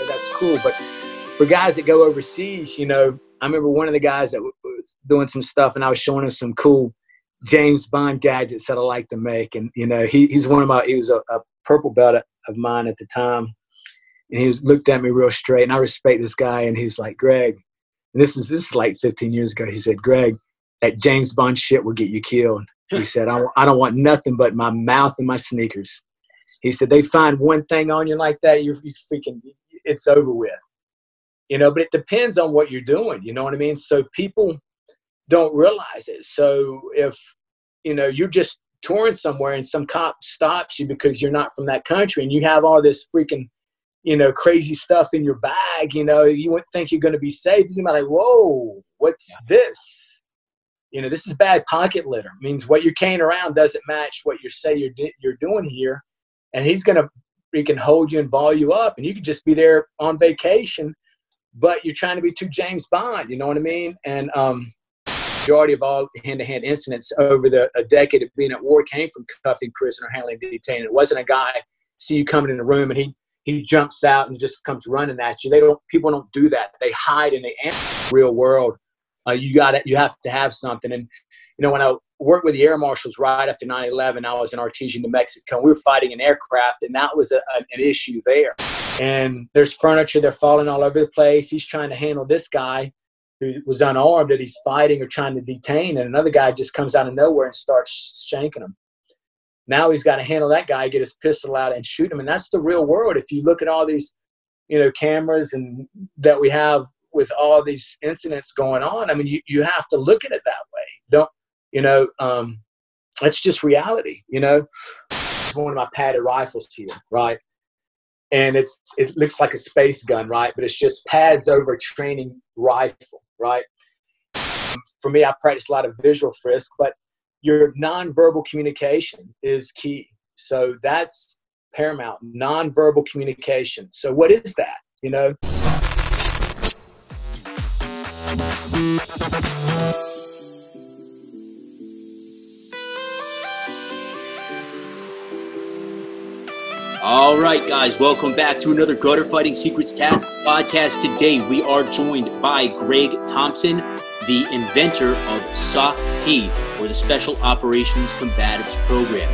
That's cool, but for guys that go overseas, you know, I remember one of the guys that was doing some stuff, and I was showing him some cool James Bond gadgets that I like to make, and you know, he was a purple belt of mine at the time, and he looked at me real straight, and I respect this guy, and he's like, Greg, and this is like 15 years ago. He said, Greg, that James Bond shit will get you killed. He said, I don't want nothing but my mouth and my sneakers. He said, they find one thing on you like that, you're freaking, it's over with. You know, but it depends on what you're doing. You know what I mean? So people don't realize it. So if, you know, you're just touring somewhere and some cop stops you because you're not from that country and you have all this freaking, you know, crazy stuff in your bag, you know, you wouldn't think you're going to be safe. You're like, whoa, what's this? You know, this is bad pocket litter. It means what you're carrying around doesn't match what you say you're doing here. And he's going to freaking hold you and ball you up. And you could just be there on vacation, but you're trying to be too James Bond, you know what I mean? And majority of all hand-to-hand incidents over a decade of being at war came from cuffing prisoner, handling detained. It wasn't a guy see you coming in the room and he jumps out and just comes running at you. People don't do that. They hide in the real world. You have to have something. And you know, when I worked with the air marshals right after 9/11, I was in Artesia, New Mexico. We were fighting an aircraft, and that was an issue there. And there's furniture, they're falling all over the place. He's trying to handle this guy who was unarmed that he's fighting or trying to detain, and another guy just comes out of nowhere and starts shanking him. Now he's got to handle that guy, get his pistol out and shoot him. And that's the real world. If you look at all these, you know, cameras and that we have with all these incidents going on, I mean, you have to look at it that way. Don't, you know, that's just reality, you know. It's one of my padded rifles here, right? And it looks like a space gun, right? But it's just pads over a training rifle, right? For me, I practice a lot of visual frisk, but your nonverbal communication is key. So that's paramount, nonverbal communication. So what is that, you know? All right, guys, welcome back to another Gutter Fighting Secrets Tactics podcast. Today, we are joined by Greg Thompson, the inventor of S.O.C.P, or the Special Operations Combatives Program.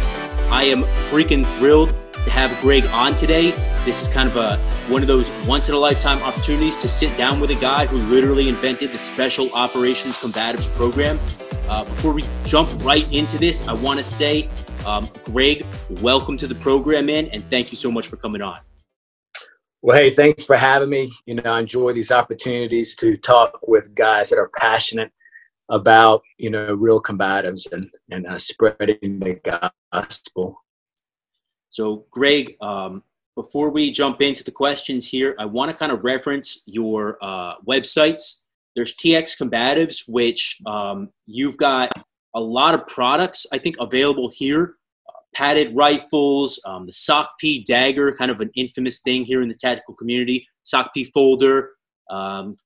I am freaking thrilled to have Greg on today. This is kind of one of those once-in-a-lifetime opportunities to sit down with a guy who literally invented the Special Operations Combatives Program. Before we jump right into this, I want to say, Greg, welcome to the program, man, and thank you so much for coming on. Well, hey, thanks for having me. You know, I enjoy these opportunities to talk with guys that are passionate about, you know, real combatives and spreading the gospel. So, Greg, before we jump into the questions here, I want to kind of reference your websites. There's TX Combatives, which you've got a lot of products, I think, available here. Padded rifles, the S.O.C.P dagger, kind of an infamous thing here in the tactical community. S.O.C.P folder,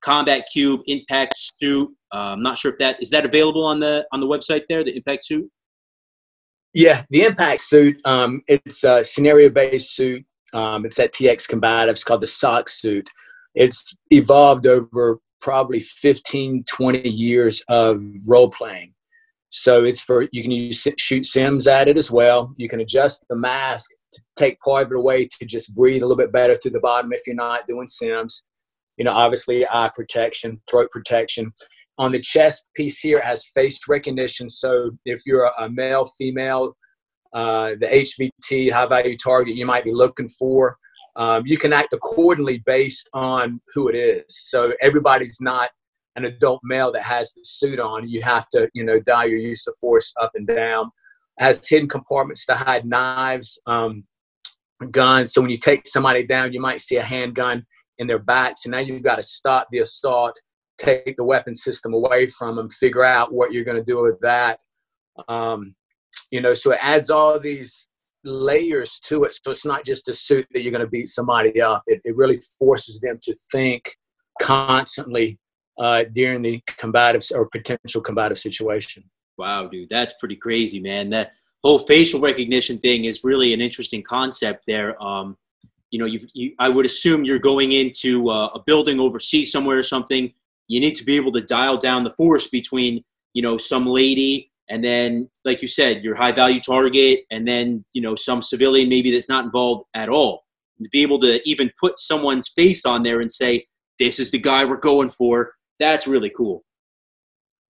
combat cube, impact suit. I'm not sure if is that available on the website there, the impact suit? Yeah, the impact suit, it's a scenario-based suit. It's at TX Combatives, called the SOC suit. It's evolved over probably 15, 20 years of role-playing. So it's you can shoot sims at it as well. You can adjust the mask to take part of it away to just breathe a little bit better through the bottom if you're not doing sims. You know, obviously eye protection, throat protection. On the chest piece here, it has face recognition. So if you're a male, female, the HVT, high value target you might be looking for, you can act accordingly based on who it is. So everybody's not an adult male that has the suit on. You have to, you know, dial your use of force up and down. It has hidden compartments to hide knives, guns. So when you take somebody down, you might see a handgun in their back. So now you've got to stop the assault, take the weapon system away from them, figure out what you're going to do with that. You know, so it adds all these layers to it. So it's not just a suit that you're going to beat somebody up. It really forces them to think constantly during the combative or potential combative situation. Wow, dude, that's pretty crazy, man. whole facial recognition thing is really an interesting concept there. You know, I would assume you're going into a building overseas somewhere or something. You need to be able to dial down the force between, you know, some lady and then, like you said, your high value target, and then, you know, some civilian maybe that's not involved at all. And to be able to even put someone's face on there and say, this is the guy we're going for, that's really cool.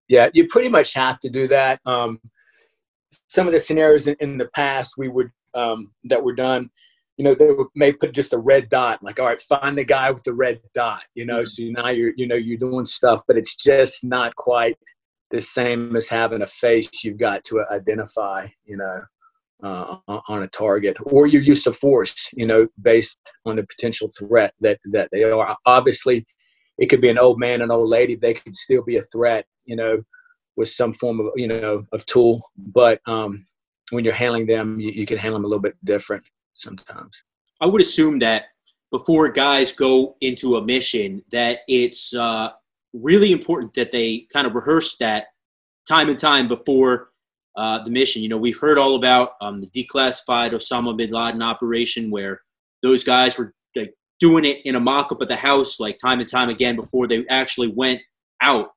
Yeah, you pretty much have to do that. Some of the scenarios in the past we would that were done, you know, they may put just a red dot, like, all right, find the guy with the red dot, you know. So now you're doing stuff, but it's just not quite the same as having a face you've got to identify, you know, on a target, or your use of force, you know, based on the potential threat that they are. Obviously, it could be an old man, an old lady. They could still be a threat, you know, with some form of, you know, of tool. But when you're handling them, you can handle them a little bit different sometimes. I would assume that before guys go into a mission, that it's really important that they kind of rehearse that time and time before the mission. You know, we've heard all about the declassified Osama bin Laden operation, where those guys were like doing it in a mock-up at the house, like time and time again before they actually went out.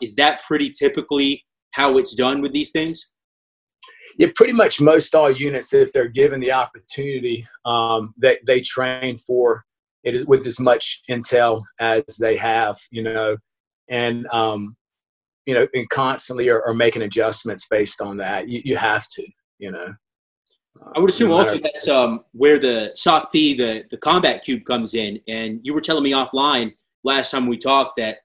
Is that pretty typically how it's done with these things? Yeah, pretty much most all units, if they're given the opportunity, they train for it with as much intel as they have, you know, and you know, and constantly are making adjustments based on that. You have to, you know. I would assume also that where the SOC-P, the combat cube comes in, and you were telling me offline last time we talked that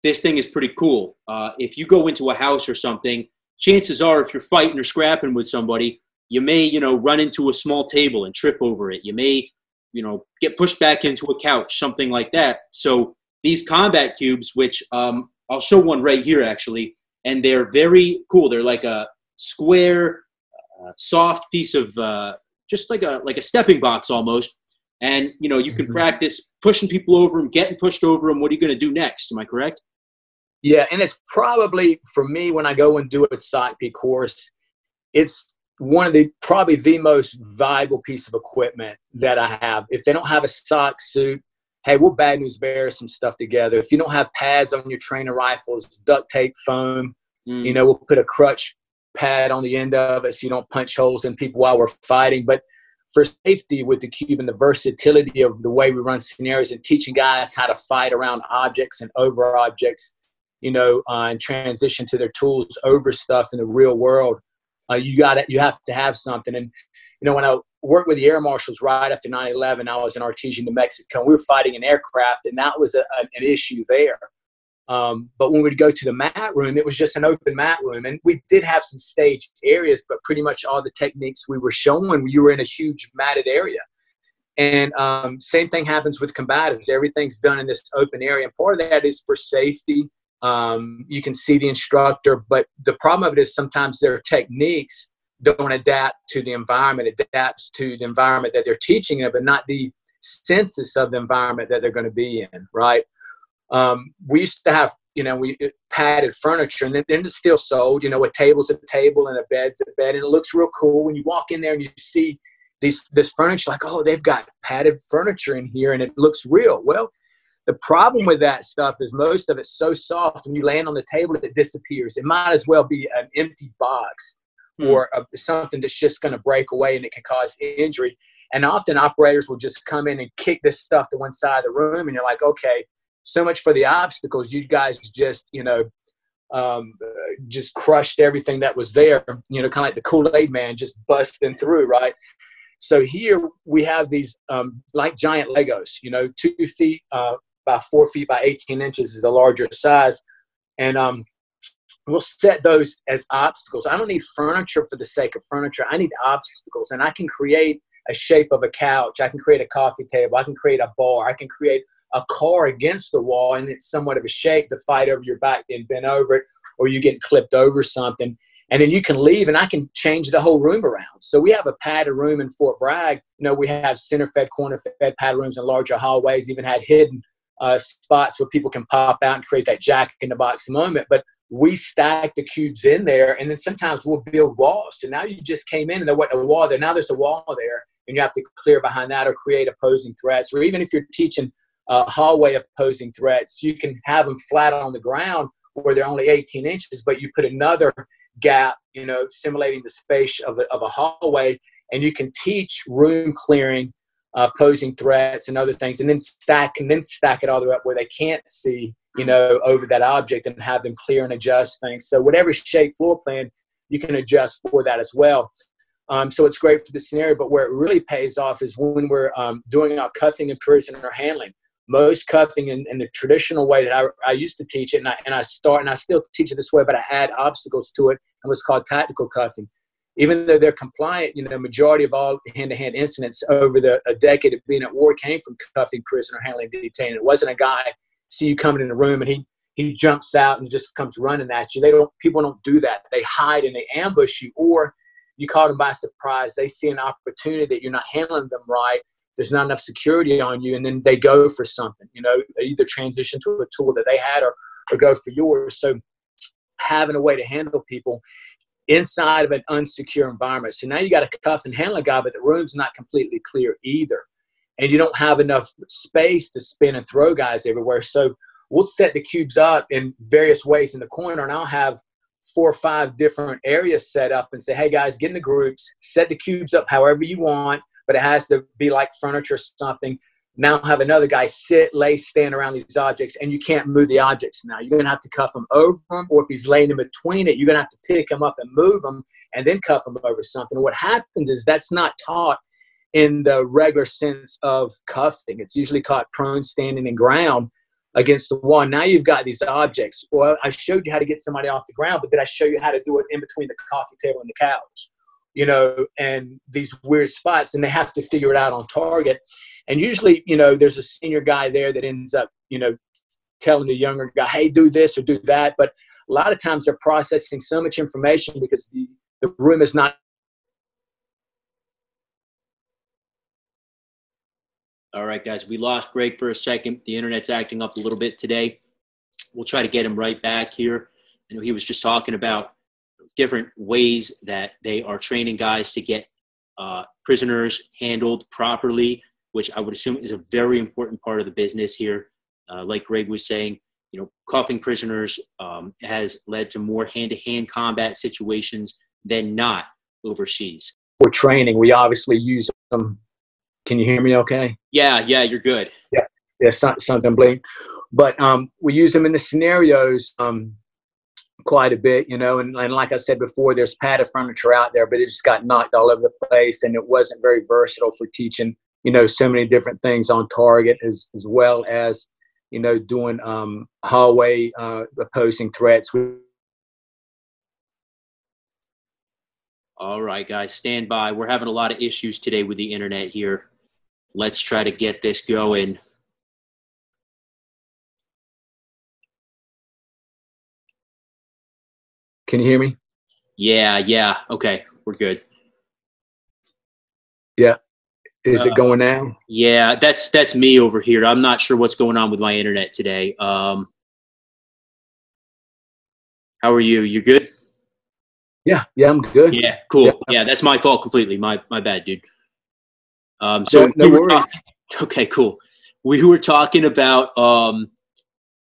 this thing is pretty cool. If you go into a house or something, chances are if you're fighting or scrapping with somebody, you may, you know, run into a small table and trip over it. You may, you know, get pushed back into a couch, something like that. So these combat cubes, which I'll show one right here actually, and they're very cool. They're like a square, soft piece of just like a stepping box almost. And, you know, you can practice pushing people over them, getting pushed over them. What are you going to do next? Am I correct? Yeah, and it's probably, for me, when I go and do a S.O.C.P course, it's one of probably the most valuable piece of equipment that I have. If they don't have a SOC suit, hey, we'll bad news bear some stuff together. If you don't have pads on your trainer rifles, duct tape, foam, you know, we'll put a crutch pad on the end of it so you don't punch holes in people while we're fighting. But for safety with the cube and the versatility of the way we run scenarios and teaching guys how to fight around objects and over objects, you know, and transition to their tools over stuff in the real world, you have to have something. And, you know, when I worked with the air marshals right after 9/11, I was in Artesia, New Mexico. We were fighting an aircraft, and that was an issue there. But when we'd go to the mat room, it was just an open mat room. And we did have some staged areas, but pretty much all the techniques we were showing, you were in a huge matted area. And same thing happens with combatives. Everything's done in this open area. And part of that is for safety. You can see the instructor, but the problem of it is sometimes their techniques don't adapt to the environment. It adapts to the environment that they're teaching in, but not the census of the environment that they're going to be in, right? We used to have, you know, padded furniture, and then it's still sold, you know, a table's a table and a bed's a bed, and it looks real cool when you walk in there and you see this furniture, like, oh, they've got padded furniture in here and it looks real. Well, the problem with that stuff is most of it's so soft when you land on the table it disappears. It might as well be an empty box or something that's just going to break away and it can cause injury. And often operators will just come in and kick this stuff to one side of the room, and you're like, okay, so much for the obstacles. You guys just, you know, just crushed everything that was there, you know, kind of like the Kool-Aid man just busting through, right? So here we have these like giant Legos, you know, 2 feet by 4 feet by 18 inches is a larger size. And we'll set those as obstacles. I don't need furniture for the sake of furniture. I need obstacles. And I can create a shape of a couch. I can create a coffee table. I can create a bar. I can create a car against the wall, and it's somewhat of a shape to fight over your back and bend over it, or you get clipped over something. And then you can leave, and I can change the whole room around. So we have a padded room in Fort Bragg. You know, we have center-fed, corner-fed padded rooms in larger hallways, even had hidden spots where people can pop out and create that jack-in-the-box moment. But we stack the cubes in there, and then sometimes we'll build walls. So now you just came in and there wasn't a wall there. Now there's a wall there, and you have to clear behind that or create opposing threats. Or even if you're teaching hallway opposing threats, you can have them flat on the ground where they're only 18 inches, but you put another gap, you know, simulating the space of a hallway, and you can teach room clearing, opposing threats and other things, and then stack it all the way up where they can't see, you know, over that object, and have them clear and adjust things. So whatever shape floor plan, you can adjust for that as well. So it's great for the scenario, but where it really pays off is when we're doing our cuffing and prisoner handling. Most cuffing in the traditional way that I used to teach it, and I still teach it this way, but I add obstacles to it, and what's called tactical cuffing. Even though they're compliant, you know, majority of all hand-to-hand incidents over a decade of being at war came from cuffing, prisoner handling, detaining. It wasn't a guy see you coming in the room and he jumps out and just comes running at you. People don't do that. They hide and they ambush you, or you caught them by surprise. They see an opportunity that you're not handling them right. There's not enough security on you, and then they go for something. You know, they either transition to a tool that they had or go for yours. So having a way to handle people inside of an unsecure environment. So now you got to cuff and handle a guy, but the room's not completely clear either. And you don't have enough space to spin and throw guys everywhere. So we'll set the cubes up in various ways in the corner, and I'll have 4 or 5 different areas set up and say, hey guys, get in the groups, set the cubes up however you want, but it has to be like furniture or something. Now have another guy sit, lay, stand around these objects, and you can't move the objects now. You're going to have to cuff them over them, or if he's laying in between it, you're going to have to pick him up and move him and then cuff him over something. And what happens is that's not taught in the regular sense of cuffing. It's usually caught prone, standing, and ground against the wall. Now you've got these objects. Well, I showed you how to get somebody off the ground, but did I show you how to do it in between the coffee table and the couch? You know, and these weird spots, and they have to figure it out on target. And usually, you know, there's a senior guy there that ends up, you know, telling the younger guy, hey, do this or do that. But a lot of times they're processing so much information because the room is not. All right, guys, we lost Greg for a second. The internet's acting up a little bit today. We'll try to get him right back here. I know he was just talking about different ways that they are training guys to get prisoners handled properly, which I would assume is a very important part of the business here. Like Greg was saying, you know, cuffing prisoners has led to more hand-to-hand combat situations than not overseas. For training, we obviously use them. Can you hear me okay? Yeah, you're good. Yeah, something blink. But we use them in the scenarios quite a bit, you know, and like I said before, there's padded furniture out there, but it just got knocked all over the place, and it wasn't very versatile for teaching, you know, so many different things on target, as well as, you know, doing hallway opposing threats. All right, guys, stand by. We're having a lot of issues today with the internet here. Let's try to get this going. Can you hear me? Yeah. Okay, we're good. Yeah. Is it going now? Yeah, that's me over here. I'm not sure what's going on with my internet today. How are you? You good? Yeah, I'm good. Yeah, cool. Yeah, that's my fault completely. My bad, dude. So no worries. Okay, cool. We were talking about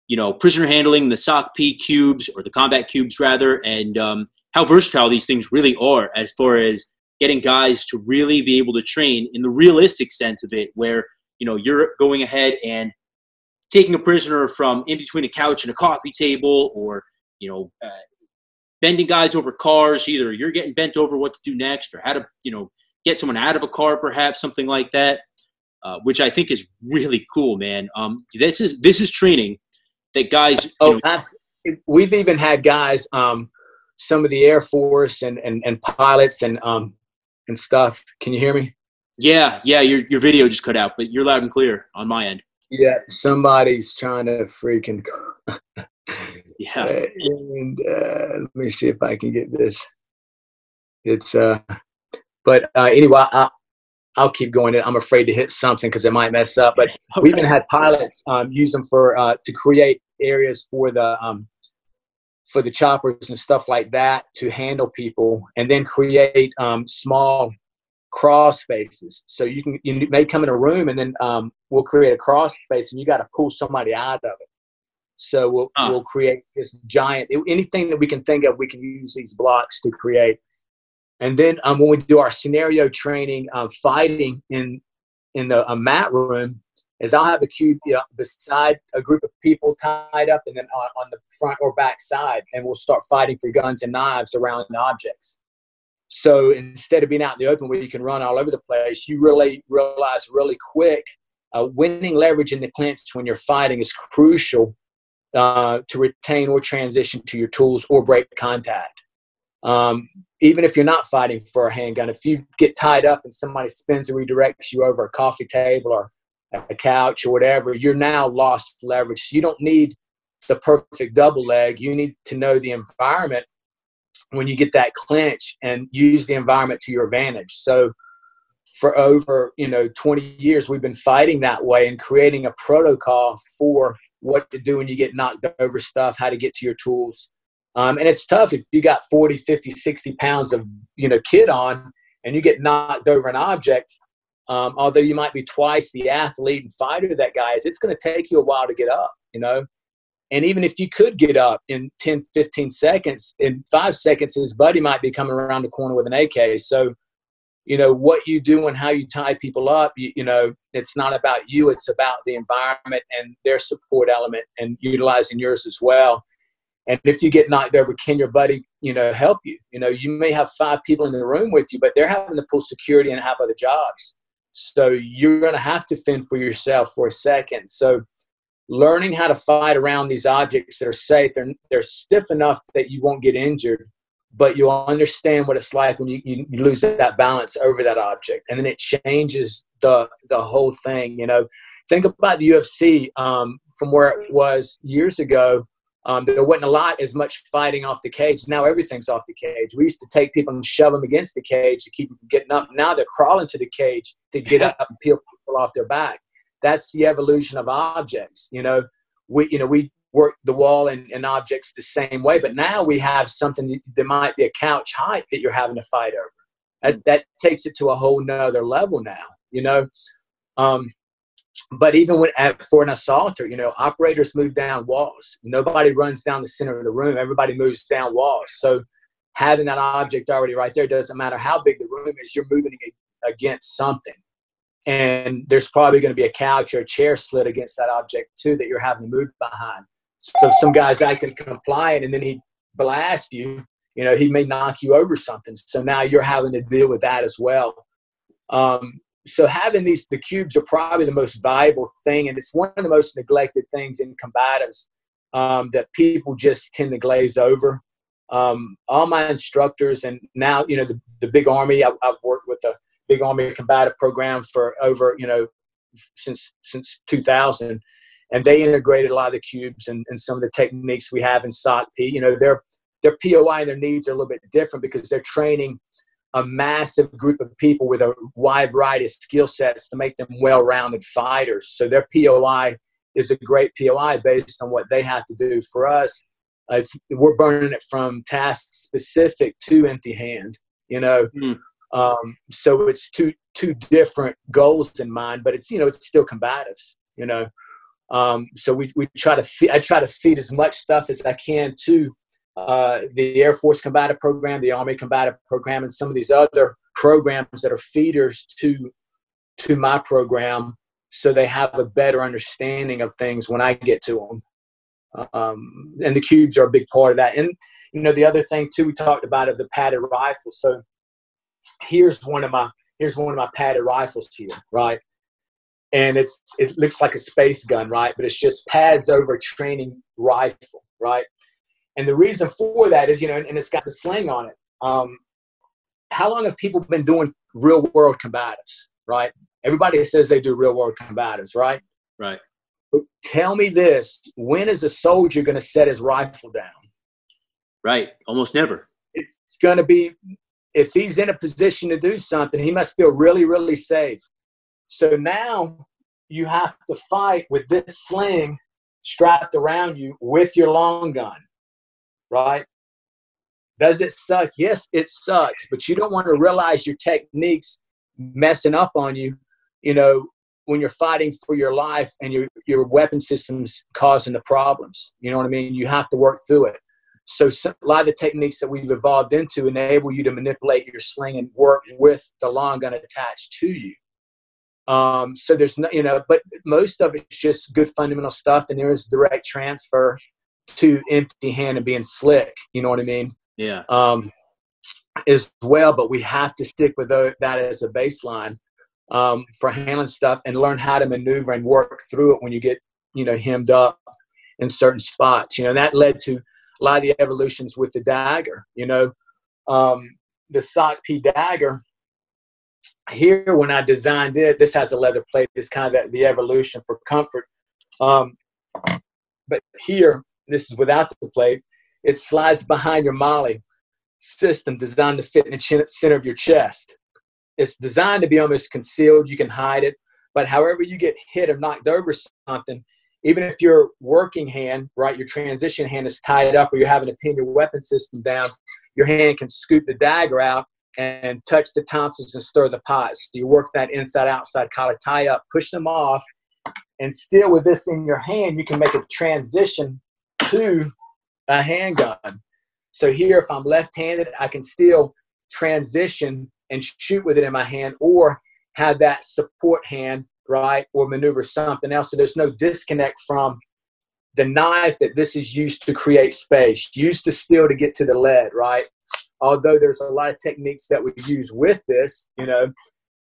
you know, prisoner handling, the SOC-P cubes, or the combat cubes rather, and how versatile these things really are as far as getting guys to really be able to train in the realistic sense of it, where, you know, you're going ahead and taking a prisoner from in between a couch and a coffee table, or, you know, bending guys over cars. Either you're getting bent over what to do next, or how to, you know, get someone out of a car, perhaps, something like that, which I think is really cool, man. This is training that guys. We've even had guys, some of the Air Force and pilots and stuff. Can you hear me? Yeah. Your video just cut out, but you're loud and clear on my end. Yeah, somebody's trying to freaking. Yeah. And let me see if I can get this. It's but anyway, I'll keep going. I'm afraid to hit something because it might mess up. But okay. We even had pilots use them for to create areas for the for the choppers and stuff like that to handle people, and then create small crawl spaces. So you may come in a room, and then we'll create a crawl space, and you got to pull somebody out of it. So we'll create this giant, anything that we can think of, we can use these blocks to create. And then when we do our scenario training, fighting in the mat room, is I'll have a cube beside a group of people tied up, and then on the front or back side, and we'll start fighting for guns and knives around the objects. So instead of being out in the open where you can run all over the place, you really realize really quick winning leverage in the clinch when you're fighting is crucial to retain or transition to your tools or break contact. Even if you're not fighting for a handgun, if you get tied up and somebody spins or redirects you over a coffee table or a couch or whatever, you're now lost leverage. You don't need the perfect double leg. You need to know the environment when you get that clinch and use the environment to your advantage. So for over 20 years, we've been fighting that way and creating a protocol for what to do when you get knocked over stuff, how to get to your tools. And it's tough if you got 40, 50, 60 pounds of kit on and you get knocked over an object. Although you might be twice the athlete and fighter that guy is, it's going to take you a while to get up, And even if you could get up in 10, 15 seconds, in 5 seconds, his buddy might be coming around the corner with an AK. So, what you do and how you tie people up, it's not about you. It's about the environment and their support element and utilizing yours as well. And if you get knocked over, can your buddy, help you? You may have 5 people in the room with you, but they're having to pull security and have other jobs. So you're going to have to fend for yourself for a second. So learning how to fight around these objects that are safe, they're stiff enough that you won't get injured, but you'll understand what it's like when you lose that balance over that object. And then it changes the whole thing. Think about the UFC from where it was years ago. There wasn't as much fighting off the cage. Now everything's off the cage. We used to take people and shove them against the cage to keep them from getting up. Now they're crawling to the cage to get up and peel people off their back. That's the evolution of objects. We work the wall and objects the same way, but now we have something that might be a couch height that you're having to fight over. That takes it to a whole nother level now, But even for an assaulter, operators move down walls. Nobody runs down the center of the room. Everybody moves down walls. So having that object already right there, doesn't matter how big the room is, you're moving against something. And there's probably going to be a couch or a chair slid against that object too that you're having to move behind. So some guy's acting compliant and then he blasts you, he may knock you over something. So now you're having to deal with that as well. So having the cubes are probably the most valuable thing, and it's one of the most neglected things in combatives that people just tend to glaze over. All my instructors, and now the big Army, I've worked with the big Army combative program for over since 2000, and they integrated a lot of the cubes and some of the techniques we have in S.O.C.P. Their POI and their needs are a little bit different because they're training a massive group of people with a wide variety of skill sets to make them well-rounded fighters. So their POI is a great POI based on what they have to do. For us, we're burning it from task specific to empty hand, so it's two different goals in mind, but it's still combatives, so I try to feed as much stuff as I can to the Air Force combative program, the Army combative program, and some of these other programs that are feeders to my program, so they have a better understanding of things when I get to them. And the cubes are a big part of that. And the other thing too, we talked about of the padded rifles. So here's one of my padded rifles here, right? And it looks like a space gun, right? But it's just pads over a training rifle, right? And the reason for that is, and it's got the sling on it. How long have people been doing real world combatives, right? Everybody says they do real world combatives, right? Right. But tell me this, when is a soldier going to set his rifle down? Right. Almost never. It's going to be, if he's in a position to do something, he must feel really, really safe. So now you have to fight with this sling strapped around you with your long gun. right? Does it suck? Yes, it sucks, but you don't want to realize your techniques messing up on you, you know, when you're fighting for your life and your weapon system's causing the problems. You know what I mean? You have to work through it. So a lot of the techniques that we've evolved into enable you to manipulate your sling and work with the long gun attached to you. So there's no, you know, but most of it's just good fundamental stuff, and there is direct transfer to empty hand and being slick. You know what I mean? Yeah. As well, but we have to stick with that as a baseline for handling stuff and learn how to maneuver and work through it when you get, you know, hemmed up in certain spots. You know, that led to a lot of the evolutions with the dagger. You know, the S.O.C.P dagger here, when I designed it, this has a leather plate. It's kind of the evolution for comfort. But here, this is without the plate. It slides behind your molly system, designed to fit in the center of your chest. It's designed to be almost concealed. You can hide it, but however you get hit or knocked over something, even if your working hand, right, your transition hand is tied up, or you're having to pin your weapon system down, your hand can scoop the dagger out and touch the Thompsons and stir the pot. So you work that inside-outside collar tie up, push them off, and still with this in your hand, you can make a transition to a handgun. So here, if I'm left-handed, I can still transition and shoot with it in my hand, or have that support hand, right, or maneuver something else. So there's no disconnect from the knife that this is used to create space, used the steel to get to the lead, right? Although there's a lot of techniques that we use with this, you know,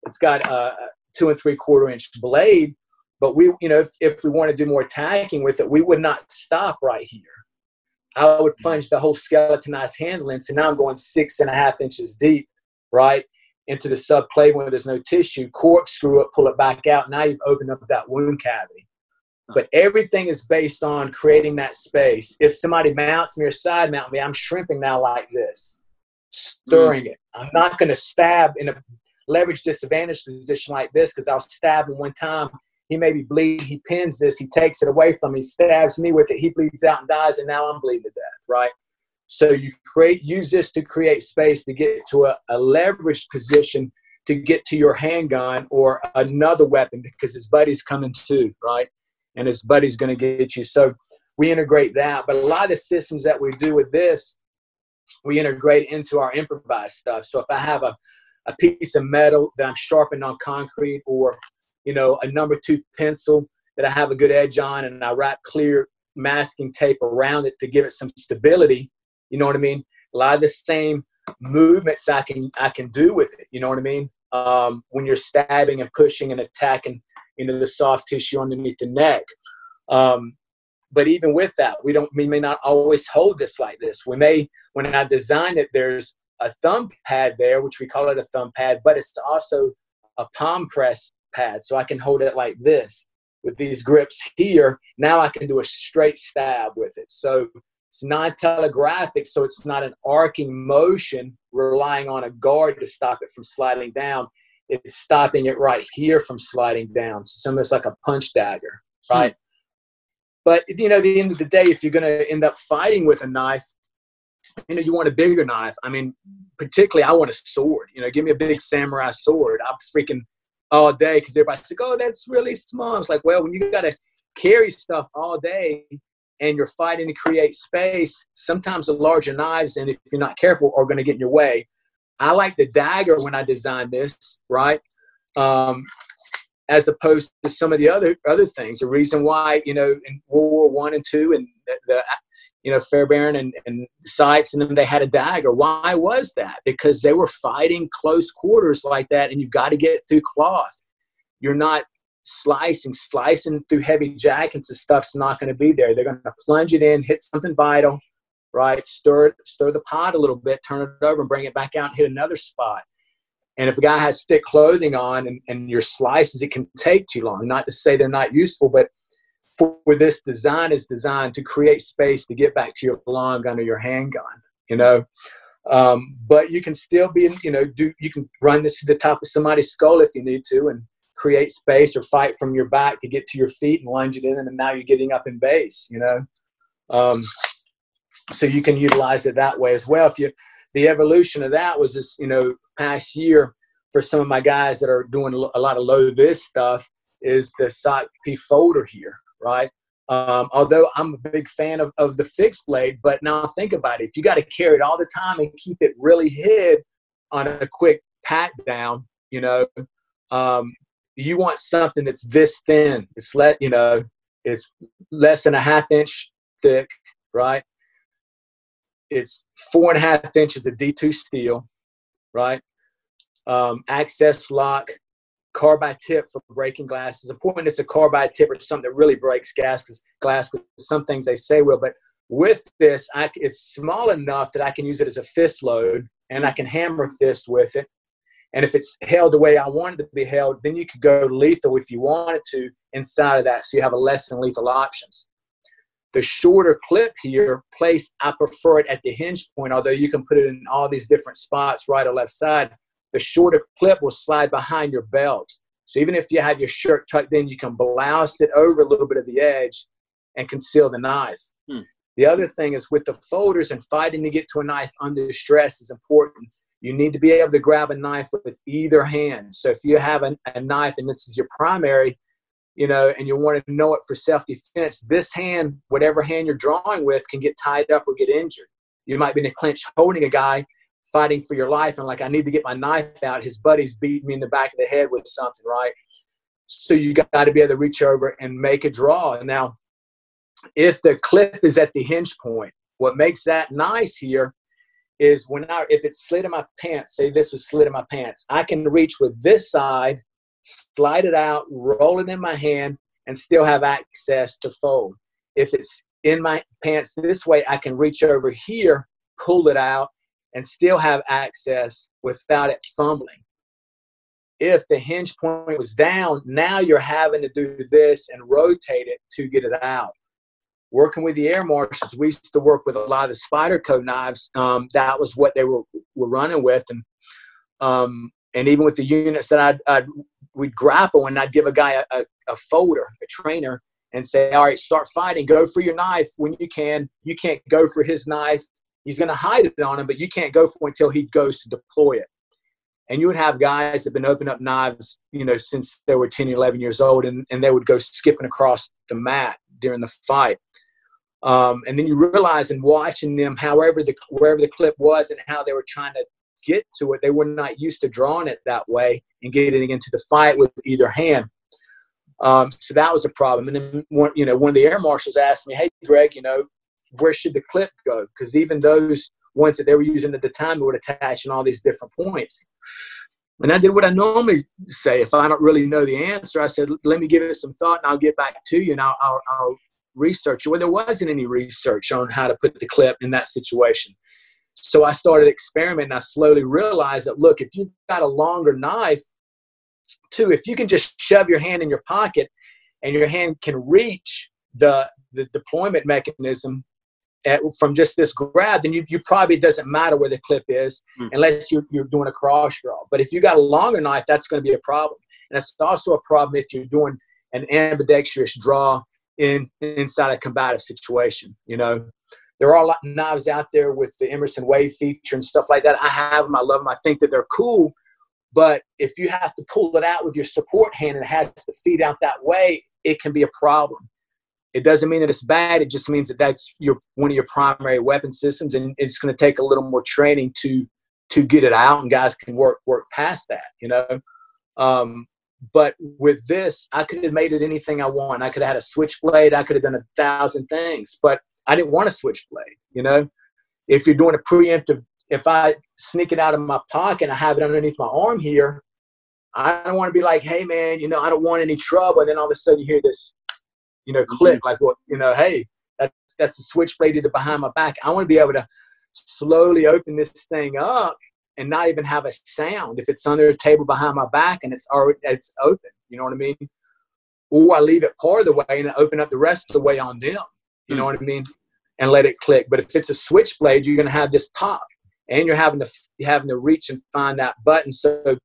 it's got a 2 3/4 inch blade, but we, you know, if we want to do more tacking with it, we would not stop right here. I would plunge the whole skeletonized handle in. So now I'm going 6.5 inches deep, right, into the subclavian where there's no tissue, corkscrew it, pull it back out. Now you've opened up that wound cavity. But everything is based on creating that space. If somebody mounts me or side mount me, I'm shrimping now like this, stirring it. I'm not going to stab in a leverage disadvantage position like this, because I'll stab him one time. He may be bleeding. He pins this. He takes it away from me. He stabs me with it. He bleeds out and dies, and now I'm bleeding to death, right? So you use this to create space to get to a leveraged position to get to your handgun or another weapon, because his buddy's coming too, right? And his buddy's going to get you. So we integrate that. But a lot of the systems that we do with this, we integrate into our improvised stuff. So if I have a piece of metal that I'm sharpening on concrete, or, you know, a number 2 pencil that I have a good edge on, and I wrap clear masking tape around it to give it some stability, you know what I mean? A lot of the same movements I can do with it, you know what I mean? When you're stabbing and pushing and attacking, you know, the soft tissue underneath the neck. But even with that, we may not always hold this like this. We may, when I designed it, there's a thumb pad there, which we call it a thumb pad, but it's also a palm press pad. So I can hold it like this with these grips here. Now I can do a straight stab with it. So it's non-telegraphic, so it's not an arcing motion relying on a guard to stop it from sliding down. It's stopping it right here from sliding down. So it's almost like a punch dagger, right? But, you know, at the end of the day, if you're going to end up fighting with a knife, you know, you want a bigger knife. I mean, particularly, I want a sword. You know, give me a big samurai sword. I'm freaking all day, because everybody's like, oh, that's really small. It's like, well, when you got to carry stuff all day and you're fighting to create space, sometimes the larger knives, and if you're not careful, are going to get in your way. I like the dagger when I designed this, right? As opposed to some of the other things. The reason why, you know, in World War I and II, and the you know, Fairbairn and Sykes, and then they had a dagger. Why was that? Because they were fighting close quarters like that, and you've got to get through cloth. You're not slicing through heavy jackets and stuff's not going to be there. They're going to plunge it in, hit something vital, right? Stir the pot a little bit, turn it over, and bring it back out and hit another spot. And if a guy has thick clothing on and your slices, it can take too long. Not to say they're not useful, but for this design is designed to create space to get back to your long gun or your handgun, you know. But you can still be, you know, you can run this to the top of somebody's skull if you need to, and create space, or fight from your back to get to your feet and lunge it in, and then now you're getting up in base, you know. So you can utilize it that way as well. The evolution of that was this, past year for some of my guys that are doing a lot of low vis stuff is the S.O.C.P folder here, right? Although I'm a big fan of the fixed blade, but now think about it. If you got to carry it all the time and keep it really hid on a quick pat down, you want something that's this thin. It's it's less than a ½ inch thick, right? It's 4.5 inches of D2 steel, right? Access lock, carbide tip for breaking glass. It's important it's a carbide tip or something that really breaks glass, because some things they say will. But with this, it's small enough that I can use it as a fist load, and I can hammer fist with it. And if it's held the way I want it to be held, then you could go lethal if you wanted to inside of that, so you have a less than lethal options. The shorter clip here, I prefer it at the hinge point, although you can put it in all these different spots, right or left side. The shorter clip will slide behind your belt. So even if you have your shirt tucked in, you can blouse it over a little bit of the edge and conceal the knife. The other thing is with the folders and fighting to get to a knife under stress is important. You need to be able to grab a knife with either hand. So if you have a knife and this is your primary, and you want to know it for self-defense, this hand, whatever hand you're drawing with, can get tied up or get injured. You might be in a clinch holding a guy fighting for your life, and I need to get my knife out. His buddy's beating me in the back of the head with something, right? So you got to be able to reach over and make a draw. Now, if the clip is at the hinge point, what makes that nice here is if it's slid in my pants, say this was slid in my pants, I can reach with this side, slide it out, roll it in my hand, and still have access to fold. If it's in my pants this way, I can reach over here, pull it out, and still have access without it fumbling. If the hinge point was down, now you're having to do this and rotate it to get it out. Working with the air marshals, we used to work with a lot of the Spider Co knives. That was what they were running with, and even with the units that we'd grapple, and I'd give a guy a folder, a trainer, and say, all right, start fighting. Go for your knife when you can. You can't go for his knife. He's going to hide it on him, but you can't go for it until he goes to deploy it. And you would have guys that have been opening up knives, since they were 10, 11 years old, and they would go skipping across the mat during the fight. And then you realize in watching them, wherever the clip was and how they were trying to get to it, they were not used to drawing it that way and getting into the fight with either hand. So that was a problem. And then one of the air marshals asked me, hey, Greg, where should the clip go? Because even those ones that they were using at the time would attach in all these different points. And I did what I normally say. If I don't really know the answer, I said, let me give it some thought and I'll get back to you and I'll research it. Well, there wasn't any research on how to put the clip in that situation. So I started experimenting. I slowly realized that, look, if you've got a longer knife, if you can just shove your hand in your pocket and your hand can reach the deployment mechanism from just this grab, then you probably doesn't matter where the clip is unless you're doing a cross draw. But if you got a longer knife, that's going to be a problem. And it's also a problem if you're doing an ambidextrous draw inside a combative situation. There are a lot of knives out there with the Emerson Wave feature and stuff like that. I have them. I love them. I think that they're cool. But if you have to pull it out with your support hand and it has to feed out that way, it can be a problem. It doesn't mean that it's bad. It just means that that's one of your primary weapon systems, and it's going to take a little more training to get it out, and guys can work past that, But with this, I could have made it anything I want. I could have had a switchblade. I could have done 1,000 things, but I didn't want a switchblade. If you're doing a preemptive, if I sneak it out of my pocket and I have it underneath my arm here, I don't want to be like, hey man, I don't want any trouble. And then all of a sudden you hear this, click, like, well, hey, that's a switchblade either behind my back. I want to be able to slowly open this thing up and not even have a sound if it's under a table behind my back and it's open. You know what I mean? Or I leave it part of the way and I open up the rest of the way on them. You know what I mean? And let it click. But if it's a switchblade, you're going to have this pop, and you're having to reach and find that button. So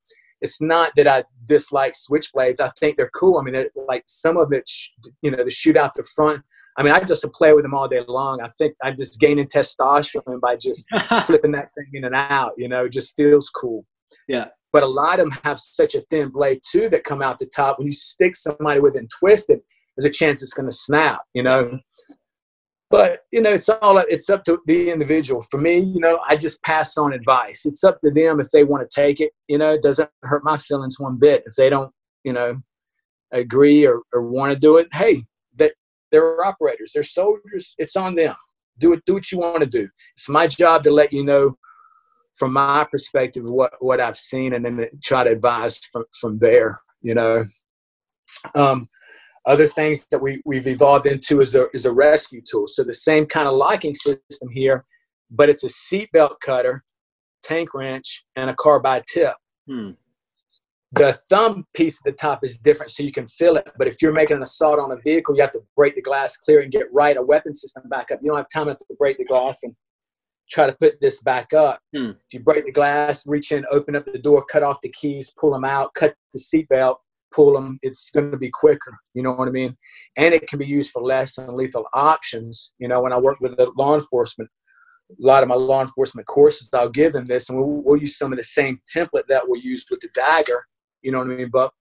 it's not that I dislike switchblades. I think they're cool. I mean, like some of it, they shoot out the front. I mean, I just play with them all day long. I think I'm just gaining testosterone by just flipping that thing in and out, you know, it just feels cool. Yeah. But a lot of them have such a thin blade too that come out the top. When you stick somebody with it and twist it, there's a chance it's going to snap, you know. But, you know, it's up to the individual. For me, you know, I just pass on advice. It's up to them if they want to take it. You know, it doesn't hurt my feelings one bit. If they don't, you know, agree or want to do it, hey, they're operators. They're soldiers. It's on them. Do what you want to do. It's my job to let you know from my perspective what I've seen, and then try to advise from there, you know. Other things that we've evolved into is a rescue tool. So the same kind of locking system here, but it's a seatbelt cutter, tank wrench, and a carbide tip. The thumb piece at the top is different, so you can feel it. But if you're making an assault on a vehicle, you have to break the glass clear and get a weapon system back up. You don't have time to break the glass and try to put this back up. If you break the glass, reach in, open up the door, cut off the keys, pull them out, cut the seatbelt, pull them, it's going to be quicker. You know what I mean? And it can be used for less than lethal options. You know, when I work with the law enforcement, a lot of my law enforcement courses, I'll give them this, and we'll use some of the same template that we'll use with the dagger. You know what I mean? But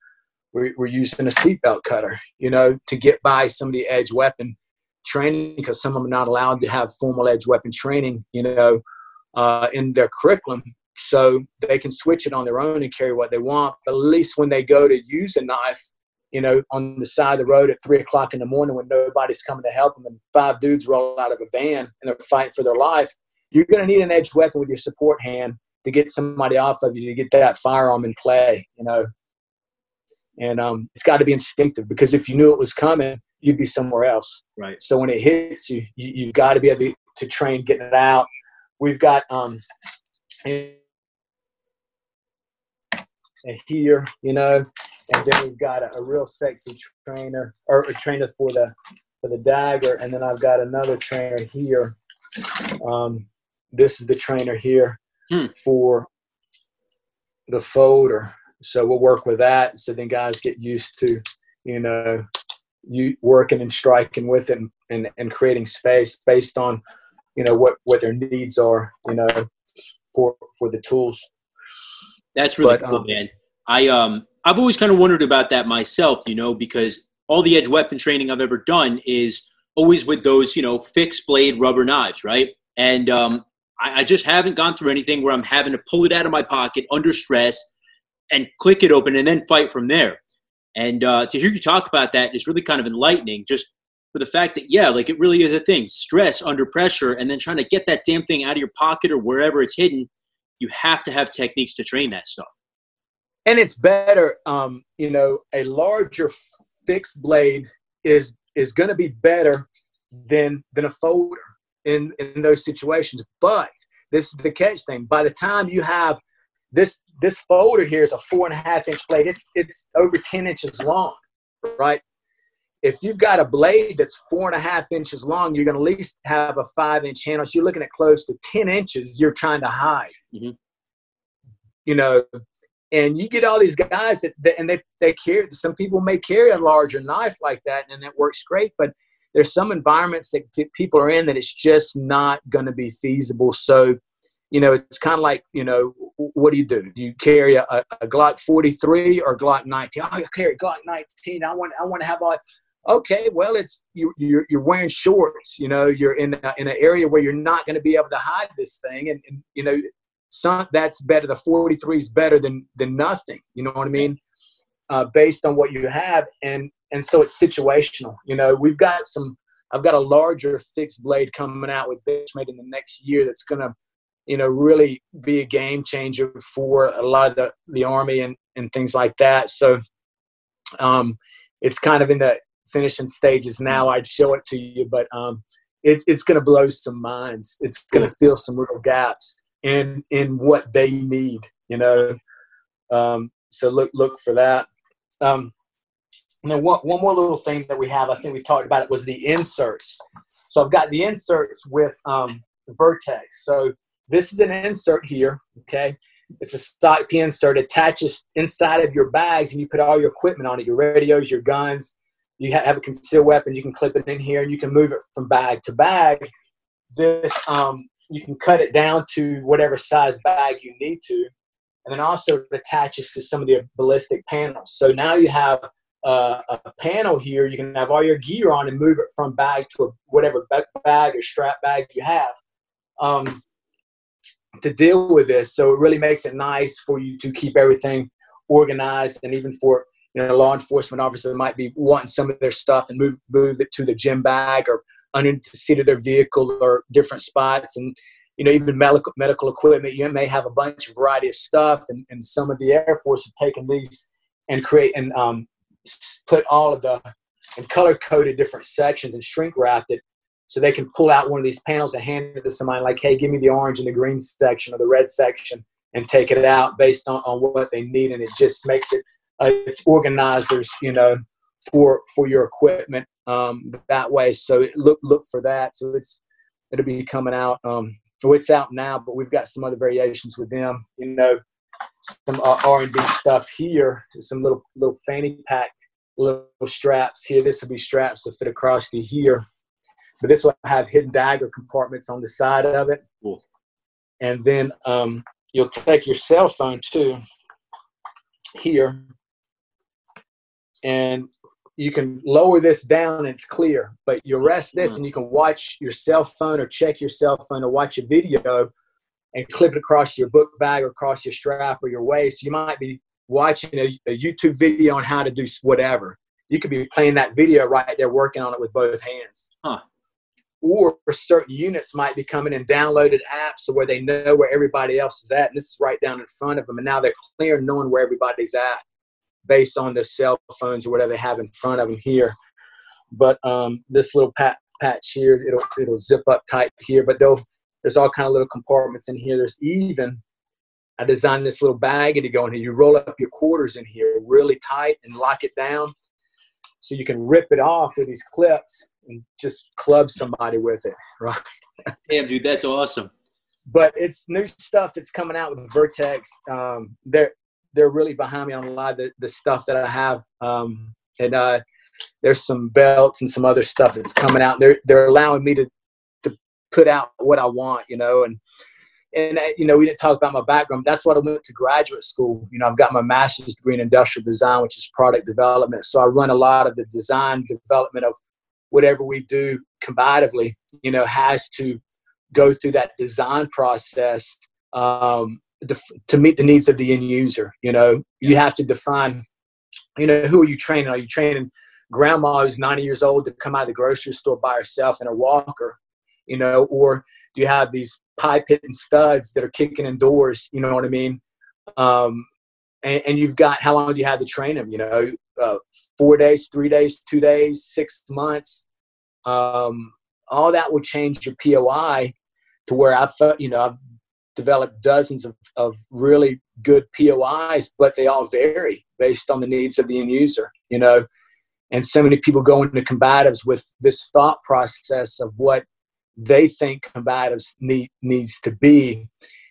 we're using a seatbelt cutter, you know, to get by some of the edge weapon training, because some of them are not allowed to have formal edge weapon training, you know, in their curriculum. So they can switch it on their own and carry what they want. But at least when they go to use a knife, you know, on the side of the road at 3 o'clock in the morning when nobody's coming to help them and 5 dudes roll out of a van and they're fighting for their life, you're going to need an edge weapon with your support hand to get somebody off of you, to get that firearm in play, you know. And it's got to be instinctive, because if you knew it was coming, you'd be somewhere else. Right. So when it hits you, you've got to be able to train getting it out. We've got here, you know, and then we've got a real sexy trainer, or a trainer for the dagger, and then I've got another trainer here. This is the trainer here for the folder. So we'll work with that. So then guys get used to, you know, you working and striking with it and creating space based on, you know, what their needs are, you know, for the tools. That's really cool, man. I've always kind of wondered about that myself, you know, because all the edge weapon training I've ever done is always with those, you know, fixed blade rubber knives, right? And I just haven't gone through anything where I'm having to pull it out of my pocket under stress and click it open and then fight from there. And to hear you talk about that is really kind of enlightening, just for the fact that, yeah, like it really is a thing. Stress under pressure, and then trying to get that damn thing out of your pocket or wherever it's hidden. You have to have techniques to train that stuff. And it's better, you know, a larger fixed blade is going to be better than a folder in those situations. But this is the catch thing. By the time you have this folder here is a 4.5-inch blade. It's over 10 inches long, right? If you've got a blade that's 4.5 inches long, you're going to at least have a 5-inch handle. So you're looking at close to 10 inches you're trying to hide. You know, and you get all these guys and they carry, some people may carry a larger knife like that, and it works great, but there's some environments that people are in that it's just not going to be feasible. So, you know, it's kind of like, you know, what do? Do you carry a Glock 43 or Glock 19? Oh, I carry Glock 19. I want to have all. Okay, well, it's you're wearing shorts. You know, you're in an area where you're not going to be able to hide this thing, and you know, that's better. The 43 is better than nothing. You know what I mean? Based on what you have, and so it's situational. You know, I've got a larger fixed blade coming out with Bitchmade in the next year that's going to, you know, really be a game changer for a lot of the Army and things like that. So it's kind of in the finishing stages now. I'd show it to you, but it's going to blow some minds. It's going to fill some real gaps in what they need, you know. So look for that. And then one more little thing that we have, I think we talked about it, was the inserts. So I've got the inserts with Vertex. So this is an insert here, okay? It's a S.O.C.P insert. It attaches inside of your bags, and you put all your equipment on it, your radios, your guns, you have a concealed weapon, you can clip it in here, and you can move it from bag to bag. This you can cut it down to whatever size bag you need to, and then also it attaches to some of the ballistic panels. So now you have a panel here. You can have all your gear on and move it from bag to whatever bag or strap bag you have to deal with this. So it really makes it nice for you to keep everything organized, and even for law enforcement officers might be wanting some of their stuff and move it to the gym bag or under the seat of their vehicle or different spots. And even medical equipment, you may have a bunch of variety of stuff, and some of the Air Force have taken these and put all of the and color coded different sections and shrink wrapped it, so they can pull out one of these panels and hand it to somebody like, hey, give me the orange and the green section or the red section, and take it out based on what they need. And it just makes it it's organizers, for your equipment that way. So look for that. So it'll be coming out. It's out now, but we've got some other variations with them. Some R&D stuff here. Some little fanny pack, little straps here. This will be straps to fit across to here. But this will have hidden dagger compartments on the side of it. Cool. And then you'll take your cell phone too here, and you can lower this down and it's clear, but you rest this and you can watch your cell phone or check your cell phone or watch a video and clip it across your book bag or across your strap or your waist. You might be watching a YouTube video on how to do whatever. You could be playing that video right there, working on it with both hands. Huh. Or certain units might be coming in downloaded apps where they know where everybody else is at. And this is right down in front of them. And now they're clear knowing where everybody's at based on the cell phones or whatever they have in front of them here. But this little patch here, it'll zip up tight here. But there's all kind of little compartments in here. There's even, I designed this little baggie to go in here. You roll up your quarters in here really tight and lock it down, so you can rip it off with these clips and just club somebody with it, right? Damn, dude, that's awesome. But it's new stuff that's coming out with Vertex. They're really behind me on a lot of the stuff that I have. And there's some belts and some other stuff that's coming out. They're allowing me to put out what I want, and we didn't talk about my background. That's what I went to graduate school. I've got my master's degree in industrial design, which is product development. So I run a lot of the design development of whatever we do combatively, has to go through that design process to meet the needs of the end user. You have to define, who are you training? Are you training grandma who's 90 years old to come out of the grocery store by herself in a walker? Or do you have these pipe-hitting studs that are kicking in doors? You know what I mean? And you've got, how long do you have to train them? 4 days, 3 days, 2 days, 6 months. All that will change your POI to where I've developed dozens of really good POIs, but they all vary based on the needs of the end user, and so many people go into combatives with this thought process of what they think combatives needs to be.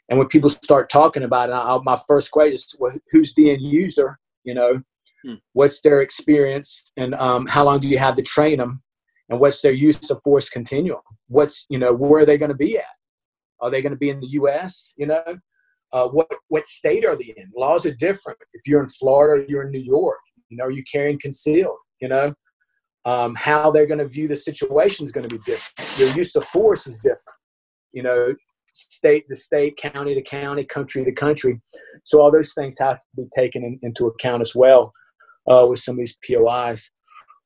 And when people start talking about it, my first question is, well, who's the end user? What's their experience, and how long do you have to train them, and what's their use of force continuum? What's, where are they going to be at? Are they going to be in the U.S.? What state are they in? Laws are different. If you're in Florida, or you're in New York, are you carrying concealed? How they're going to view the situation is going to be different. Your use of force is different. State to state, county to county, country to country. So all those things have to be taken into account as well with some of these POIs.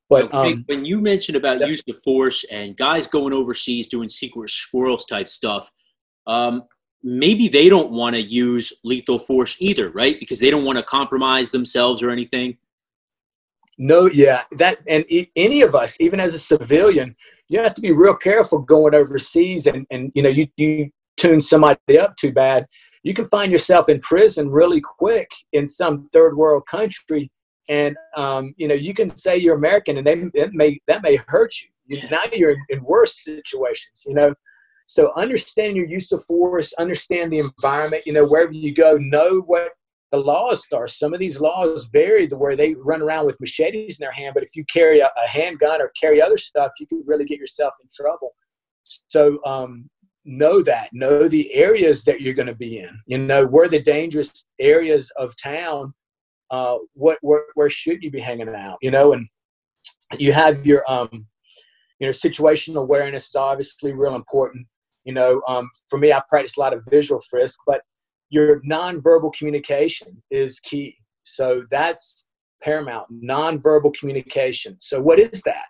But when you mentioned about use of force and guys going overseas doing secret squirrels type stuff, maybe they don't want to use lethal force either, right? Because they don't want to compromise themselves or anything. No, yeah, and any of us, even as a civilian, you have to be real careful going overseas, and you tune somebody up too bad, you can find yourself in prison really quick in some third world country, and you can say you're American, and that may hurt you. Now you're in worse situations. So understand your use of force, understand the environment. Wherever you go, know what the laws are. Some of these laws vary to where they run around with machetes in their hand, but if you carry a handgun or carry other stuff, you can really get yourself in trouble. So know the areas that you're going to be in, where the dangerous areas of town, where should you be hanging out, and you have your, situational awareness is obviously real important. For me, I practice a lot of visual frisk, but your nonverbal communication is key. So that's paramount, nonverbal communication. So what is that?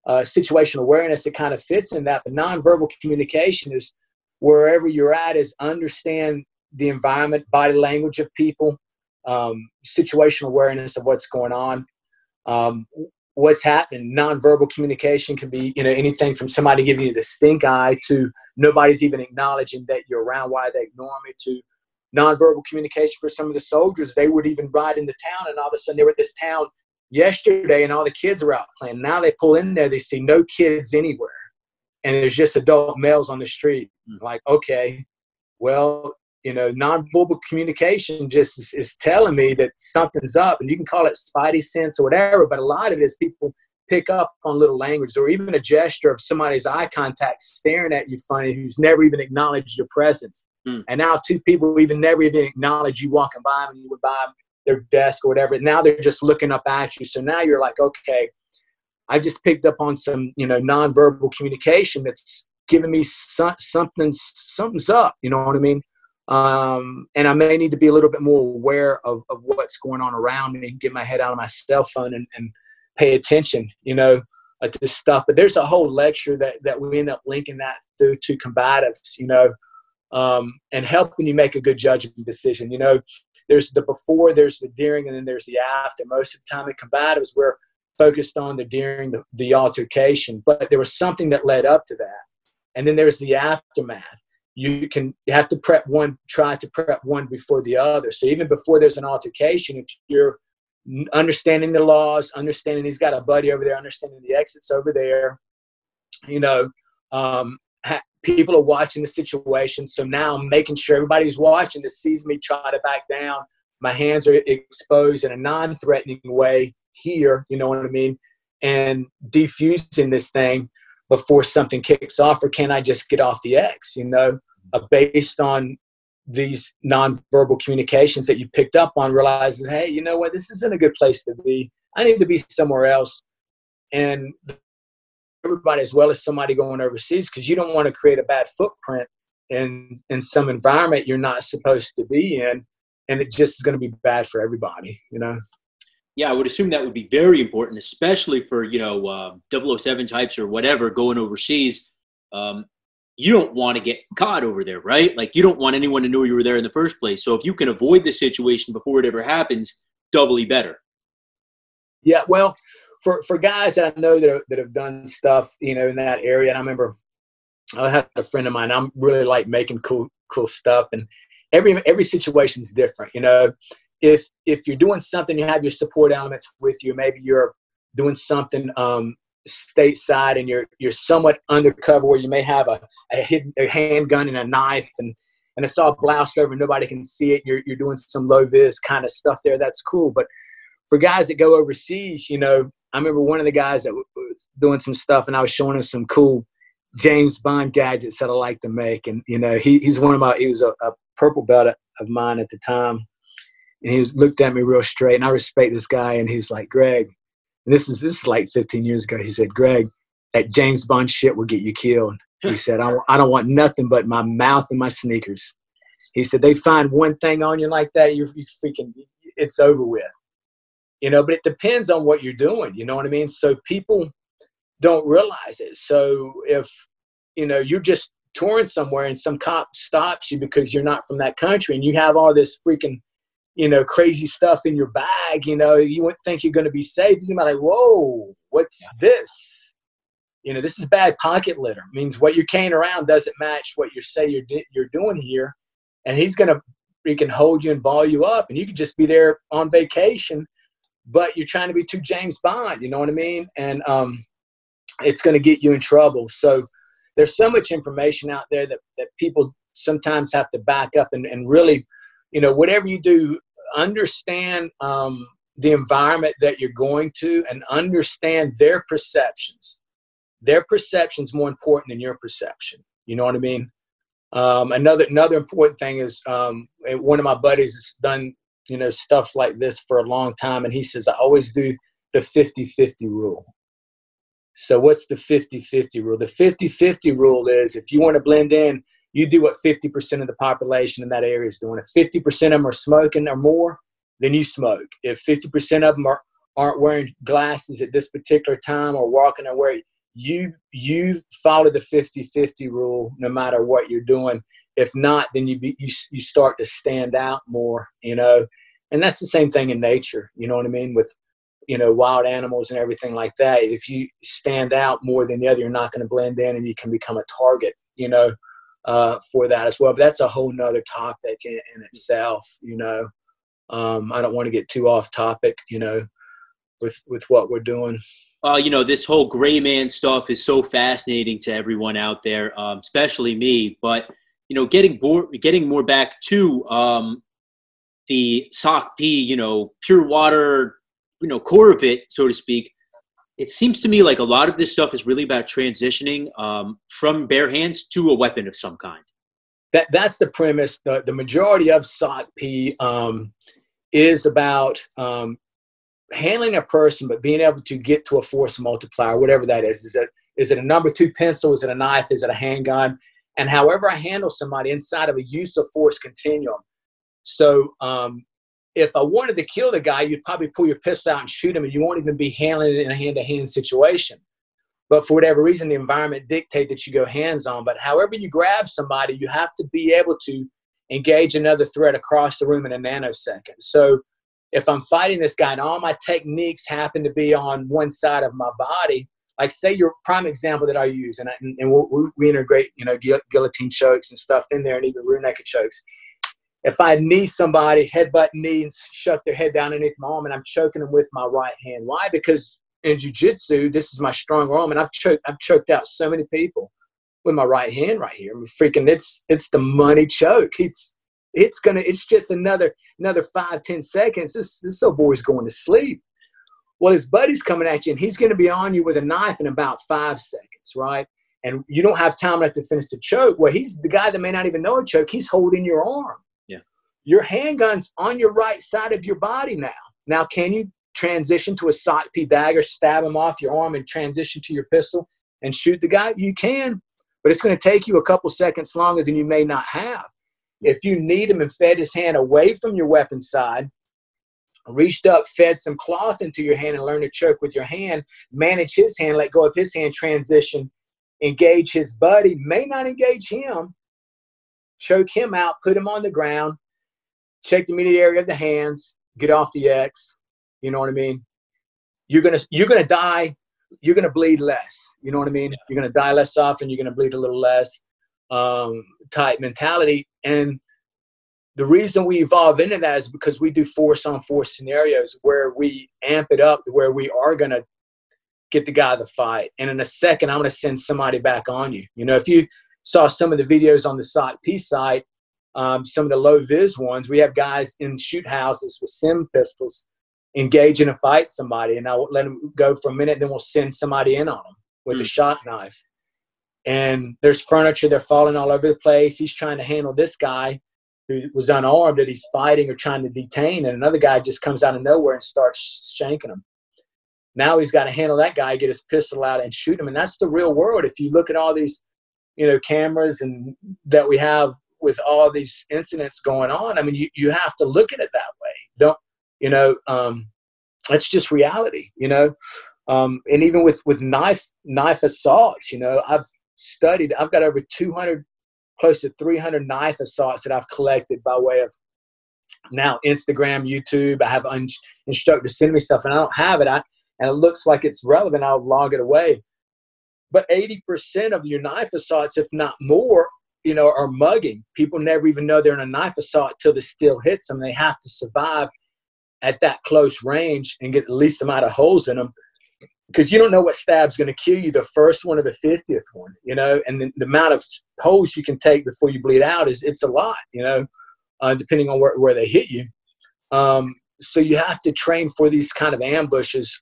Situational awareness, it kind of fits in that, but nonverbal communication is wherever you're at is understand the environment, body language of people, situational awareness of what's going on, what's happening. Nonverbal communication can be, anything from somebody giving you the stink eye to nobody's even acknowledging that you're around, why they ignore me, to nonverbal communication for some of the soldiers. They would even ride into town, and all of a sudden they were at this town yesterday and all the kids were out playing. Now they pull in there, they see no kids anywhere, and there's just adult males on the street. Like, okay, well, nonverbal communication just is telling me that something's up, and you can call it spidey sense or whatever, but a lot of it is people pick up on little language or even a gesture of somebody's eye contact staring at you funny who's never even acknowledged your presence. And now two people even never even acknowledge you walking by when you were by their desk or whatever. Now they're just looking up at you. So now you're like, okay, I just picked up on some, nonverbal communication that's giving me something's up. You know what I mean? And I may need to be a little bit more aware of what's going on around me and get my head out of my cell phone and pay attention, to this stuff. But there's a whole lecture that we end up linking that through to combatives, and helping you make a good judgment decision. There's the before, there's the during, and then there's the after. Most of the time in combatives, we're focused on the during, the altercation, but there was something that led up to that. And then there's the aftermath. You have to try to prep one before the other. So even before there's an altercation, if you're understanding the laws, understanding he's got a buddy over there, understanding the exits over there, people are watching the situation. So now I'm making sure everybody's watching that sees me try to back down. My hands are exposed in a non-threatening way here, you know what I mean? And defusing this thing before something kicks off, or can I just get off the X, based on these nonverbal communications that you picked up on, realizing, hey, you know what, this isn't a good place to be. I need to be somewhere else. And everybody, as well as somebody going overseas, because you don't want to create a bad footprint in some environment you're not supposed to be in, and it just is going to be bad for everybody, Yeah, I would assume that would be very important, especially for, 007 types or whatever going overseas. You don't want to get caught over there, right? Like, you don't want anyone to know you were there in the first place. So if you can avoid the situation before it ever happens, doubly better. Yeah, well, for guys that I know that have done stuff, in that area, and I remember I had a friend of mine, I'm really like making cool stuff, and every situation is different, If you're doing something, you have your support elements with you. Maybe you're doing something stateside, and you're somewhat undercover, where you may have a handgun and a knife, and it's all bloused over, nobody can see it. You're doing some low vis kind of stuff there. That's cool. But for guys that go overseas, I remember one of the guys that was doing some stuff, and I was showing him some cool James Bond gadgets that I like to make, and he was a purple belt of mine at the time. And he looked at me real straight, and I respect this guy. And he's like, Greg, and this is like 15 years ago. He said, Greg, that James Bond shit will get you killed. He said, I don't want nothing but my mouth and my sneakers. He said, they find one thing on you like that, you freaking, it's over with. But it depends on what you're doing. You know what I mean? So people don't realize it. So if, you're just touring somewhere and some cop stops you because you're not from that country, and you have all this freaking, crazy stuff in your bag, you wouldn't think you're going to be safe. You're like, whoa, what's this? This is bad pocket litter. It means what you're carrying around doesn't match what you say you're doing here. And he's going to freaking hold you and ball you up. And you could just be there on vacation, but you're trying to be too James Bond. You know what I mean? And it's going to get you in trouble. So there's so much information out there that people sometimes have to back up and really, you know, whatever you do, understand the environment that you're going to, and understand their perceptions. Their perception's more important than your perception. You know what I mean? Another important thing is, one of my buddies has done, you know, stuff like this for a long time. And he says, I always do the 50-50 rule. So what's the 50-50 rule? The 50-50 rule is, if you want to blend in, you do what 50% of the population in that area is doing. If 50% of them are smoking or more, then you smoke. If 50% of them aren't wearing glasses at this particular time or walking away, you follow the 50-50 rule no matter what you're doing. If not, then you start to stand out more, you know. And that's the same thing in nature, you know what I mean, with, you know, wild animals and everything like that. If you stand out more than the other, you're not going to blend in, and you can become a target, you know, for that as well. But that's a whole nother topic in itself, you know. I don't want to get too off topic, you know, with what we're doing. You know, this whole gray man stuff is so fascinating to everyone out there, especially me. But, you know, getting more back to the S.O.C.P, you know, pure water, you know, core of it, so to speak. It seems to me like a lot of this stuff is really about transitioning from bare hands to a weapon of some kind. That's the premise. The majority of S.O.C.P is about handling a person, but being able to get to a force multiplier, whatever that is. Is it a number 2 pencil? Is it a knife? Is it a handgun? And however I handle somebody inside of a use of force continuum. So if I wanted to kill the guy, you'd probably pull your pistol out and shoot him, and you won't even be handling it in a hand-to-hand situation. But for whatever reason, the environment dictates that you go hands-on. But however you grab somebody, you have to be able to engage another threat across the room in a nanosecond. So if I'm fighting this guy and all my techniques happen to be on one side of my body, like say your prime example that I use, and we integrate, you know, guillotine chokes and stuff in there, and even rear naked chokes. If I knee somebody, headbutt knee, and shut their head down underneath my arm, and I'm choking them with my right hand. Why? Because in jiu-jitsu, this is my strong arm, and I've choked out so many people with my right hand right here. I mean, freaking, it's the money choke. It's just another 5-10 seconds. This old boy's going to sleep. Well, his buddy's coming at you, and he's going to be on you with a knife in about 5 seconds, right? And you don't have time left to finish the choke. Well, he's the guy that may not even know a choke. He's holding your arm. Yeah. Your handgun's on your right side of your body now. Now, can you transition to a S.O.C.P dagger, stab him off your arm, and transition to your pistol and shoot the guy? You can, but it's going to take you a couple seconds longer than you may not have. If you kneed him and fed his hand away from your weapon side, reached up, fed some cloth into your hand, and learned to choke with your hand, manage his hand, let go of his hand, transition, engage his buddy, may not engage him, choke him out, put him on the ground, check the immediate area of the hands, get off the X. You know what I mean? You're gonna die. You're gonna bleed less. You know what I mean? Yeah. You're gonna die less often. You're gonna bleed a little less. Type mentality. And the reason we evolve into that is because we do force on force scenarios where we amp it up to where we are gonna get the guy to fight. And in a second, I'm gonna send somebody back on you. You know, if you saw some of the videos on the S.O.C.P site, some of the low vis ones, we have guys in shoot houses with sim pistols engaging and fight somebody, and I'll let them go for a minute, then we'll send somebody in on them with a shot knife. And there's furniture, they're falling all over the place. He's trying to handle this guy who was unarmed that he's fighting or trying to detain, and another guy just comes out of nowhere and starts shanking him. Now he's got to handle that guy, get his pistol out and shoot him. And that's the real world. If you look at all these, you know, cameras and that we have with all these incidents going on, I mean, you have to look at it that way. Don't, you know, that's just reality, you know. And even with knife assaults, you know, I've got over 200, close to 300 knife assaults that I've collected by way of now Instagram, YouTube. I have instructors send me stuff, and I don't have it. And it looks like it's relevant, I'll log it away. But 80% of your knife assaults, if not more, you know, are mugging. People never even know they're in a knife assault till the steel hits them. They have to survive at that close range and get the least amount of holes in them, because you don't know what stab's going to kill you, the first one or the 50th one, you know. And the amount of holes you can take before you bleed out it's a lot, you know. depending on where they hit you. So you have to train for these kind of ambushes,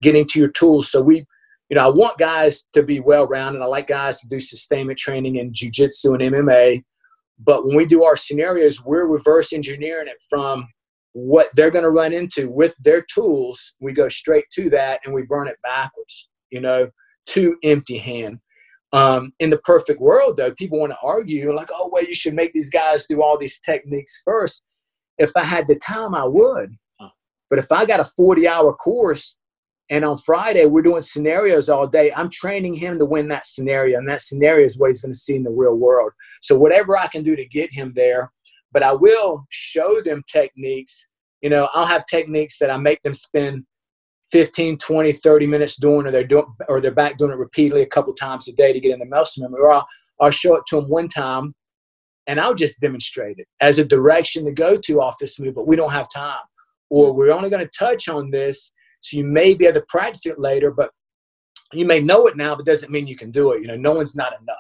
getting to your tools. So I want guys to be well-rounded. I like guys to do sustainment training in jiu-jitsu and MMA. But when we do our scenarios, we're reverse engineering it from what they're going to run into with their tools. We go straight to that and we burn it backwards, to empty hand. In the perfect world, though, people want to argue like, oh, well, you should make these guys do all these techniques first. If I had the time, I would. But if I got a 40-hour course and on Friday we're doing scenarios all day, I'm training him to win that scenario. And that scenario is what he's going to see in the real world. So whatever I can do to get him there, but I will show them techniques. I'll have techniques that I make them spend 15, 20, 30 minutes doing, or they're back doing it repeatedly a couple times a day to get in the muscle memory. Or I'll show it to them one time and I'll just demonstrate it as a direction to go to off this move, but we don't have time. Or we're only going to touch on this, so you may be able to practice it later, but you may know it now, but doesn't mean you can do it. No one's not enough.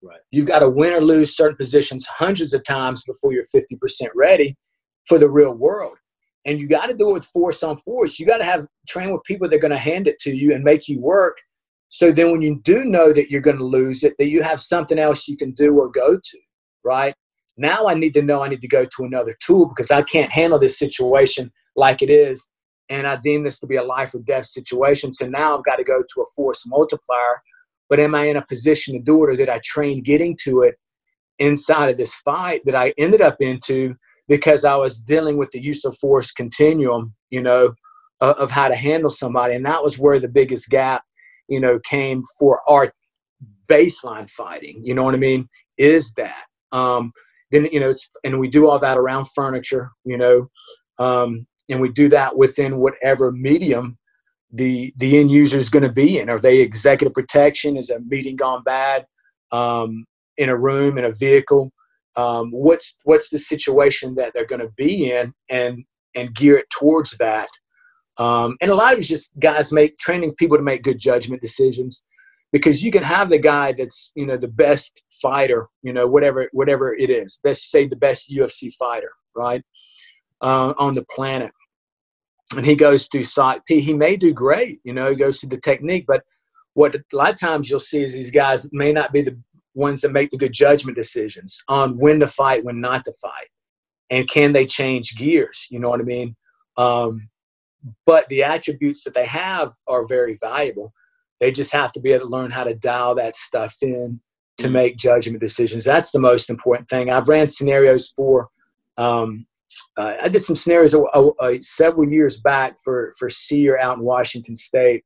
Right. You've got to win or lose certain positions hundreds of times before you're 50% ready for the real world. And you got to do it with force on force. You got to train with people that are going to hand it to you and make you work. So then when you do know that you're going to lose it, that you have something else you can do or go to, right? Now I need to know I need to go to another tool because I can't handle this situation like it is. And I deem this to be a life or death situation. So now I've got to go to a force multiplier. But am I in a position to do it, or did I train getting to it inside of this fight that I ended up into because I was dealing with the use of force continuum, of how to handle somebody. And that was where the biggest gap, came for our baseline fighting. You know what I mean? Is that. Then, and we do all that around furniture, and we do that within whatever medium the end user is going to be in. Are they executive protection? Is a meeting gone bad? In a room, in a vehicle? What's the situation that they're going to be in, and gear it towards that. And a lot of it's just guys training people to make good judgment decisions, because you can have the guy that's, the best fighter, whatever it is, let's say the best UFC fighter, right, on the planet. And he goes through S.O.C.P. He may do great, he goes through the technique, but what a lot of times you'll see is these guys may not be the ones that make the good judgment decisions on when to fight, when not to fight. And can they change gears? You know what I mean? But the attributes that they have are very valuable. They just have to be able to learn how to dial that stuff in to make judgment decisions. That's the most important thing. I've ran scenarios for, I did some scenarios several years back for Sear out in Washington State,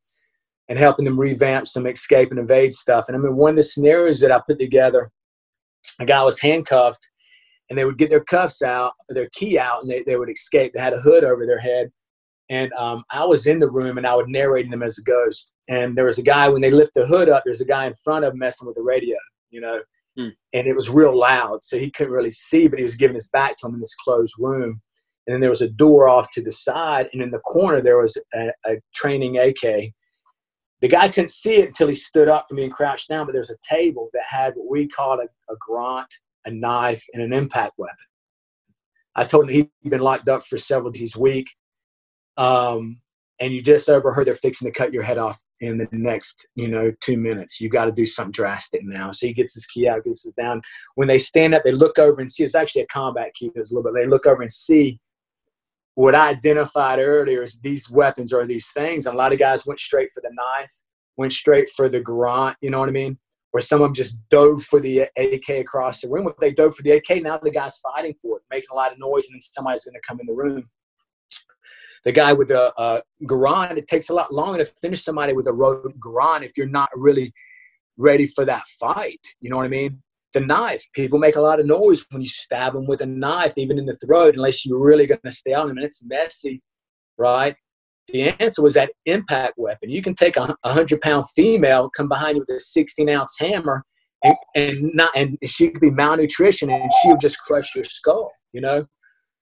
and helping them revamp some escape and evade stuff. And I mean, one of the scenarios that I put together, a guy was handcuffed, and they would get their cuffs out, their key out, and they would escape. They had a hood over their head. And I was in the room, and I would narrate them as a ghost. And there was a guy, when they lift the hood up, there's a guy in front of him messing with the radio, and it was real loud. So he couldn't really see, but he was giving his back to him in this closed room. And then there was a door off to the side, and in the corner there was a training AK. The guy couldn't see it until he stood up from being crouched down, but there's a table that had what we call a grunt, a knife, and an impact weapon. I told him he'd been locked up for several days a week. And you just overheard they're fixing to cut your head off in the next, 2 minutes. You got to do something drastic now. So he gets his key out, gets it down. When they stand up, they look over and see. It's actually a combat key. It's a little bit. They look over and see what I identified earlier is these weapons or these things. And a lot of guys went straight for the knife, went straight for the grunt. You know what I mean? Or some of them just dove for the AK across the room. If they dove for the AK, now the guy's fighting for it, making a lot of noise, and then somebody's going to come in the room. The guy with a garand, it takes a lot longer to finish somebody with a road garand if you're not really ready for that fight. You know what I mean? The knife, people make a lot of noise when you stab them with a knife, even in the throat, unless you're really going to stay on them. And it's messy, right? The answer was that impact weapon. You can take a 100-pound female, come behind you with a 16-ounce hammer, and she could be malnutrition, and she would just crush your skull,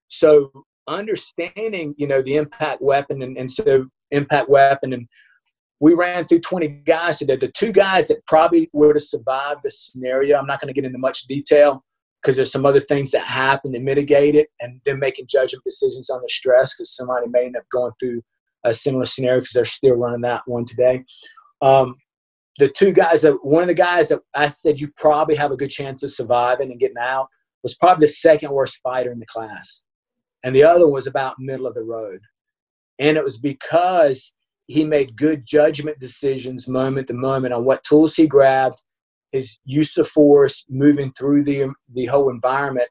So understanding, the impact weapon, and so impact weapon, and we ran through 20 guys today. The two guys that probably would have survived the scenario, I'm not going to get into much detail, because there's some other things that happen to mitigate it, and then making judgment decisions on the stress because somebody may end up going through a similar scenario because they're still running that one today. The two guys one of the guys that I said you probably have a good chance of surviving and getting out was probably the second worst fighter in the class. And the other was about middle of the road. And it was because he made good judgment decisions moment to moment on what tools he grabbed, his use of force, moving through the whole environment,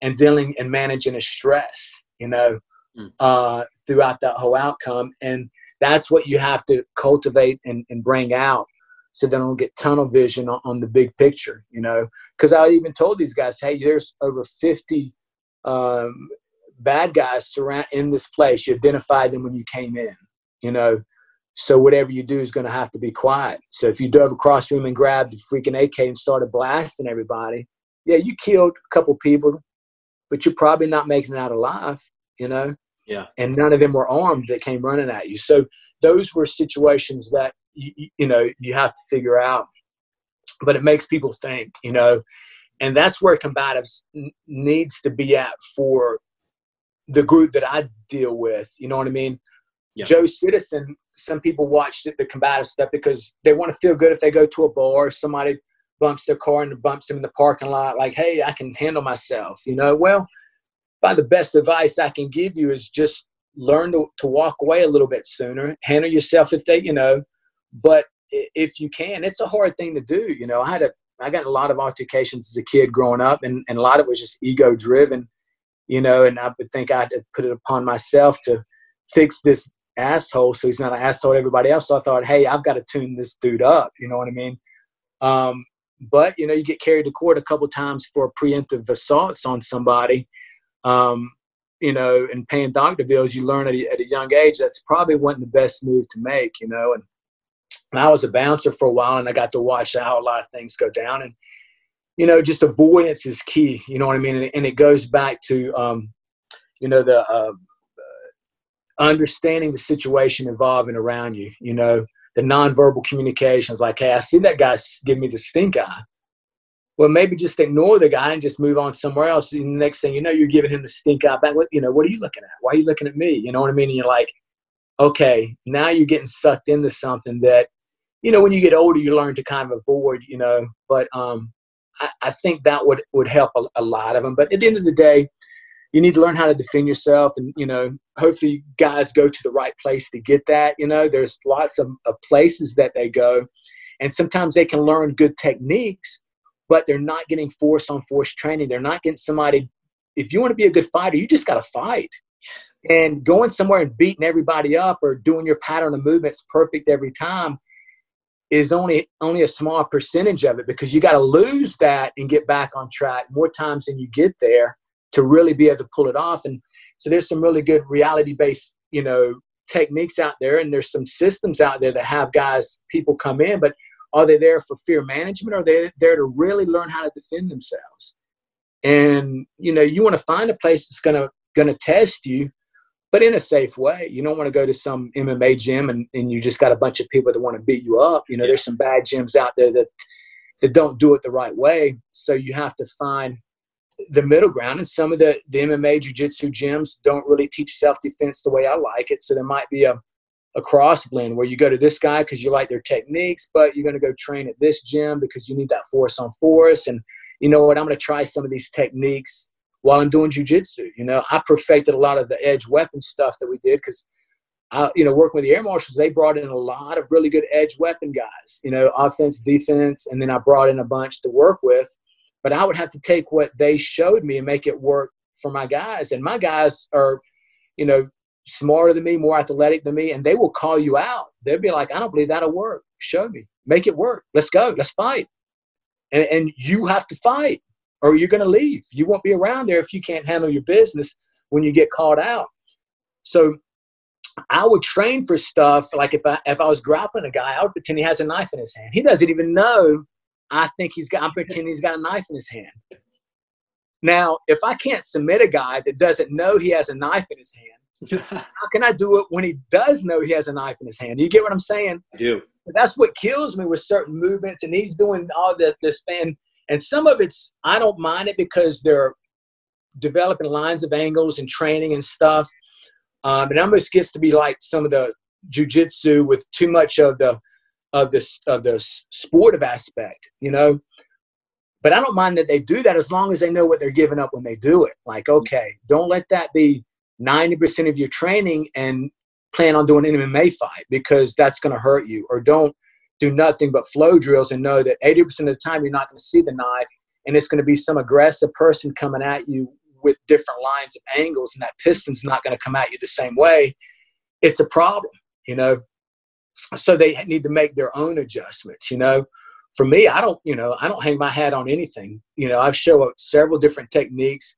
and dealing and managing his stress, throughout that whole outcome. And that's what you have to cultivate and bring out so they don't get tunnel vision on the big picture, because I even told these guys, hey, there's over 50 bad guys in this place. You identified them when you came in, so whatever you do is going to have to be quiet. So if you dove across the room and grabbed the freaking AK and started blasting everybody, yeah, you killed a couple people, but you're probably not making it out alive, Yeah. And none of them were armed that came running at you. So those were situations that, you have to figure out, but it makes people think, and that's where combatives needs to be at for the group that I deal with. You know what I mean? Yeah. Joe Citizen, some people watch the combative stuff because they want to feel good if they go to a bar, somebody bumps their car and bumps them in the parking lot, like, hey, I can handle myself, Well, by the best advice I can give you is just learn to walk away a little bit sooner, handle yourself if they, but if you can, it's a hard thing to do. I got a lot of altercations as a kid growing up, and a lot of it was just ego driven, and I would think I'd put it upon myself to fix this asshole so he's not an asshole to everybody else. So I thought, hey, I've got to tune this dude up. You know what I mean? But, you get carried to court a couple times for preemptive assaults on somebody, and paying doctor bills. You learn at a young age that's probably wasn't the best move to make, and I was a bouncer for a while, and I got to watch how a lot of things go down. And, just avoidance is key. You know what I mean? And it goes back to, the understanding the situation evolving around you, the nonverbal communications, like, hey, I see that guy give me the stink eye. Well, maybe just ignore the guy and just move on somewhere else. And the next thing you know, you're giving him the stink eye back. What are you looking at? Why are you looking at me? You know what I mean? And you're like, okay, now you're getting sucked into something that, when you get older, you learn to kind of avoid, but I think that would help a lot of them. But at the end of the day, you need to learn how to defend yourself, and, hopefully guys go to the right place to get that. There's lots of places that they go, and sometimes they can learn good techniques, but they're not getting force on force training. They're not getting somebody. If you want to be a good fighter, you just got to fight. And going somewhere and beating everybody up or doing your pattern of movements perfect every time is only a small percentage of it, because you got to lose that and get back on track more times than you get there to really be able to pull it off. And so there's some really good reality-based, techniques out there, and there's some systems out there that have people come in, but are they there for fear management, or are they there to really learn how to defend themselves? And, you want to find a place that's going to test you, but in a safe way. You don't want to go to some MMA gym and you just got a bunch of people that want to beat you up. There's some bad gyms out there that don't do it the right way. So you have to find the middle ground. And some of the MMA jiu-jitsu gyms don't really teach self-defense the way I like it. So there might be a cross blend where you go to this guy because you like their techniques, but you're going to go train at this gym because you need that force on force. And you know what, I'm going to try some of these techniques while I'm doing jiu-jitsu. I perfected a lot of the edge weapon stuff that we did because, working with the air marshals, they brought in a lot of really good edge weapon guys, offense, defense, and then I brought in a bunch to work with. But I would have to take what they showed me and make it work for my guys. And my guys are, smarter than me, more athletic than me, and they will call you out. They'll be like, I don't believe that'll work. Show me. Make it work. Let's go. Let's fight. And you have to fight, or you're going to leave. You won't be around there if you can't handle your business when you get called out. So I would train for stuff like if I was grappling a guy, I would pretend he has a knife in his hand. He doesn't even know. I'm pretending he's got a knife in his hand. Now, if I can't submit a guy that doesn't know he has a knife in his hand, how can I do it when he does know he has a knife in his hand? You get what I'm saying? I do. That's what kills me with certain movements, and he's doing all this fan. And some of it's, I don't mind it because they're developing lines of angles and training and stuff. It almost gets to be like some of the jiu-jitsu with too much of the sportive aspect, you know. But I don't mind that they do that as long as they know what they're giving up when they do it. Like, okay, don't let that be 90% of your training and plan on doing an MMA fight, because that's going to hurt you. Or don't do nothing but flow drills and know that 80% of the time you're not going to see the knife, and it's going to be some aggressive person coming at you with different lines of angles, and that piston's not going to come at you the same way. It's a problem, you know. So they need to make their own adjustments, you know. For me, I don't hang my hat on anything. You know, I've shown several different techniques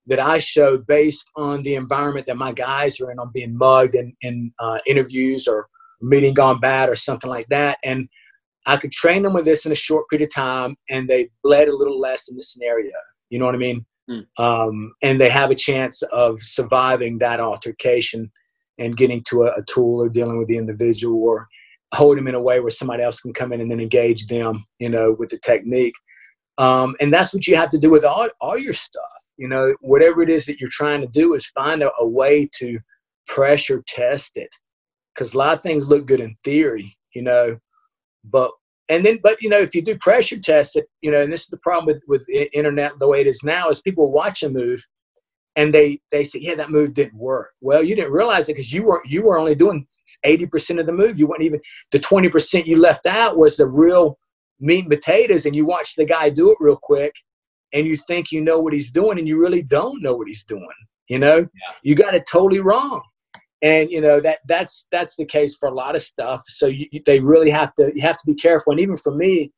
that I show based on the environment that my guys are in. I'm being mugged in interviews or meeting gone bad or something like that. And I could train them with this in a short period of time, and they bled a little less in the scenario. You know what I mean? And they have a chance of surviving that altercation and getting to a tool or dealing with the individual, or hold them in a way where somebody else can come in and then engage them, you know, with the technique. And that's what you have to do with all your stuff. You know, whatever it is that you're trying to do is find a way to pressure test it. Because a lot of things look good in theory, you know, but you know, if you do pressure test it, you know, and this is the problem with internet the way it is now, is people watch a move and they say, yeah, that move didn't work. Well, you didn't realize it because you were only doing 80% of the move. You weren't even, the 20% you left out was the real meat and potatoes, and you watch the guy do it real quick and you think you know what he's doing, and you really don't know what he's doing. You know, yeah. You got it totally wrong. And, you know, that's the case for a lot of stuff. So they really you have to be careful. And even for me,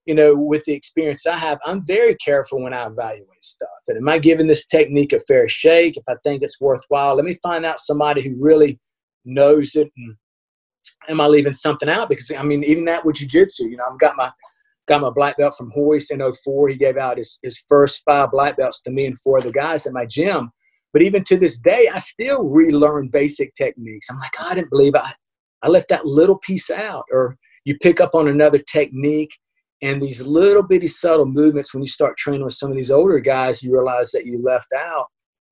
you know, with the experience I have, I'm very careful when I evaluate stuff. And am I giving this technique a fair shake? If I think it's worthwhile, let me find out somebody who really knows it. And am I leaving something out? Because, I mean, even that with jiu-jitsu, you know, I've got my black belt from Hoist in 2004. He gave out his first 5 black belts to me and 4 other guys at my gym. But even to this day, I still relearn basic techniques. I'm like, oh, I didn't believe I left that little piece out. Or you pick up on another technique, and these little bitty subtle movements, when you start training with some of these older guys, you realize that you left out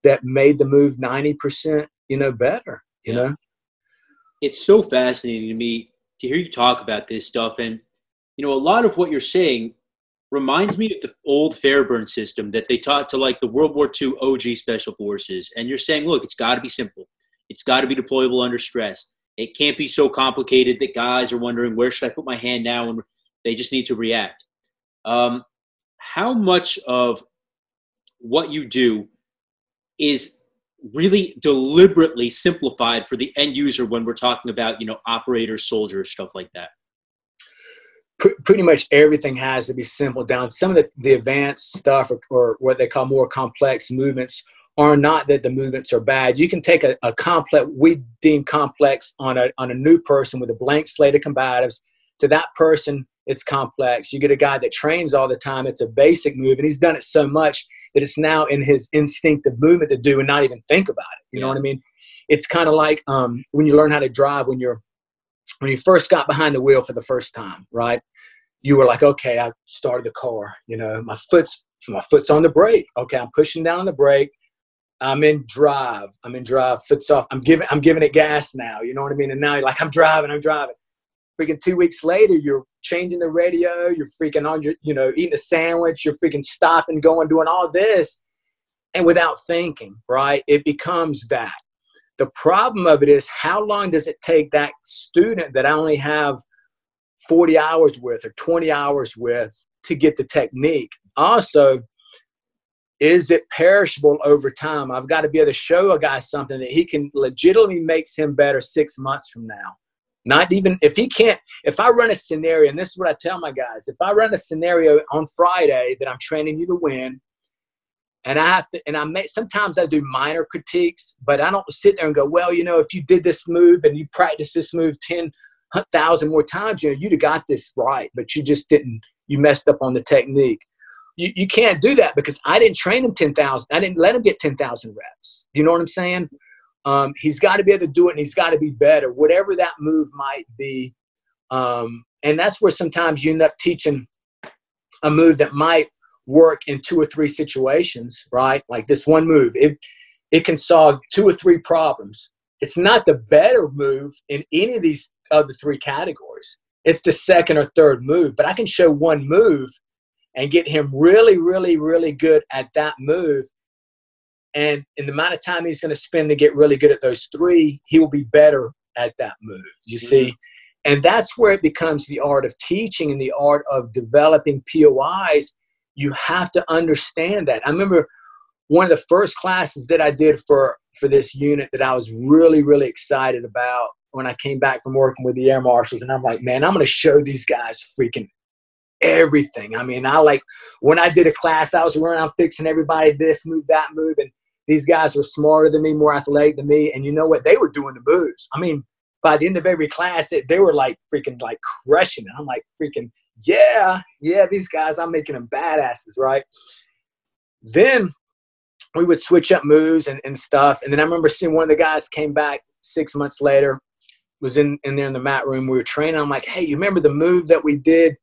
that made the move 90%, you know, better, you know? It's so fascinating to me to hear you talk about this stuff. And, you know, a lot of what you're saying reminds me of the old Fairburn system that they taught to, like, the World War II OG Special Forces. And you're saying, look, it's got to be simple. It's got to be deployable under stress. It can't be so complicated that guys are wondering, where should I put my hand now? And they just need to react. How much of what you do is really deliberately simplified for the end user when we're talking about, you know, operators, soldiers, stuff like that? Pretty much everything has to be simple down. Some of the advanced stuff, or what they call more complex movements, are not that the movements are bad. You can take a complex, we deem complex on a new person with a blank slate of combatives. To that person, it's complex. You get a guy that trains all the time, it's a basic move, and he's done it so much that it's now in his instinctive movement to do and not even think about it. You know what I mean? It's kind of like when you learn how to drive, when you first got behind the wheel for the first time, right? You were like, okay, I started the car. You know, my foot's on the brake. Okay, I'm pushing down on the brake. I'm in drive. Foot's off. I'm giving it gas now. You know what I mean? And now you're like, I'm driving. Freaking 2 weeks later, you're changing the radio. You're freaking on your, you know, eating a sandwich. You're freaking stopping, going, doing all this, and without thinking, right? It becomes that. The problem of it is, how long does it take that student that I only have 40 hours with or 20 hours with to get the technique? Also, is it perishable over time? I've got to be able to show a guy something that he can legitimately makes him better 6 months from now. Not even if he can't, if I run a scenario, and this is what I tell my guys, if I run a scenario on Friday that I'm training you to win, and I have to, and sometimes I do minor critiques, but I don't sit there and go, well, you know, if you did this move and you practice this move 10,000 more times, you know, you'd have got this right, but you just didn't, you messed up on the technique. You can't do that, because I didn't train him 10,000. I didn't let him get 10,000 reps. You know what I'm saying? He's got to be able to do it, and he's got to be better, whatever that move might be. And that's where sometimes you end up teaching a move that might work in 2 or 3 situations, right? Like this one move, it can solve 2 or 3 problems. It's not the better move in any of these other 3 categories. It's the second or third move, but I can show one move and get him really, really, really good at that move. And in the amount of time he's going to spend to get really good at those 3, he will be better at that move, you see? And that's where it becomes the art of teaching and the art of developing POIs. You have to understand that. I remember one of the first classes that I did for this unit that I was really, really excited about when I came back from working with the Air Marshals. And I'm like, man, I'm going to show these guys freaking everything. I mean, when I did a class, I was running, I'm fixing everybody this move, that move. And these guys were smarter than me, more athletic than me. And you know what? They were doing the moves. I mean, by the end of every class, they were like freaking like crushing it. I'm like freaking, yeah, these guys, I'm making them badasses, right? Then we would switch up moves and stuff. And then I remember seeing one of the guys came back 6 months later, was in there in the mat room. We were training. I'm like, hey, you remember the move that we did,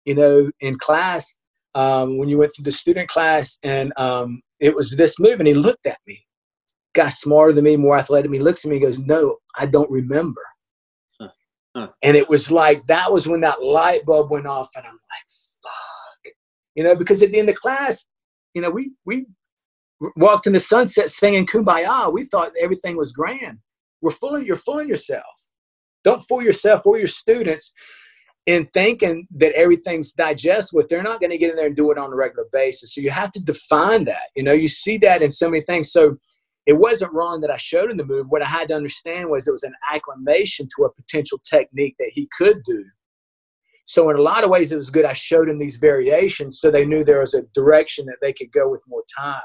in class when you went through the student class? And it was this move. And he looked at me. Guy smarter than me, more athletic than me, looks at me and goes, no, I don't remember. And it was like, that was when that light bulb went off. And I'm like, fuck. Because at the end of class, we walked in the sunset singing Kumbaya. We thought everything was grand. You're fooling yourself. Don't fool yourself or your students in thinking that everything's digestible. If they're not going to get in there and do it on a regular basis. So you have to define that. You see that in so many things. So it wasn't wrong that I showed him the move. What I had to understand was it was an acclimation to a potential technique that he could do. So in a lot of ways, it was good. I showed him these variations so they knew there was a direction that they could go with more time.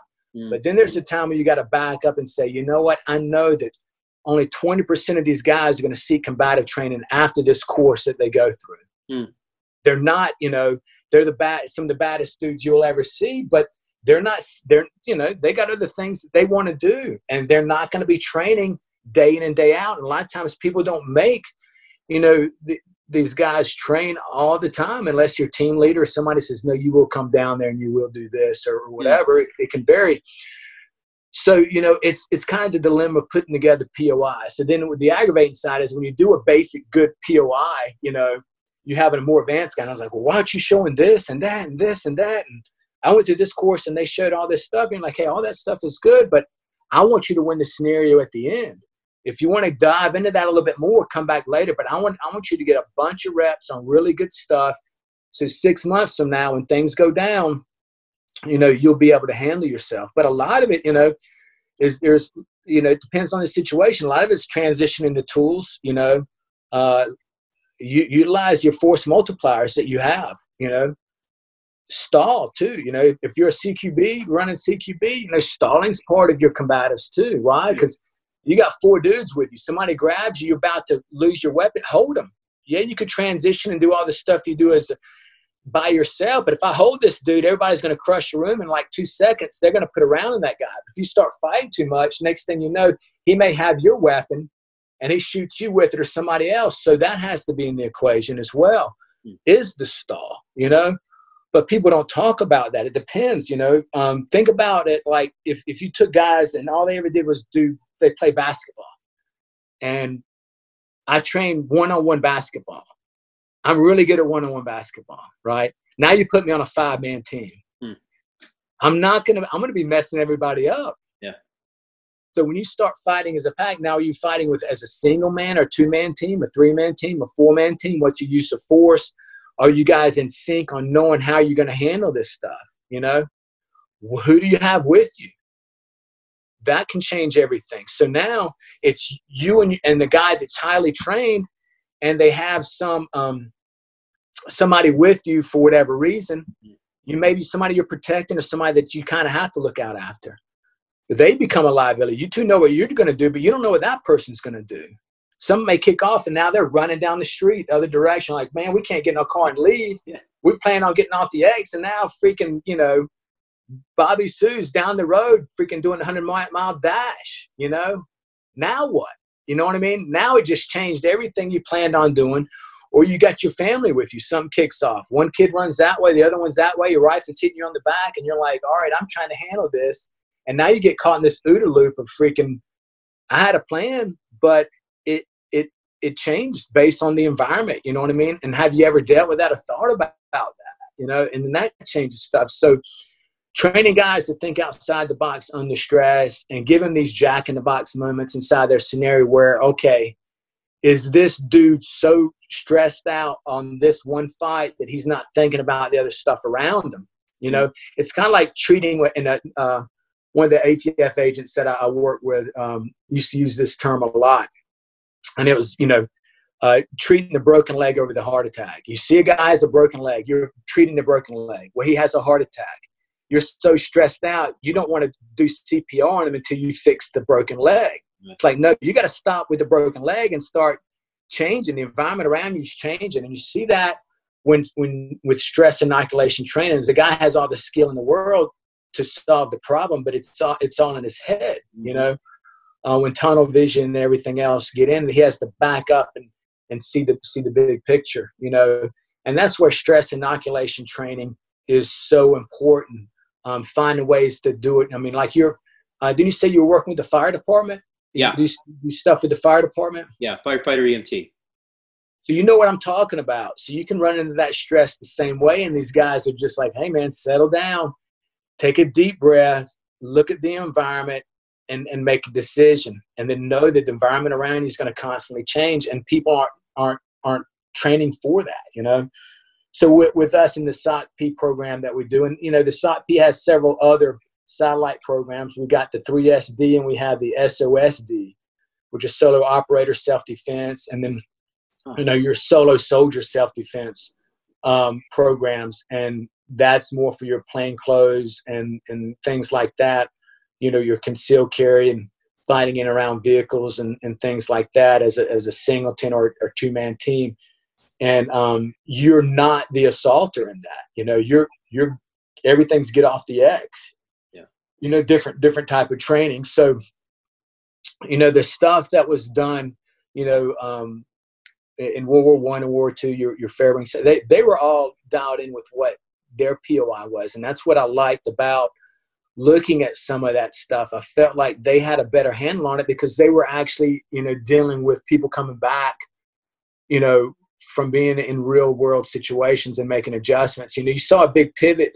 But then there's a time where you got to back up and say, you know what? I know that only 20% of these guys are going to seek combative training after this course that they go through. They're not, they're some of the baddest dudes you'll ever see, but they got other things that they want to do, and they're not going to be training day in and day out. And a lot of times people don't make, these guys train all the time unless your team leader or somebody says, no, you will come down there and you will do this or whatever. It can vary. So, it's kind of the dilemma of putting together POI. So then with the aggravating side is when you do a basic good POI, you have a more advanced guy. And I was like, well, why aren't you showing this and that and this and that? And I went through this course and they showed all this stuff. And like, hey, all that stuff is good, but I want you to win the scenario at the end. If you want to dive into that a little bit more, come back later. But I want you to get a bunch of reps on really good stuff. So 6 months from now, when things go down, you'll be able to handle yourself. But a lot of it, it depends on the situation. A lot of it's transitioning to tools, you utilize your force multipliers that you have, stall too. If you're a CQB running CQB, stalling's part of your combatives too. Why? Because you got 4 dudes with you. Somebody grabs you, you're about to lose your weapon, hold them. Yeah, you could transition and do all the stuff you do by yourself. But if I hold this dude, everybody's going to crush the room in like 2 seconds. They're going to put a round in that guy. If you start fighting too much, next thing you know, he may have your weapon and he shoots you with it or somebody else. So that has to be in the equation as well. Is the stall, But people don't talk about that. It depends, Think about it like if you took guys and all they ever did was they play basketball. And I train one-on-one basketball. I'm really good at one-on-one basketball, right? Now you put me on a 5-man team. I'm going to be messing everybody up. Yeah. So when you start fighting as a pack, now are you fighting as a single man or 2-man team, a 3-man team, a 4-man team? What's your use of force? Are you guys in sync on knowing how you're going to handle this stuff? Who do you have with you? That can change everything. So now it's you and the guy that's highly trained, and they have somebody with you for whatever reason. You may be somebody you're protecting or somebody that you kind of have to look out after. But they become a liability. You two know what you're going to do, but you don't know what that person's going to do. Some may kick off, and now they're running down the street the other direction. Like, man, we can't get in our car and leave. Yeah. We're planning on getting off the X, and now freaking, Bobby Sue's down the road freaking doing a 100-mile dash, Now what? You know what I mean? Now it just changed everything you planned on doing. Or you got your family with you, something kicks off. One kid runs that way, the other one's that way, your rifle's hitting you on the back, and you're like, all right, I'm trying to handle this. And now you get caught in this OODA loop of freaking, I had a plan, but it changed based on the environment, you know what I mean? And have you ever dealt with that or thought about that, you know? And then that changes stuff. So training guys to think outside the box under stress and give them these jack-in-the-box moments inside their scenario where, okay, is this dude so stressed out on this one fight that he's not thinking about the other stuff around him? You know, it's kind of like treating – and one of the ATF agents that I work with used to use this term a lot. And it was, you know, treating the broken leg over the heart attack. You see a guy has a broken leg. You're treating the broken leg. Well, he has a heart attack. You're so stressed out, you don't want to do CPR on him until you fix the broken leg. It's like, no, you got to stop with the broken leg and start changing. The environment around you is changing. And you see that when with stress inoculation training, the guy has all the skill in the world to solve the problem, but it's all in his head, you know. When tunnel vision and everything else get in, he has to back up and see the big picture, you know. And that's where stress inoculation training is so important. Finding ways to do it. I mean, like didn't you say you were working with the fire department? Yeah. Do you stuff with the fire department? Yeah, firefighter EMT. So you know what I'm talking about. So you can run into that stress the same way. And these guys are just like, hey, man, settle down. Take a deep breath. Look at the environment. And make a decision, and then know that the environment around you is going to constantly change, and people aren't training for that, you know. So with us in the S.O.C.P program that we do, and you know, the S.O.C.P has several other satellite programs. We got the 3SD, and we have the S.O.S.D, which is solo operator self-defense, and then you know, your solo soldier self-defense programs, and that's more for your plain clothes and things like that. You know, your concealed carry and fighting in around vehicles and things like that as a singleton or two-man team. And you're not the assaulter in that. You know, you're everything's get off the X. Yeah. You know, different type of training. So, you know, the stuff that was done, you know, in World War I and World War II, your Fairbanks, they were all dialed in with what their POI was. And that's what I liked about looking at some of that stuff. I felt like they had a better handle on it because they were actually, you know, dealing with people coming back, you know, from being in real world situations and making adjustments. You know, you saw a big pivot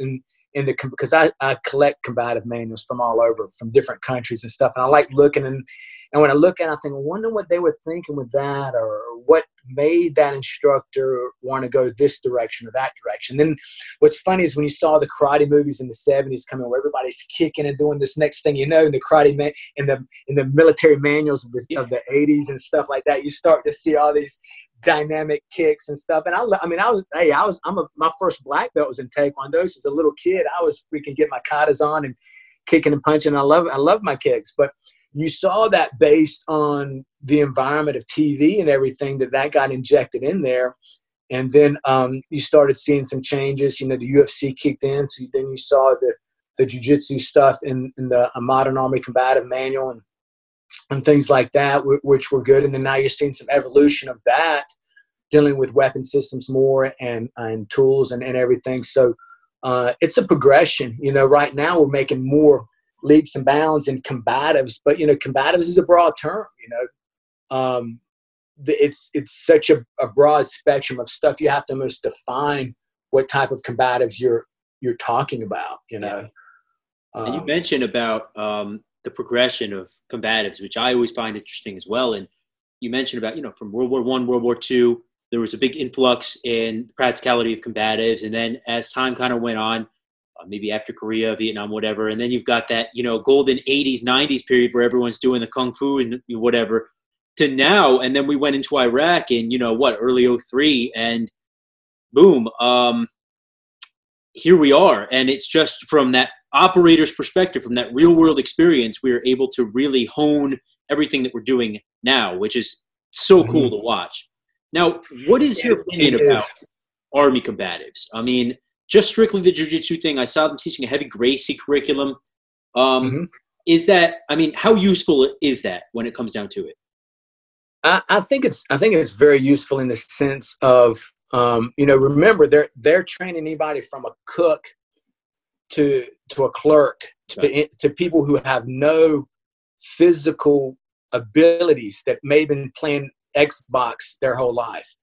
because I collect combative manuals from all over, from different countries and stuff. And I like looking and when I look at it, I think, I wonder what they were thinking with that, or what made that instructor want to go this direction or that direction. Then what's funny is when you saw the karate movies in the 70s coming, where everybody's kicking and doing this next thing, you know, in the karate in the military manuals of the 80s and stuff like that, you start to see all these dynamic kicks and stuff. And my first black belt was in Taekwondo. So as a little kid, I was freaking getting my katas on and kicking and punching. I love my kicks, but you saw that based on the environment of TV and everything that got injected in there. And then you started seeing some changes. You know, the UFC kicked in. So then you saw the jiu-jitsu stuff in the Modern Army Combative Manual and things like that, which were good. And then now you're seeing some evolution of that, dealing with weapon systems more and tools and everything. So it's a progression. You know, right now we're making more leaps and bounds in combatives, but you know, combatives is a broad term. You know, it's such a broad spectrum of stuff. You have to almost define what type of combatives you're talking about. You know, and you mentioned about the progression of combatives, which I always find interesting as well. And you mentioned about, you know, from World War I, World War II, there was a big influx in the practicality of combatives, and then as time kind of went on, maybe after Korea, Vietnam, whatever. And then you've got that, you know, golden 80s, 90s period where everyone's doing the Kung Fu and whatever to now. And then we went into Iraq in, you know, early 2003, and boom, here we are. And it's just from that operator's perspective, from that real world experience, we are able to really hone everything that we're doing now, which is so cool to watch. Now, what is your opinion about Army combatives? I mean, just strictly the jiu-jitsu thing. I saw them teaching a heavy Gracie curriculum. Is that, I mean, how useful is that when it comes down to it? I think it's very useful in the sense of, remember they're training anybody from a cook to a clerk to people who have no physical abilities, that may have been playing Xbox their whole life.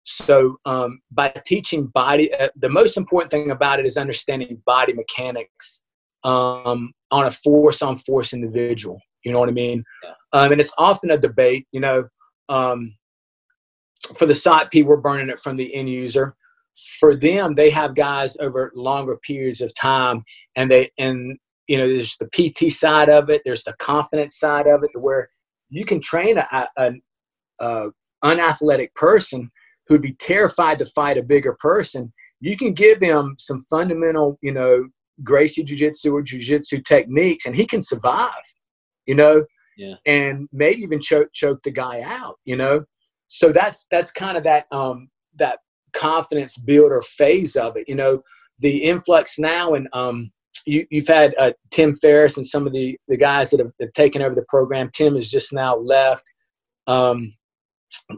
So by teaching body, the most important thing about it is understanding body mechanics on a force-on-force individual. You know what I mean? Yeah. And it's often a debate. For the S.O.C.P, we're burning it from the end user. For them, they have guys over longer periods of time, and there's the PT side of it, there's the confidence side of it, where you can train an unathletic person who'd be terrified to fight a bigger person. You can give him some fundamental, Gracie Jiu-Jitsu or Jiu-Jitsu techniques, and he can survive, and maybe even choke the guy out, So that's kind of that confidence builder phase of it. The influx now, and you've had Tim Ferriss and some of the guys that have taken over the program. Tim has just now left.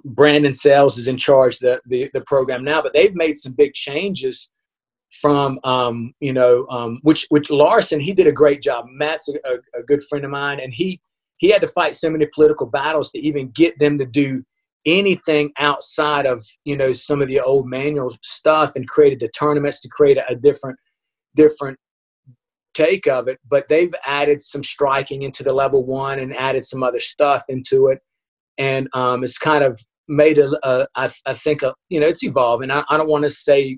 Brandon Sales is in charge of the program now, but they've made some big changes from, which Larson, he did a great job. Matt's a good friend of mine, and he had to fight so many political battles to even get them to do anything outside of, some of the old manual stuff, and created the tournaments to create a different take of it. But they've added some striking into the level 1 and added some other stuff into it. And it's kind of made I think, it's evolving. I don't want to say,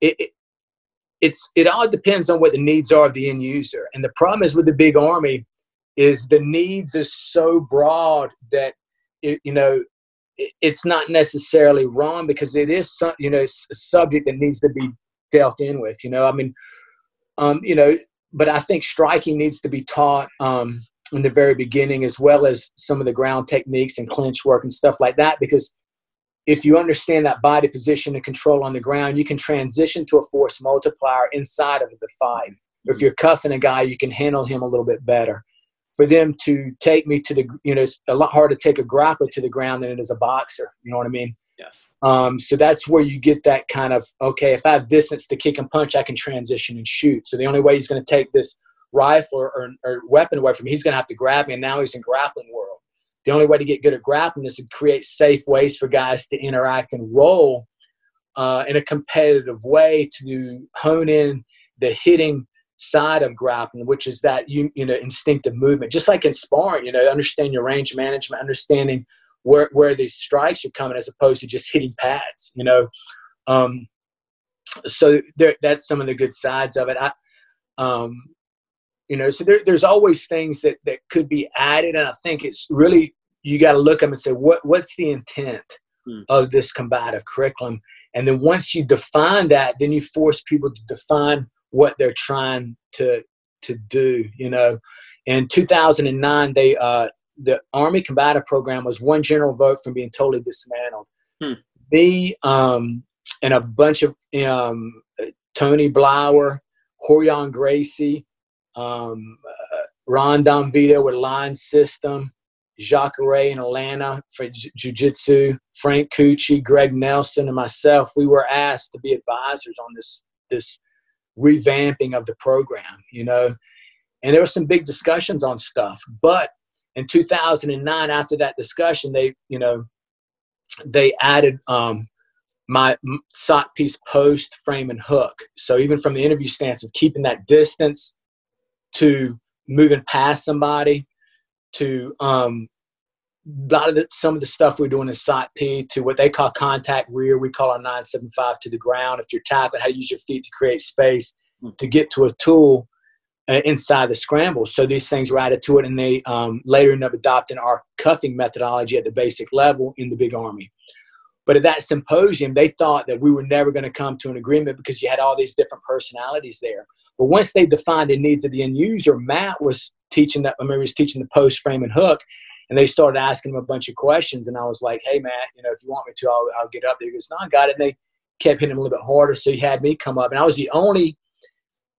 it all depends on what the needs are of the end user. And the problem is with the big army is the needs is so broad that, it's not necessarily wrong, because it is, it's a subject that needs to be dealt in with, but I think striking needs to be taught in the very beginning, as well as some of the ground techniques and clinch work and stuff like that, because if you understand that body position and control on the ground, you can transition to a force multiplier inside of the fight. If you're cuffing a guy, you can handle him a little bit better. For them to take me to the, it's a lot harder to take a grappler to the ground than it is a boxer. You know what I mean? Yeah. So that's where you get that kind of, okay, if I have distance to kick and punch, I can transition and shoot. So the only way he's going to take this rifle or weapon away from me, he's going to have to grab me, and now he's in grappling world. The only way to get good at grappling is to create safe ways for guys to interact and roll in a competitive way, to hone in the hitting side of grappling, which is that instinctive movement, just like in sparring. Understand your range management, understanding where these strikes are coming, as opposed to just hitting pads. So that's some of the good sides of it. So there's always things that could be added, and I think it's really, you got to look at them and say, what's the intent of this combative curriculum? And then once you define that, then you force people to define what they're trying to do. In 2009, the Army combative program was one general vote from being totally dismantled. Me and a bunch of Tony Blauer, Horion Gracie, Ron Don Vito with Line System, Jacques Ray in Atlanta for Jiu-Jitsu, Frank Cucci, Greg Nelson, and myself, we were asked to be advisors on this revamping of the program, and there were some big discussions on stuff. But in 2009, after that discussion, they added my S.O.C.P's post, frame, and hook. So even from the interview stance of keeping that distance, to moving past somebody, to some of the stuff we're doing in S.O.C.P, to what they call contact rear. We call our 975 to the ground. If you're tackling, how to use your feet to create space to get to a tool inside the scramble. So these things were added to it, and they later ended up adopting our cuffing methodology at the basic level in the big Army. But at that symposium, they thought that we were never going to come to an agreement, because you had all these different personalities there. But once they defined the needs of the end user, Matt was teaching that. I remember he was teaching the post, frame, and hook, and they started asking him a bunch of questions. And I was like, "Hey, Matt, if you want me to, I'll get up there." He goes, "No, I got it." And they kept hitting him a little bit harder, so he had me come up, and I was the only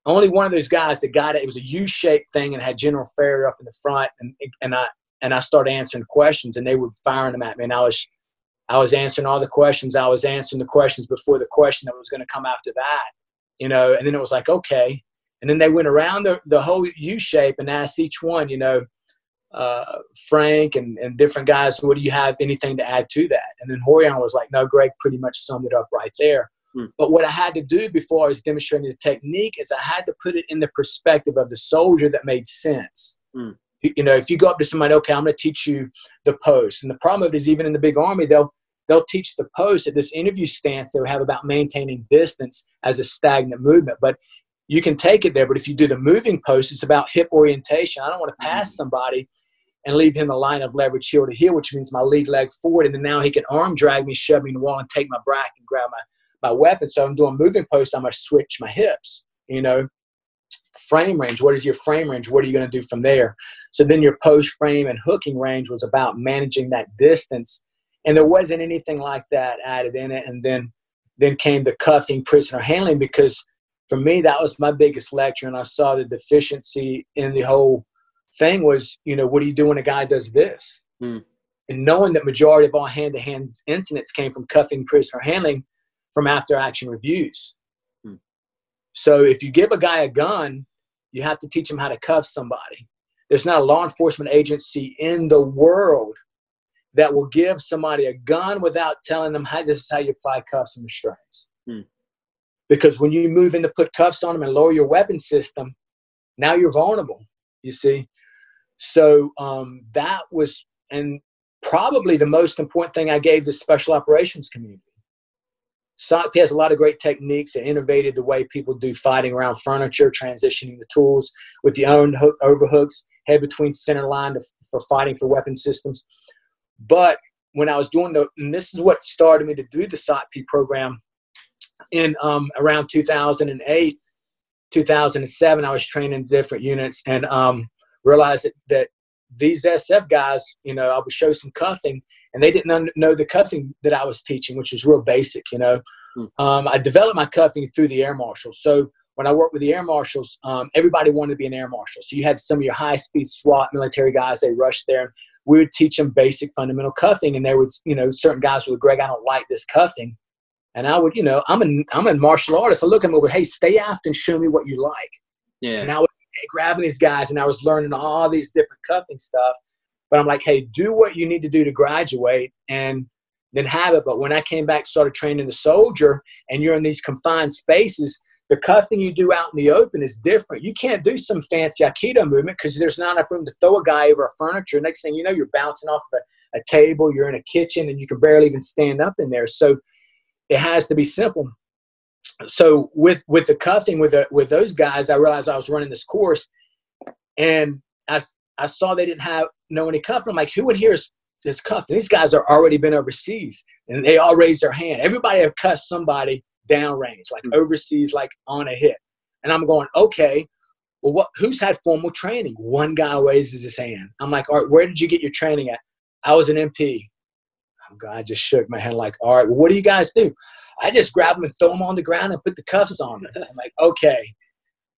one of those guys that got it. It was a U-shaped thing and had General Ferry up in the front, and I started answering questions, and they were firing them at me. And I was answering all the questions. I was answering the questions before the question that was going to come after that, you know. And then it was like, okay. And then they went around the whole U shape and asked each one, you know, Frank and different guys, what do you have anything to add to that? And then Horion was like, no, Greg pretty much summed it up right there. But what I had to do before I was demonstrating the technique is I had to put it in the perspective of the soldier that made sense. You know, if you go up to somebody, okay, I'm going to teach you the post. And the problem of it is, even in the big army, they'll teach the post at this interview stance they would have about maintaining distance as a stagnant movement. But you can take it there. But if you do the moving post, it's about hip orientation. I don't want to pass somebody and leave him a line of leverage heel to heel, which means my lead leg forward. And then now he can arm drag me, shove me in the wall, and take my bracket and grab my weapon. So I'm doing moving post. I'm going to switch my hips, you know. Frame range. What is your frame range? What are you going to do from there? So then your post frame and hooking range was about managing that distance. And there wasn't anything like that added in it. And then came the cuffing, prisoner handling, because for me, that was my biggest lecture. And I saw the deficiency in the whole thing was, you know, what do you do when a guy does this? And knowing that majority of all hand-to-hand incidents came from cuffing, prisoner handling from after-action reviews. So if you give a guy a gun, you have to teach him how to cuff somebody. There's not a law enforcement agency in the world that will give somebody a gun without telling them, hey, this is how you apply cuffs and restraints. Because when you move in to put cuffs on them and lower your weapon system, now you're vulnerable, you see. So that was, and probably the most important thing I gave the special operations community. S.O.C.P has a lot of great techniques that innovated the way people do fighting around furniture, transitioning the tools with the own overhooks, head between center line for fighting for weapon systems. But when I was doing and this is what started me to do the S.O.C.P program in around 2008, 2007, I was training different units and realized that these SF guys, you know, I would show some cuffing, and they didn't know the cuffing that I was teaching, which was real basic, you know. I developed my cuffing through the air marshals. So when I worked with the air marshals, everybody wanted to be an air marshal. So you had some of your high-speed SWAT military guys, they rushed there, and we would teach them basic fundamental cuffing. And there was, you know, certain guys would, Greg, I don't like this cuffing. And I would, you know, I'm a martial artist. I look at them over, hey, stay after and show me what you like. Yeah. And I was grabbing these guys, and I was learning all these different cuffing stuff. But I'm like, hey, do what you need to do to graduate and then have it. But when I came back, started training the soldier, and you're in these confined spaces, the cuffing you do out in the open is different. You can't do some fancy Aikido movement because there's not enough room to throw a guy over a furniture. Next thing you know, you're bouncing off a table, you're in a kitchen, and you can barely even stand up in there. So it has to be simple. So with the cuffing with those guys, I realized I was running this course, and I saw they didn't know any cuffing. I'm like, who in here is cuffed? These guys are already been overseas, and they all raised their hand. Everybody have cuffed somebody downrange, like overseas, like on a hit. And I'm going, okay, well, who's had formal training? One guy raises his hand. I'm like, all right, where did you get your training at? I was an MP. I just shook my head like, all right, well, what do you guys do? I just grab them and throw them on the ground and put the cuffs on them. I'm like, okay,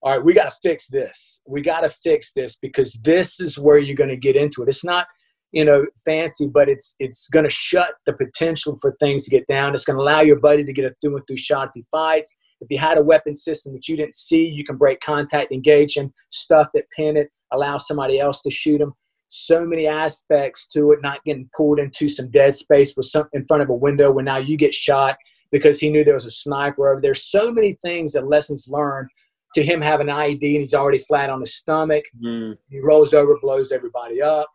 all right, we got to fix this. We got to fix this because this is where you're going to get into it. It's not, you know, fancy, but it's going to shut the potential for things to get down. It's going to allow your buddy to get through and through shot through fights. If you had a weapon system that you didn't see, you can break contact, engage him, stuff that pin it, allow somebody else to shoot him. So many aspects to it, not getting pulled into some dead space with something in front of a window when now you get shot because he knew there was a sniper over there. So many things that lessons learned to him have an IED and he's already flat on his stomach. He rolls over, blows everybody up,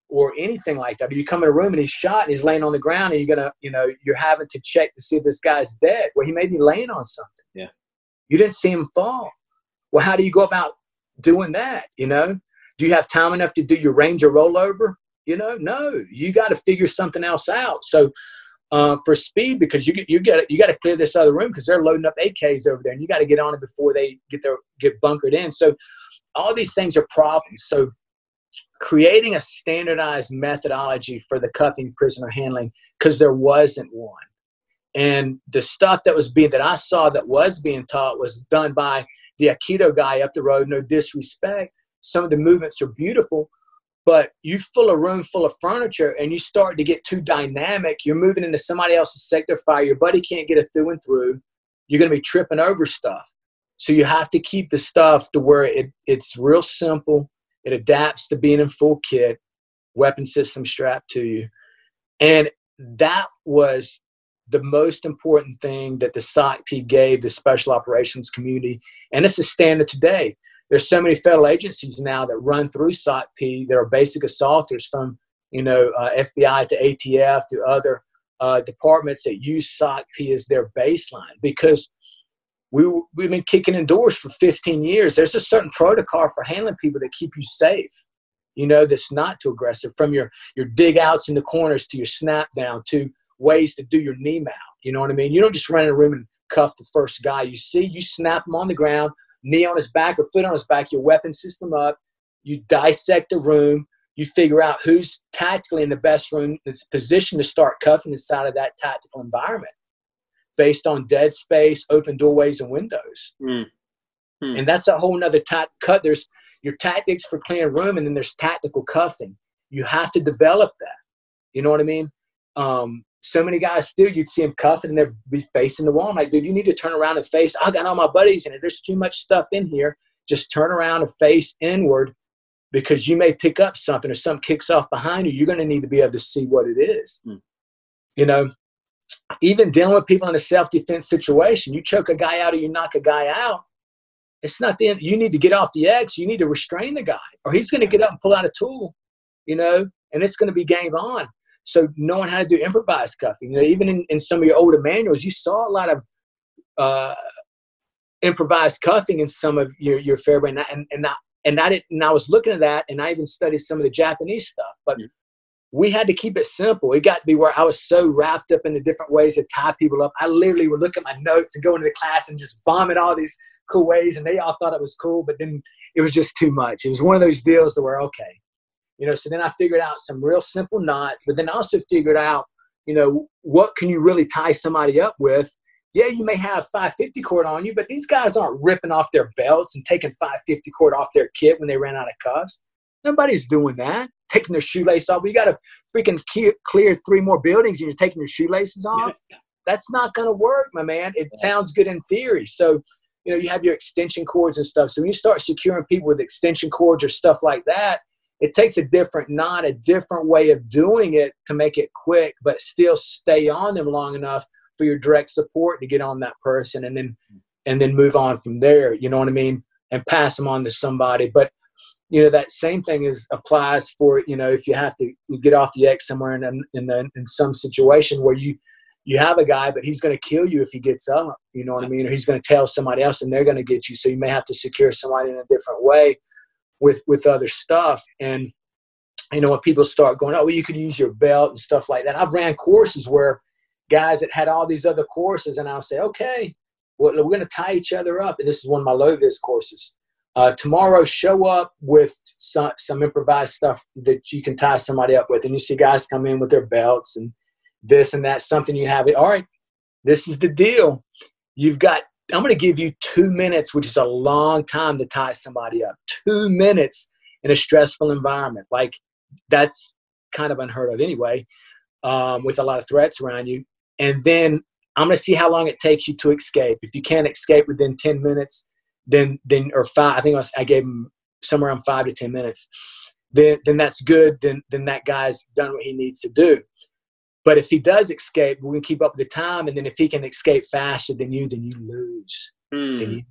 or anything like that. Or you come in a room and he's shot and he's laying on the ground and you're having to check to see if this guy's dead. Well, he may be laying on something. Yeah. You didn't see him fall. Well, how do you go about doing that? You know, do you have time enough to do your Ranger rollover? You know, no, you got to figure something else out. So for speed, because you got to clear this other room because they're loading up AKs over there and you got to get on it before they get bunkered in. So all these things are problems. So creating a standardized methodology for the cuffing prisoner handling, because there wasn't one. And the stuff that I saw that was being taught was done by the Aikido guy up the road, no disrespect. Some of the movements are beautiful, But you fill a room full of furniture and you start to get too dynamic. You're moving into somebody else's sector fire. Your buddy can't get it through and through. You're going to be tripping over stuff. So you have to keep the stuff to where it's real simple. It adapts to being in full kit, weapon system strapped to you. And that was the most important thing that the SOCP gave the special operations community. And it's a standard today. There's so many federal agencies now that run through SOCP that are basic assaulters, from, FBI to ATF to other departments that use SOCP as their baseline, because we've been kicking in doors for 15 years. There's a certain protocol for handling people that keep you safe, that's not too aggressive, from your dig outs in the corners to your snap down to ways to do your knee mount. You know what I mean? You don't just run in a room and cuff the first guy you see. You snap him on the ground, knee on his back or foot on his back, your weapon system up. You dissect the room. You figure out who's tactically in the best room that's positioned to start cuffing inside of that tactical environment based on dead space, open doorways, and windows. And that's a whole nother cut. There's your tactics for clearing room, and then there's tactical cuffing. You have to develop that. You know what I mean? So many guys still, you'd see them cuffing and they'd be facing the wall. I'm like, dude, you need to turn around and face. I got all my buddies in it. There's too much stuff in here. Just turn around and face inward, because you may pick up something or something kicks off behind you. You're going to need to be able to see what it is. Even dealing with people in a self-defense situation, you choke a guy out or you knock a guy out, it's not the end. You need to get off the X. You need to restrain the guy, or he's going to get up and pull out a tool, and it's going to be game on. So knowing how to do improvised cuffing, even in some of your older manuals, you saw a lot of improvised cuffing in some of your Fairway. And I was looking at that, and I even studied some of the Japanese stuff. But we had to keep it simple. It got to be where I was so wrapped up in the different ways to tie people up. I literally would look at my notes and go into the class and just vomit all these cool ways, and they all thought it was cool, but then it was just too much. It was one of those deals that were okay. So then I figured out some real simple knots, but then I also figured out, what can you really tie somebody up with? Yeah, you may have 550 cord on you, but these guys aren't ripping off their belts and taking 550 cord off their kit when they ran out of cuffs. Nobody's doing that. Taking their shoelace off. We got to freaking clear 3 more buildings and you're taking your shoelaces off. That's not going to work, my man. It sounds good in theory. So, you have your extension cords and stuff. So when you start securing people with extension cords or stuff like that, it takes a different knot, a different way of doing it to make it quick, but still stay on them long enough for your direct support to get on that person, and then move on from there. You know what I mean? And pass them on to somebody. But that same thing applies for if you have to get off the X somewhere in some situation where you have a guy, but he's going to kill you if he gets up. You know what I mean? Or he's going to tell somebody else, and they're going to get you. So you may have to secure somebody in a different way with other stuff. And when people start going, oh, well, you could use your belt and stuff like that. I've ran courses where guys that had all these other courses, and I'll say, okay, well, we're going to tie each other up. And this is one of my low vis courses. Tomorrow, show up with some improvised stuff that you can tie somebody up with. And you see guys come in with their belts and this and that, something you have. All right, this is the deal. I'm going to give you 2 minutes, which is a long time to tie somebody up. 2 minutes in a stressful environment. Like, that's kind of unheard of anyway, with a lot of threats around you. And then I'm going to see how long it takes you to escape. If you can't escape within 10 minutes, then or 5, I think I gave him somewhere around 5 to 10 minutes. Then that's good. Then that guy's done what he needs to do. But if he does escape, we can keep up with the time. And then if he can escape faster than you lose. Then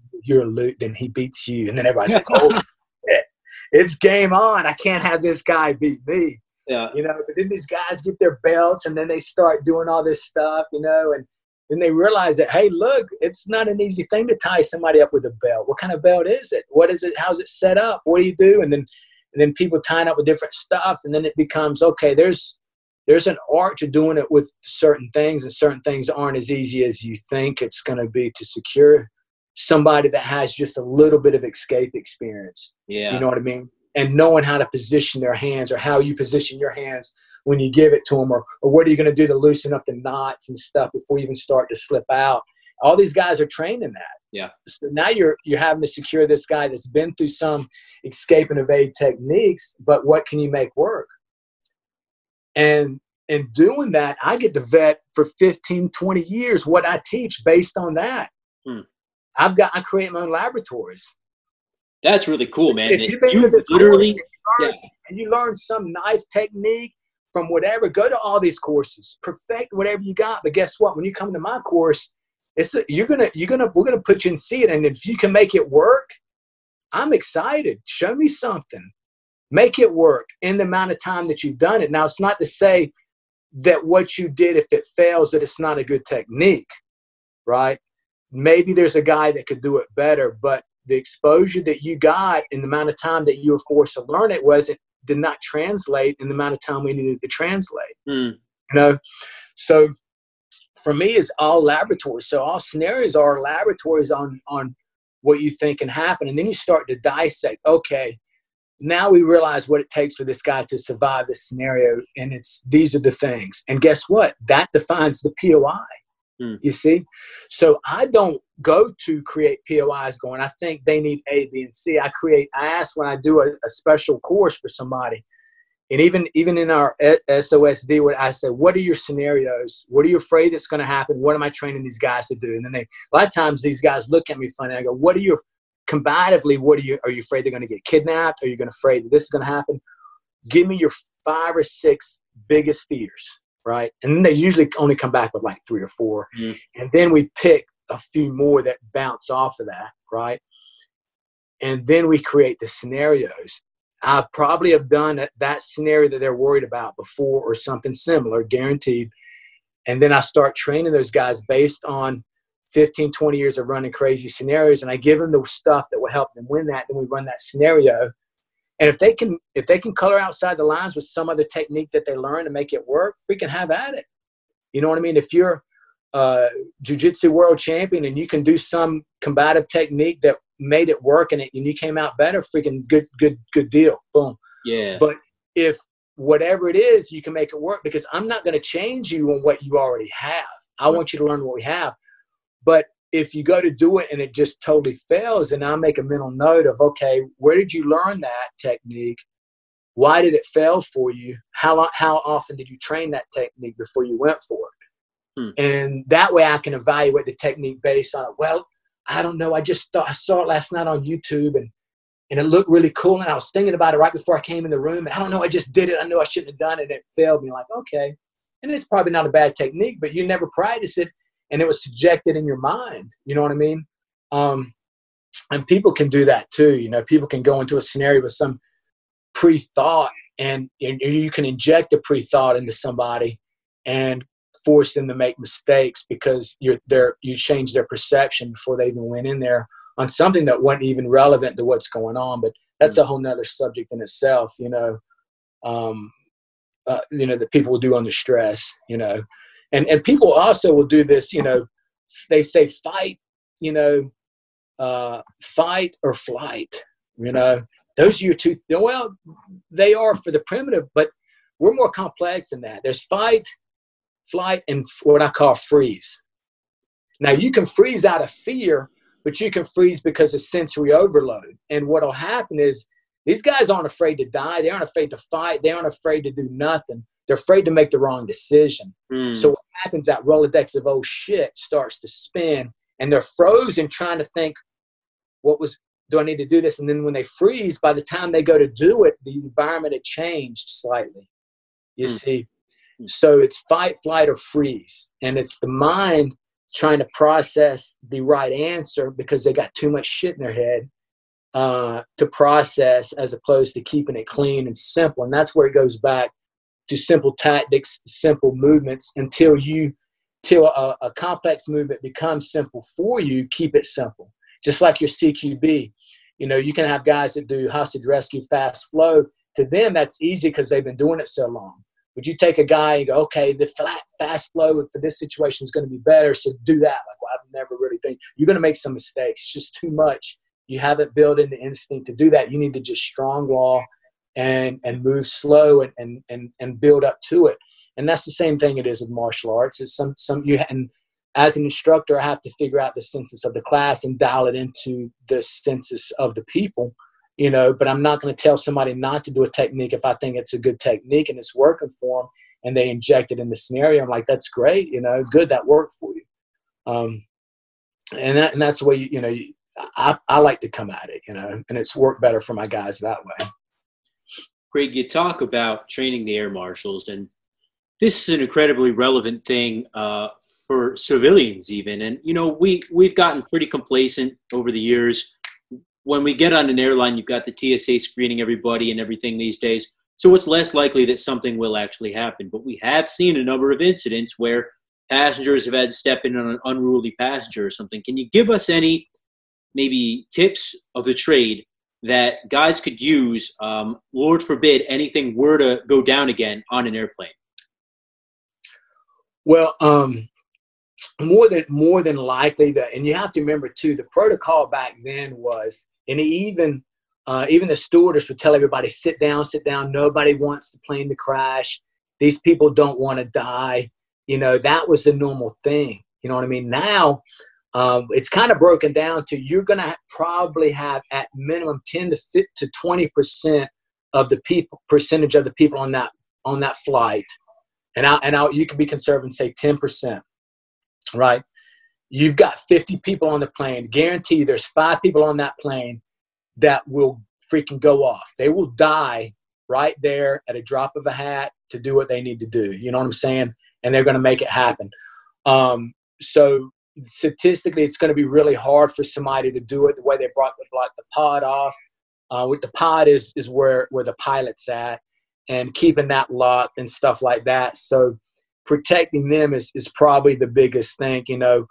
then he beats you. And then everybody's like, oh, it's game on. I can't have this guy beat me. Yeah. But then these guys get their belts, and then they start doing all this stuff, and then they realize that, hey, look, it's not an easy thing to tie somebody up with a belt. What kind of belt is it? What is it? How's it set up? What do you do? And then people tying up with different stuff. And then it becomes, okay, there's an art to doing it with certain things, and certain things aren't as easy as you think it's going to be to secure somebody that has just a little bit of escape experience. Yeah. You know what I mean? And knowing how to position their hands, or how you position your hands when you give it to them, or what are you going to do to loosen up the knots and stuff before you even start to slip out. All these guys are trained in that. Yeah. So now you're having to secure this guy that's been through some escape and evade techniques, but what can you make work? And in doing that, I get to vet for 15, 20 years what I teach based on that. I create my own laboratories. That's really cool, man. If you've been to this literally, course and you learn some knife technique from whatever, go to all these courses, perfect whatever you got. But guess what? When you come to my course, we're gonna put you and see it. And if you can make it work, I'm excited. Show me something. Make it work in the amount of time that you've done it. Now, it's not to say that what you did, if it fails, that it's not a good technique, right? Maybe there's a guy that could do it better, but the exposure that you got in the amount of time that you were forced to learn it did not translate in the amount of time we needed to translate. You know, so for me, it's all laboratories. So all scenarios are laboratories on what you think can happen, and then you start to dissect. Okay, now we realize what it takes for this guy to survive this scenario, and these are the things. And guess what? That defines the POI. You see? So I don't go to create POIs going, I think they need A, B, and C. I ask when I do a special course for somebody, and even in our SOSD, what I say, what are your scenarios? What are you afraid that's going to happen? What am I training these guys to do? And then a lot of times these guys look at me funny. I go, combatively, are you afraid they're going to get kidnapped? Are you afraid that this is going to happen? Give me your 5 or 6 biggest fears, right? And then they usually only come back with like 3 or 4. And then we pick a few more that bounce off of that, right? And then we create the scenarios. I probably have done that scenario that they're worried about before or something similar, guaranteed. And then I start training those guys based on 15, 20 years of running crazy scenarios, and I give them the stuff that will help them win that. Then we run that scenario. And if they can color outside the lines with some other technique that they learn to make it work, freaking have at it. You know what I mean? If you're a jiu-jitsu world champion and you can do some combative technique that made it work and you came out better, freaking good deal. Boom. Yeah. But if whatever it is, you can make it work, because I'm not going to change you on what you already have. I want you to learn what we have. But if you go to do it and it just totally fails, and I make a mental note of, okay, where did you learn that technique? Why did it fail for you? How often did you train that technique before you went for it? And that way I can evaluate the technique based on it. Well, I don't know. I saw it last night on YouTube and it looked really cool. And I was thinking about it right before I came in the room. And I don't know, I just did it. I know I shouldn't have done it. It failed me. Like, okay. And it's probably not a bad technique, but you never practiced it. And it was subjected in your mind. You know what I mean? And people can do that too. You know, people can go into a scenario with some pre-thought, and you can inject a pre-thought into somebody and force them to make mistakes because you change their perception before they even went in there on something that wasn't even relevant to what's going on. But that's a whole nother subject in itself, that people will do under stress, and people also will do this, they say fight, fight or flight, those are your two. Well, they are for the primitive, but we're more complex than that. There's fight, flight, and what I call freeze. Now, you can freeze out of fear, but you can freeze because of sensory overload. And what will happen is these guys aren't afraid to die. They aren't afraid to fight. They aren't afraid to do nothing. They're afraid to make the wrong decision. So what happens, that Rolodex of oh shit starts to spin, and they're frozen trying to think, do I need to do this? And then when they freeze, by the time they go to do it, the environment had changed slightly. You see? So it's fight, flight, or freeze. And it's the mind trying to process the right answer because they got too much shit in their head to process, as opposed to keeping it clean and simple. And that's where it goes back to simple tactics, simple movements, until a complex movement becomes simple for you. Keep it simple. Just like your CQB. You can have guys that do hostage rescue, fast flow. To them, that's easy because they've been doing it so long. But you take a guy and go, okay, the fast flow for this situation is going to be better, so do that. Like, well, I've never really think. You're going to make some mistakes. It's just too much. You haven't built in the instinct to do that. You need to just strong wall and move slow and build up to it. And that's the same thing it is with martial arts. It's and as an instructor, I have to figure out the census of the class and dial it into the census of the people, you know, but I'm not going to tell somebody not to do a technique if I think it's a good technique and it's working for them and they inject it in the scenario. I'm like, that's great, you know, good, that worked for you. And that's the way, you know, I like to come at it, you know, and it's worked better for my guys that way. Greg, you talk about training the air marshals, and this is an incredibly relevant thing for civilians even. And, you know, we've gotten pretty complacent over the years. When we get on an airline, you've got the TSA screening everybody and everything these days. So it's less likely that something will actually happen. But we have seen a number of incidents where passengers have had to step in on an unruly passenger or something. Can you give us any maybe tips of the trade that guys could use, Lord forbid anything were to go down again on an airplane? Well, more than likely that, and you have to remember too, the protocol back then was, and even the stewardess would tell everybody, sit down, nobody wants the plane to crash, these people don't want to die, you know, that was the normal thing, you know what I mean? Now it's kind of broken down to, you're going to probably have at minimum 10 to 20% of the percentage of the people on that flight, and you can be conservative and say 10%. Right? You've got 50 people on the plane. Guarantee you there's 5 people on that plane that will freaking go off. They will die right there at a drop of a hat to do what they need to do. You know what I'm saying? And they're going to make it happen. So statistically, it's going to be really hard for somebody to do it the way they brought the pod off. With the pod is where the pilot's at, and keeping that locked and stuff like that. So protecting them is probably the biggest thing, you know.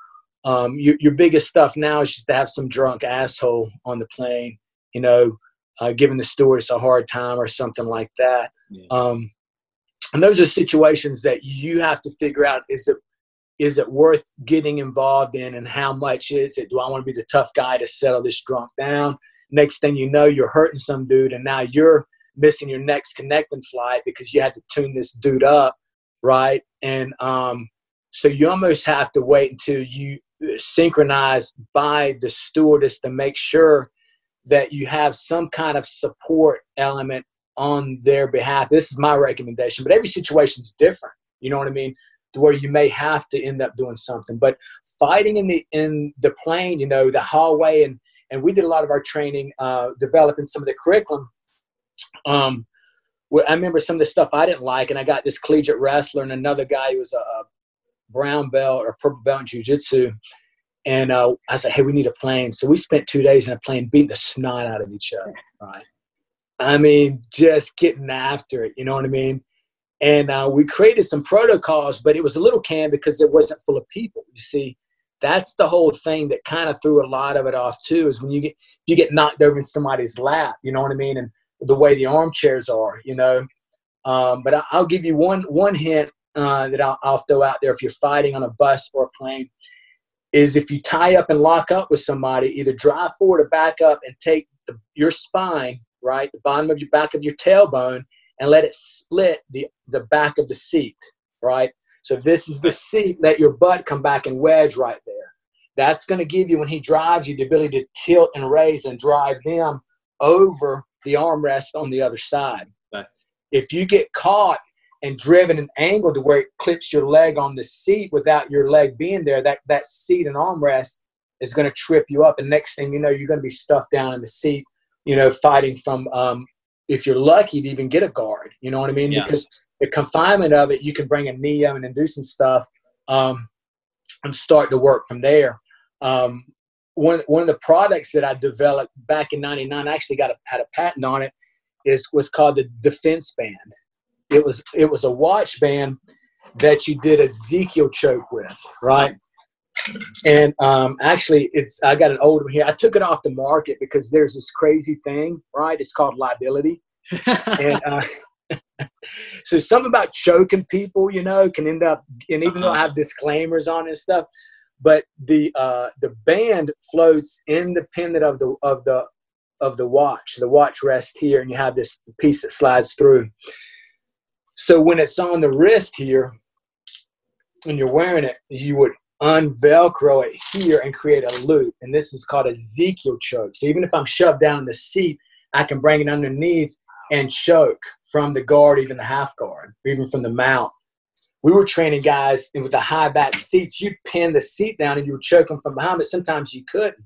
Your biggest stuff now is just to have some drunk asshole on the plane, you know, giving the stewardess a hard time or something like that. Yeah. And those are situations that you have to figure out, is it worth getting involved in, and how much is it? Do I want to be the tough guy to settle this drunk down? Next thing you know, you're hurting some dude, and now you're missing your next connecting flight because you had to tune this dude up. Right. And so you almost have to wait until you synchronize by the stewardess to make sure that you have some kind of support element on their behalf. This is my recommendation, but every situation is different. You know what I mean? To where you may have to end up doing something, but fighting in the plane, you know, the hallway, and we did a lot of our training, developing some of the curriculum. I remember some of the stuff I didn't like, and I got this collegiate wrestler and another guy who was a brown belt or purple belt in jiu-jitsu. And I said, hey, we need a plane. So we spent 2 days in a plane beating the snot out of each other, right? I mean, just getting after it, you know what I mean? And we created some protocols, but it was a little can because it wasn't full of people. You see, that's the whole thing that kind of threw a lot of it off too, is when you get knocked over in somebody's lap, you know what I mean? And the way the armchairs are, you know. But I'll give you one hint that I'll throw out there if you're fighting on a bus or a plane, is if you tie up and lock up with somebody, either drive forward or back up and take your spine, right, the bottom of your back of your tailbone, and let it split the back of the seat, right? So if this is the seat, let your butt come back and wedge right there. That's going to give you, when he drives you, the ability to tilt and raise and drive them over the armrest on the other side. Right. If you get caught and driven an angle to where it clips your leg on the seat without your leg being there, that seat and armrest is going to trip you up. And next thing you know, you're going to be stuffed down in the seat, you know, fighting from, if you're lucky to even get a guard, you know what I mean? Yeah. Because the confinement of it, you can bring a knee up and do some stuff and start to work from there. One of the products that I developed back in '99, I actually had a patent on it, was called the defense band. It was a watch band that you did a Ezekiel choke with, right? And actually, I got an old one here. I took it off the market because there's this crazy thing, right? It's called liability. And so something about choking people, you know, can end up, and even though I have disclaimers on it and stuff, but the band floats independent of the watch. The watch rests here, and you have this piece that slides through. So when it's on the wrist here, and you're wearing it, you would unvelcro it here and create a loop. And this is called a Ezekiel choke. So even if I'm shoved down in the seat, I can bring it underneath and choke from the guard, even the half guard, or even from the mount. We were training guys with the high back seats. You'd pin the seat down and you would choke them from behind, but sometimes you couldn't.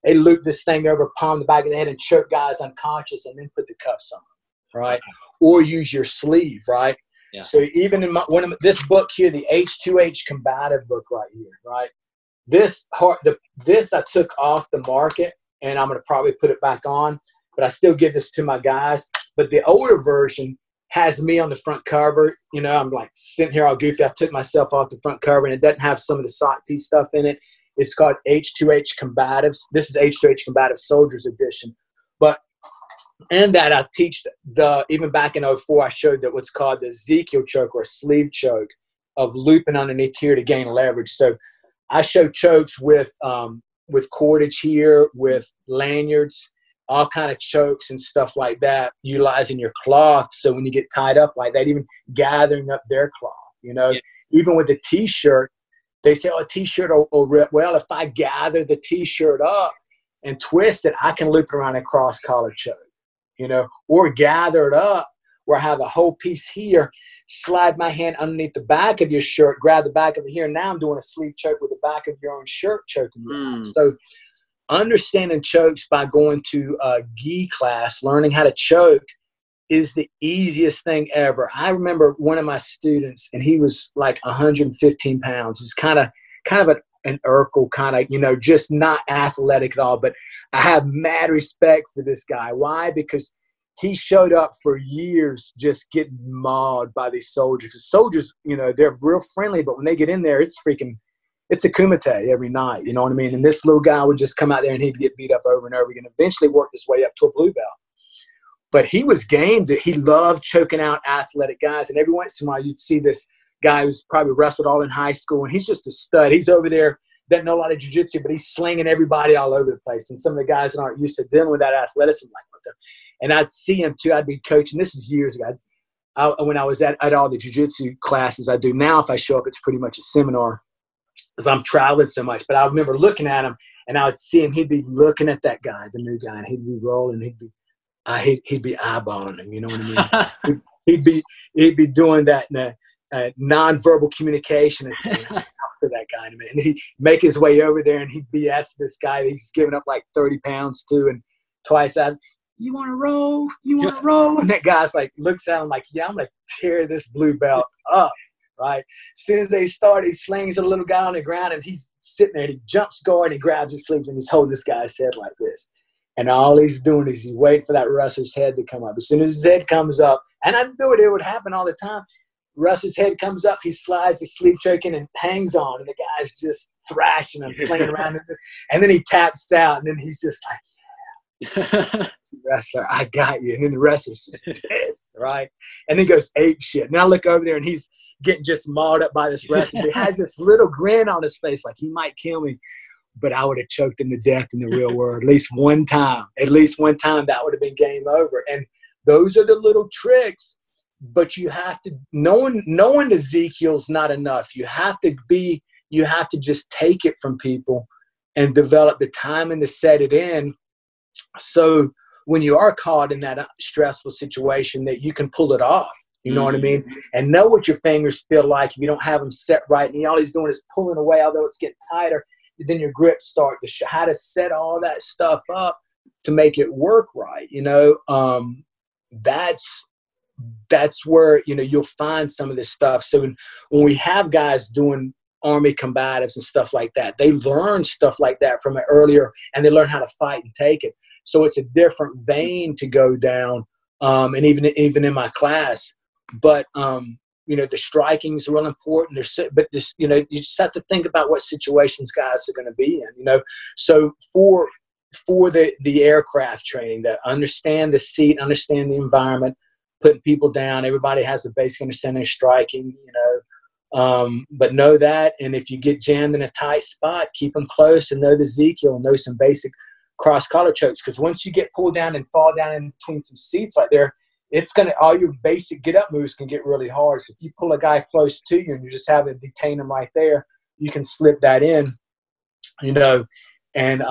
They loop this thing over, palm the back of the head, and choke guys unconscious, and then put the cuffs on them, right? Or use your sleeve, right? Yeah. So even in this book here, the H2H combative book right here, right? This I took off the market, and I'm going to probably put it back on, but I still give this to my guys. But the older version has me on the front cover. You know, I'm like sitting here all goofy. I took myself off the front cover, and it doesn't have some of the S.O.C.P stuff in it. It's called H2H Combatives. This is H2H Combative Soldiers Edition. But in that, I teach even back in 04, I showed that what's called the Ezekiel choke or sleeve choke of looping underneath here to gain leverage. So I show chokes with cordage here, with lanyards, all kind of chokes and stuff like that, utilizing your cloth. So when you get tied up like that, even gathering up their cloth, you know, even with the T-shirt, they say, oh, a T-shirt will rip. Well, if I gather the T-shirt up and twist it, I can loop it around a cross-collar choke, you know, or gather it up where I have a whole piece here, slide my hand underneath the back of your shirt, grab the back of it here. Now I'm doing a sleeve choke with the back of your own shirt choking you. So understanding chokes by going to a gi class, learning how to choke, is the easiest thing ever. I remember one of my students, and he was like 115 pounds. He's kind of an Urkel, kind of, you know, just not athletic at all. But I have mad respect for this guy. Why? Because he showed up for years just getting mauled by these soldiers. The soldiers, you know, they're real friendly, but when they get in there, it's a kumite every night. You know what I mean? And this little guy would just come out there and he'd get beat up over and over again. Eventually worked his way up to a blue belt. But he was game. He loved choking out athletic guys. And every once in a while, you'd see this guy who's probably wrestled all in high school, and he's just a stud. He's over there, doesn't know a lot of jiu-jitsu, but he's slinging everybody all over the place. And some of the guys that aren't used to dealing with that athleticism, like what the. And I'd see him too. I'd be coaching. This is years ago. When I was at all the jiu-jitsu classes I do now, if I show up, it's pretty much a seminar because I'm traveling so much. But I remember looking at him, and I would see him. He'd be looking at that guy, the new guy, and he'd be rolling. He'd be eyeballing him. You know what I mean? he'd be doing that nonverbal communication and saying, "I talk to that guy in a minute." And he'd make his way over there, and he'd be asking this guy that he's giving up like 30 pounds to, and twice out, "You want to roll? You want to roll?" And that guy's like, looks at him like, "Yeah, I'm gonna tear this blue belt up." Right? As soon as they start, he slings a little guy on the ground, and he's sitting there, and he jumps guard, and he grabs his sleeves, and he's holding this guy's head like this. And all he's doing is he's waiting for that wrestler's head to come up. As soon as his head comes up, and I knew it would happen all the time, wrestler's head comes up, he slides the sleeve choking and hangs on, and the guy's just thrashing him, slinging around. And then he taps out, and then he's just like, yeah. Wrestler, I got you. And then the wrestler's just pissed, right? And then goes ape shit. And I look over there, and he's getting just mauled up by this wrestler. He has this little grin on his face like he might kill me. But I would have choked him to death in the real world at least one time. At least one time, that would have been game over. And those are the little tricks. But you have to knowing Ezekiel's not enough. You have to just take it from people and develop the timing to set it in. So when you are caught in that stressful situation, that you can pull it off. You know what I mean? And know what your fingers feel like if you don't have them set right. And all he's doing is pulling away, although it's getting tighter. Then your grips start to show how to set all that stuff up to make it work right. You know, that's where, you know, you'll find some of this stuff. So when we have guys doing Army combatives and stuff like that, they learn stuff like that from it earlier, and they learn how to fight and take it. So it's a different vein to go down, and even in my class. But you know, the striking is real important. But this, you know, you just have to think about what situations guys are going to be in. You know, so for the aircraft training, to understand the seat, understand the environment, putting people down. Everybody has a basic understanding of striking. You know, but know that. And if you get jammed in a tight spot, keep them close and know the Ezekiel, know some basic cross collar chokes. Because once you get pulled down and fall down in between some seats like there, it's going to, all your basic get up moves can get really hard. So if you pull a guy close to you and you just have to detain him right there, you can slip that in, you know, and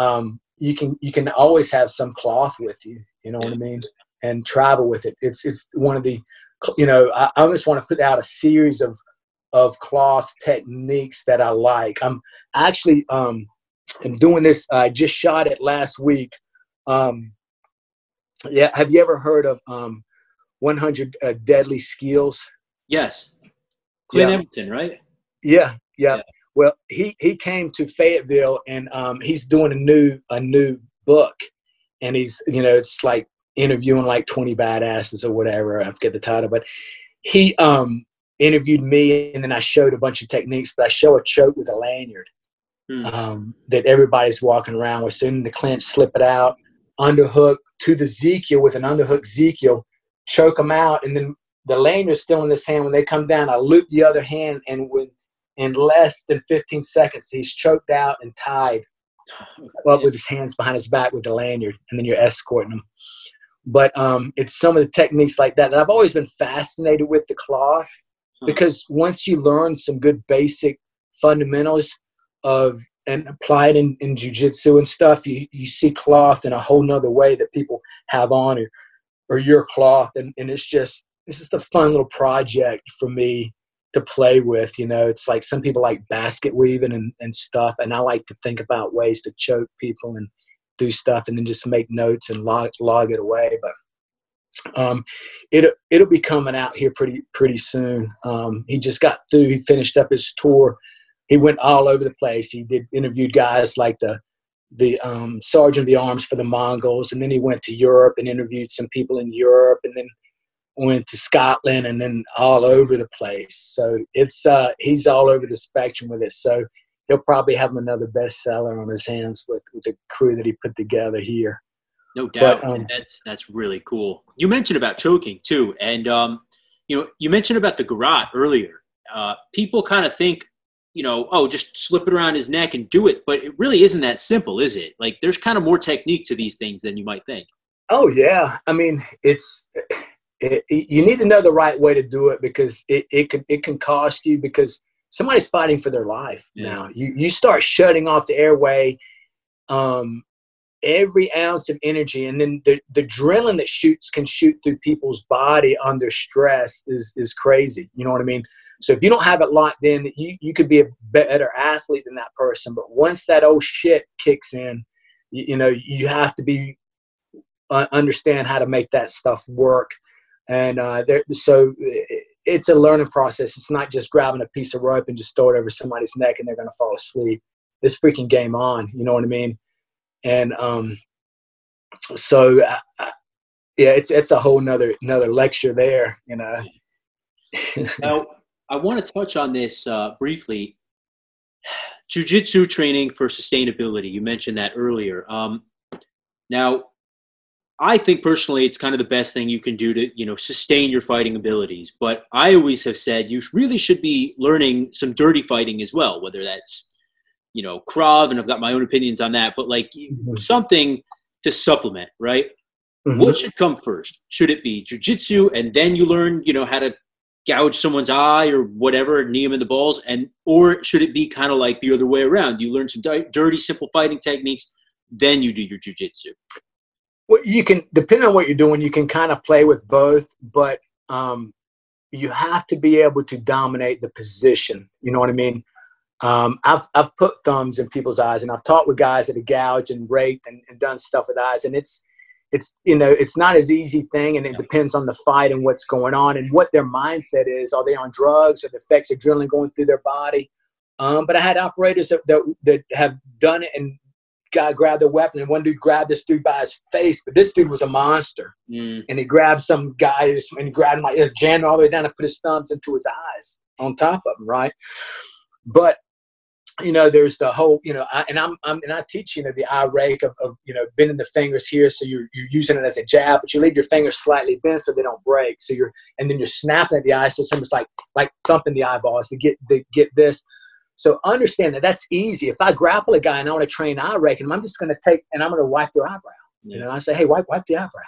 you can always have some cloth with you, you know what I mean, and travel with it. It's one of the, you know, I almost want to put out a series of cloth techniques that I like. I'm actually I'm doing this. I just shot it last week. Yeah, have you ever heard of 100 Deadly Skills? Yes. Clint Yeah. Emerson, right? Yeah. Well, he came to Fayetteville, and he's doing a new book, and he's, you know, it's like interviewing like 20 badasses or whatever. I forget the title, but he interviewed me, and then I showed a bunch of techniques. But I show a choke with a lanyard that everybody's walking around with. So in the clinch, slip it out, underhook to the Ezekiel with an underhook Ezekiel, choke them out, and then the lanyard's still in this hand. When they come down, I loop the other hand, and in less than 15 seconds, he's choked out and tied up with his hands behind his back with the lanyard, and then you're escorting him. But it's some of the techniques like that I've always been fascinated with the cloth, because once you learn some good basic fundamentals of and apply it in jiu-jitsu and stuff, you see cloth in a whole nother way that people have on, or your cloth, and it's just, this is the fun little project for me to play with. You know, it's like some people like basket weaving and stuff, and I like to think about ways to choke people and do stuff, and then just make notes and log it away. But it'll be coming out here pretty soon. He just got through. He finished up his tour. He went all over the place. He interviewed guys like the sergeant of the arms for the Mongols, and then he went to Europe and interviewed some people in Europe, and then went to Scotland, and then all over the place. So it's he's all over the spectrum with it. So he'll probably have another bestseller on his hands with the crew that he put together here. No doubt. But, that's really cool. You mentioned about choking too, and you know, you mentioned about the garrote earlier. People kind of think, you know, oh, just slip it around his neck and do it, but it really isn't that simple, is it? Like, there's kind of more technique to these things than you might think. Oh yeah, I mean, you need to know the right way to do it, because it can cost you, because somebody's fighting for their life now. You start shutting off the airway, every ounce of energy, and then the adrenaline that can shoot through people's body under stress is crazy. You know what I mean? So if you don't have it locked in, you could be a better athlete than that person. But once that old shit kicks in, you know, you have to be understand how to make that stuff work. And so it's a learning process. It's not just grabbing a piece of rope and just throw it over somebody's neck and they're going to fall asleep. It's freaking game on. You know what I mean? And so yeah, it's a whole another lecture there, you know. Now, I want to touch on this briefly. Jiu-jitsu training for sustainability. You mentioned that earlier. Now, I think personally it's kind of the best thing you can do to, you know, sustain your fighting abilities. But I always have said you really should be learning some dirty fighting as well, whether that's, you know, Krav, and I've got my own opinions on that, but like something to supplement, right? What should come first? Should it be jiu-jitsu and then you learn, you know, how to gouge someone's eye or whatever, knee them in the balls, or should it be kind of like the other way around? You learn some dirty, simple fighting techniques, then you do your jiu-jitsu. Well, you can, depending on what you're doing, you can kind of play with both, but you have to be able to dominate the position. You know what I mean? I've put thumbs in people's eyes, and I've talked with guys that have gouged and raked and done stuff with eyes, and it's you know, it's not as easy thing, and it depends on the fight and what's going on and what their mindset is. Are they on drugs? Or the effects of adrenaline going through their body? But I had operators that have done it, and guy grabbed a weapon, and one dude grabbed this dude by his face, but this dude was a monster, and he grabbed some guy and he grabbed him like this, jammed all the way down and put his thumbs into his eyes on top of him, right? But you know, there's the whole, you know, I teach, you know, the eye rake of you know, bending the fingers here, so you're using it as a jab, but you leave your fingers slightly bent so they don't break. So and then you're snapping at the eye, so it's almost like thumping the eyeballs to get this. So understand that that's easy. If I grapple a guy and I want to train eye raking, I'm just going to take and I'm going to wipe their eyebrow. You know, I say, hey, wipe the eyebrow.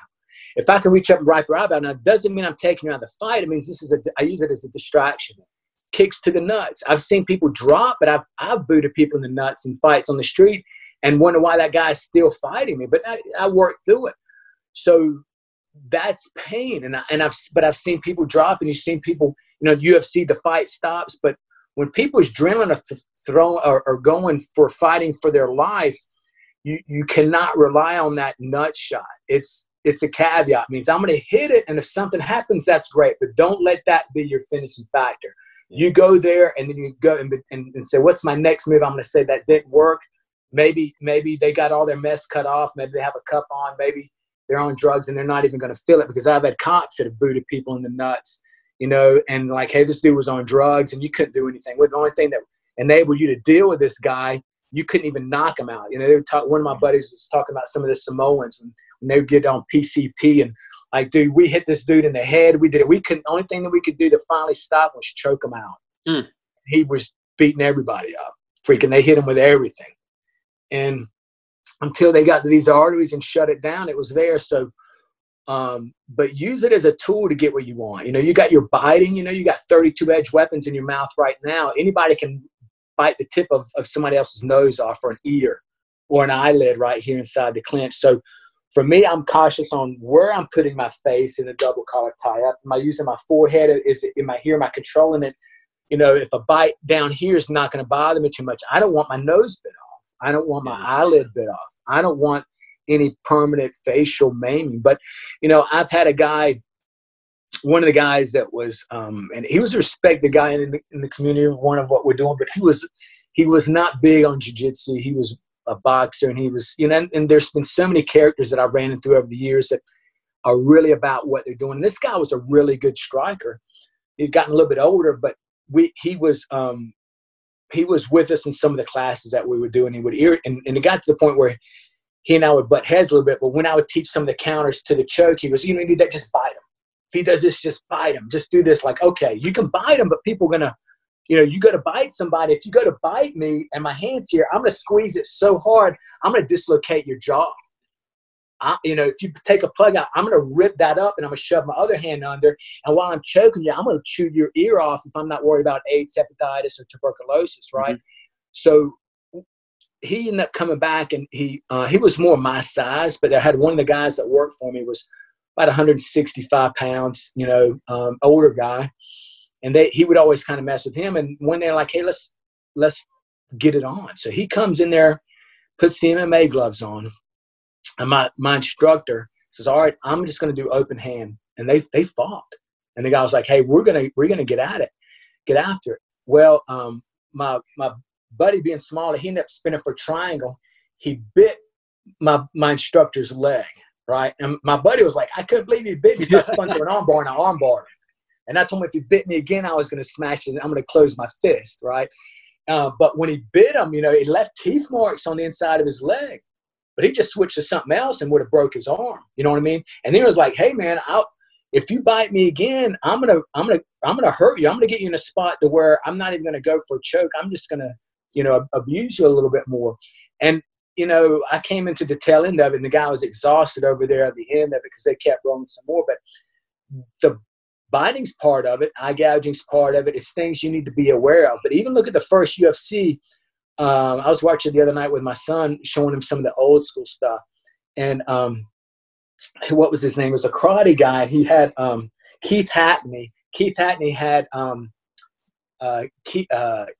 If I can reach up and wipe your eyebrow, now it doesn't mean I'm taking you out of the fight. It means I use it as a distraction. kicks to the nuts. I've seen people drop, but I've booted people in the nuts in fights on the street and wonder why that guy's still fighting me. But I worked through it. So that's pain. I've seen people drop, and you've seen people, UFC, the fight stops. But when people's adrenaline are going for fighting for their life, you cannot rely on that nut shot. It's a caveat. It means I'm going to hit it, and if something happens, that's great. But don't let that be your finishing factor. You go there, and then you go and say, what's my next move? I'm going to say that didn't work. Maybe they got all their mess cut off. Maybe they have a cup on. Maybe they're on drugs, and they're not even going to feel it, because I've had cops that have booted people in the nuts, and like, hey, this dude was on drugs, and you couldn't do anything. Well, the only thing that enabled you to deal with this guy, you couldn't even knock him out. They would talk, one of my buddies was talking about some of the Samoans, and when they would get on PCP, and like, dude, we hit this dude in the head. We did it. The only thing that we could do to finally stop was choke him out. He was beating everybody up. Freaking, they hit him with everything. And until they got to these arteries and shut it down, it was there. So, but use it as a tool to get what you want. You got your biting, you got 32 edge weapons in your mouth right now. Anybody can bite the tip of somebody else's nose off, or an ear, or an eyelid right here inside the clinch. So for me, I'm cautious on where I'm putting my face in a double collar tie up. Am I using my forehead? Am I here? Am I controlling it? If a bite down here is not going to bother me too much, I don't want my nose bit off. I don't want my eyelid bit off. I don't want any permanent facial maiming. But, I've had a guy, one of the guys that was, and he was a respected guy in the community, one of what we're doing, but he was not big on jiu-jitsu. He was a boxer, and he was, and there's been so many characters that I ran into over the years that are really about what they're doing. And this guy was a really good striker. He'd gotten a little bit older, but he was with us in some of the classes that we were doing. He would and it got to the point where he and I would butt heads a little bit. But when I would teach some of the counters to the choke, he goes, you need that, just bite him. If he does this, just bite him. Just do this. Like, okay, you can bite him, but people are going to, you go to bite somebody. If you go to bite me and my hand's here, I'm going to squeeze it so hard, I'm going to dislocate your jaw. If you take a plug out, I'm going to rip that up, and I'm going to shove my other hand under. And while I'm choking you, I'm going to chew your ear off if I'm not worried about AIDS, hepatitis, or tuberculosis, right? So he ended up coming back, and he was more my size, but I had one of the guys that worked for me was about 165 pounds, older guy. And he would always kind of mess with him. And when they're like, hey, let's get it on. So he comes in there, puts the MMA gloves on. And my instructor says, all right, I'm just going to do open hand. And they fought. And the guy was like, hey, we're going to get at it, get after it. Well, my buddy, being smaller, he ended up spinning for triangle. He bit my instructor's leg, right? And my buddy was like, I couldn't believe he bit me. So I spun to an armbar, and I armbarred him. And I told him if he bit me again, I was going to smash it. I'm going to close my fist, right? But when he bit him, it left teeth marks on the inside of his leg. But he just switched to something else and would have broke his arm. You know what I mean? And then he was like, hey, man, if you bite me again, I'm gonna hurt you. I'm going to get you in a spot to where I'm not even going to go for a choke. I'm just going to, abuse you a little bit more. And, I came into the tail end of it, and the guy was exhausted over there at the end of it because they kept rolling some more. But the biting's part of it, eye gouging's part of it. It's things you need to be aware of. But even look at the first UFC. I was watching the other night with my son, showing him some of the old school stuff. And what was his name? It was a karate guy. And he had Keith Hackney. Keith Hackney had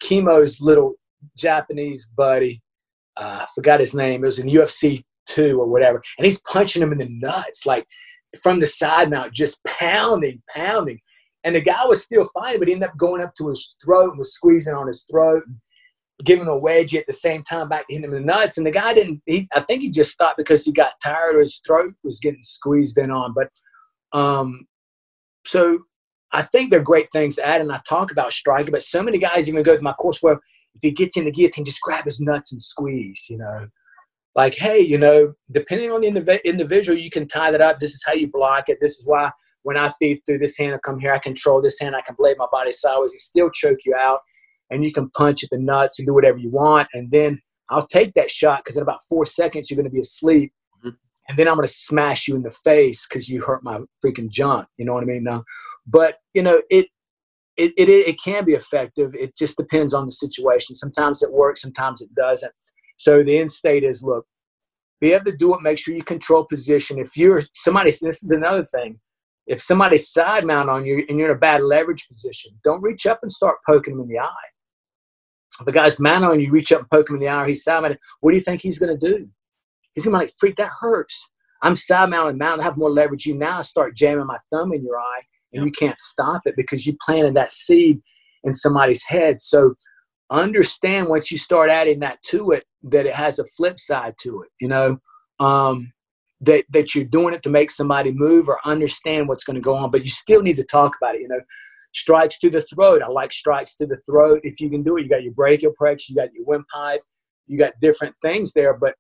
Chemo's little Japanese buddy. I forgot his name. It was in UFC 2 or whatever. And he's punching him in the nuts, like from the side mount, just pounding. And the guy was still fighting, but he ended up going up to his throat and was squeezing on his throat, and giving a wedge at the same time back to hit him in the nuts. And the guy I think he just stopped because he got tired, or his throat was getting squeezed in on. But so I think they're great things to add. And I talk about striking, but so many guys even go to my course where if he gets in the guillotine, just grab his nuts and squeeze, like, hey, depending on the individual, you can tie that up. This is how you block it. This is why when I feed through this hand, I come here, I control this hand, I can blade my body sideways and still choke you out. And you can punch at the nuts and do whatever you want. And then I'll take that shot because in about 4 seconds, you're going to be asleep. And then I'm going to smash you in the face because you hurt my freaking junk. You know what I mean? No. But, it can be effective. It just depends on the situation. Sometimes it works, sometimes it doesn't. So the end state is, look, be able to do it. Make sure you control position. If you're somebody, this is another thing. If somebody's side mount on you and you're in a bad leverage position, don't reach up and start poking them in the eye. If a guy's mount on you, reach up and poke him in the eye, or he's side mounted, what do you think he's going to do? He's going to be like, freak, that hurts. I'm side mounted, I have more leverage. You now start jamming my thumb in your eye, and you can't stop it because you planted that seed in somebody's head. So understand once you start adding that to it, that it has a flip side to it, you know, that you're doing it to make somebody move or understand what's going to go on, but you still need to talk about it, you know. Strikes to the throat. I like strikes to the throat. If you can do it, you got your brachial plex, you got your windpipe, you got different things there, but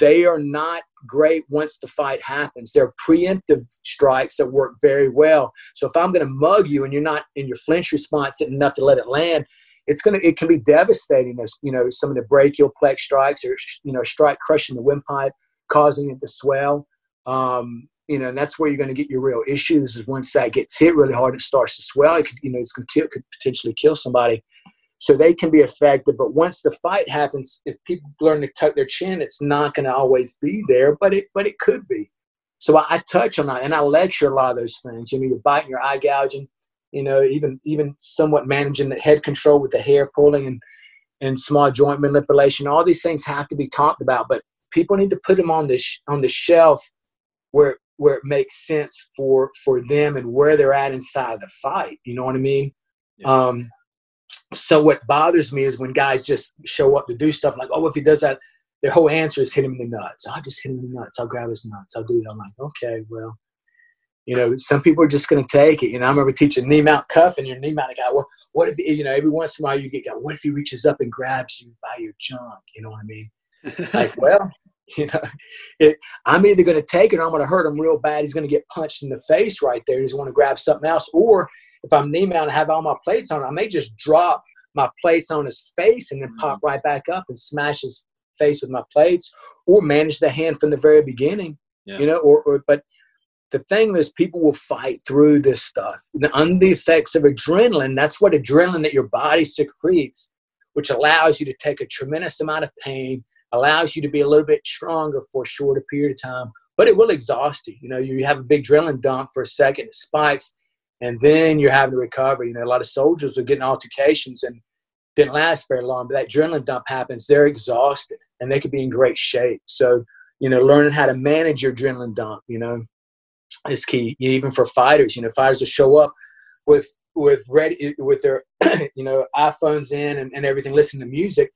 they are not great once the fight happens. They're preemptive strikes that work very well. So if I'm going to mug you and you're not in your flinch response enough to let it land, it can be devastating, as you know, some of the brachial plex strikes, or you know, strike crushing the windpipe, causing it to swell. You know, and that's where you're going to get your real issues, is once that gets hit really hard, it starts to swell. It could, you know, could potentially kill somebody. So they can be effective. But once the fight happens, if people learn to tuck their chin, it's not going to always be there, but it could be. So I touch on that, and I lecture a lot of those things. You know, you're biting, your eye gouging, you know, even somewhat managing the head control with the hair pulling and small joint manipulation. All these things have to be talked about, but people need to put them on the shelf where it makes sense for them and where they're at inside the fight. You know what I mean? Yeah. So what bothers me is when guys just show up to do stuff like, oh, if he does that, their whole answer is hit him in the nuts. I'll just hit him in the nuts. I'll grab his nuts. I'll do that. I'm like, okay, well, you know, some people are just going to take it. You know, I remember teaching knee mount cuff, and your knee mount guy, well, what if, you know, every once in a while you get, what if he reaches up and grabs you by your junk? You know what I mean? Like, well, you know, I'm either going to take it or I'm going to hurt him real bad. He's going to get punched in the face right there. He's going to grab something else. Or if I'm knee mount and have all my plates on, I may just drop my plates on his face and then pop right back up and smash his face with my plates, or manage the hand from the very beginning. Yeah. You know, but the thing is, people will fight through this stuff. Under the effects of adrenaline, that's what adrenaline that your body secretes, which allows you to take a tremendous amount of pain, allows you to be a little bit stronger for a shorter period of time, but it will exhaust you. You know, you have a big adrenaline dump for a second, it spikes, and then you're having to recover. You know, a lot of soldiers are getting altercations and didn't last very long, but that adrenaline dump happens, they're exhausted, and they could be in great shape. So, you know, learning how to manage your adrenaline dump, you know, is key. Even for fighters, you know, fighters will show up with their, you know, iPhones in and everything, listening to music,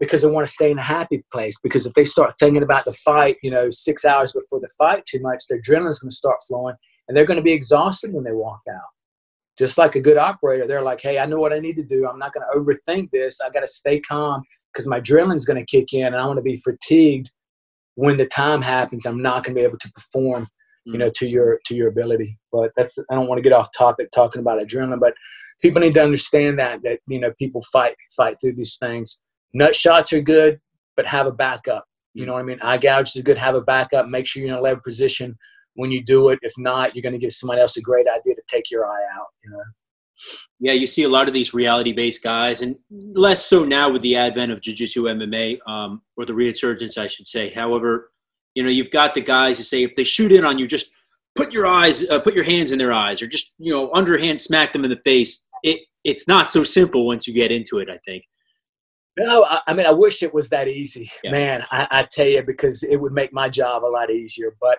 because they want to stay in a happy place. Because if they start thinking about the fight, you know, 6 hours before the fight too much, their adrenaline is going to start flowing, and they're going to be exhausted when they walk out. Just like a good operator, they're like, hey, I know what I need to do. I'm not going to overthink this. I got to stay calm because my adrenaline's going to kick in, and I want to be fatigued when the time happens. I'm not going to be able to perform, you know, to your ability. But I don't want to get off topic talking about adrenaline, but people need to understand that, you know, people fight through these things. Nut shots are good, but have a backup. You know what I mean? Eye gouges are good. Have a backup. Make sure you're in a level position when you do it. If not, you're going to give somebody else a great idea to take your eye out, you know? Yeah, you see a lot of these reality-based guys, and less so now with the advent of jiu-jitsu MMA, or the resurgence, I should say. However, you know, you've got the guys who say, if they shoot in on you, just put your hands in their eyes, or just, you know, underhand smack them in the face. It's not so simple once you get into it, I think. No, I mean, I wish it was that easy, man. I tell you, because it would make my job a lot easier. But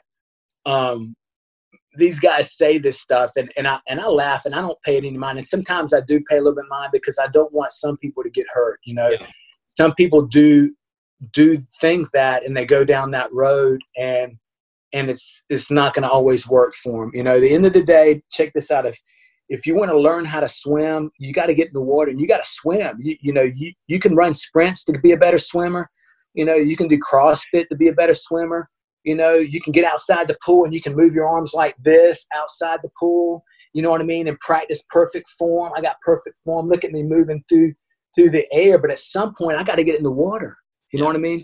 these guys say this stuff, and I laugh, and I don't pay it any mind. And sometimes I do pay a little bit of mind, because I don't want some people to get hurt. You know, some people do think that, and they go down that road, and it's not going to always work for them. You know, at the end of the day, check this out. If you want to learn how to swim, you got to get in the water and you got to swim. You know, you can run sprints to be a better swimmer. You know, you can do CrossFit to be a better swimmer. You know, you can get outside the pool and you can move your arms like this outside the pool. You know what I mean? And practice perfect form. I got perfect form. Look at me moving through the air. But at some point, I got to get in the water. You know what I mean?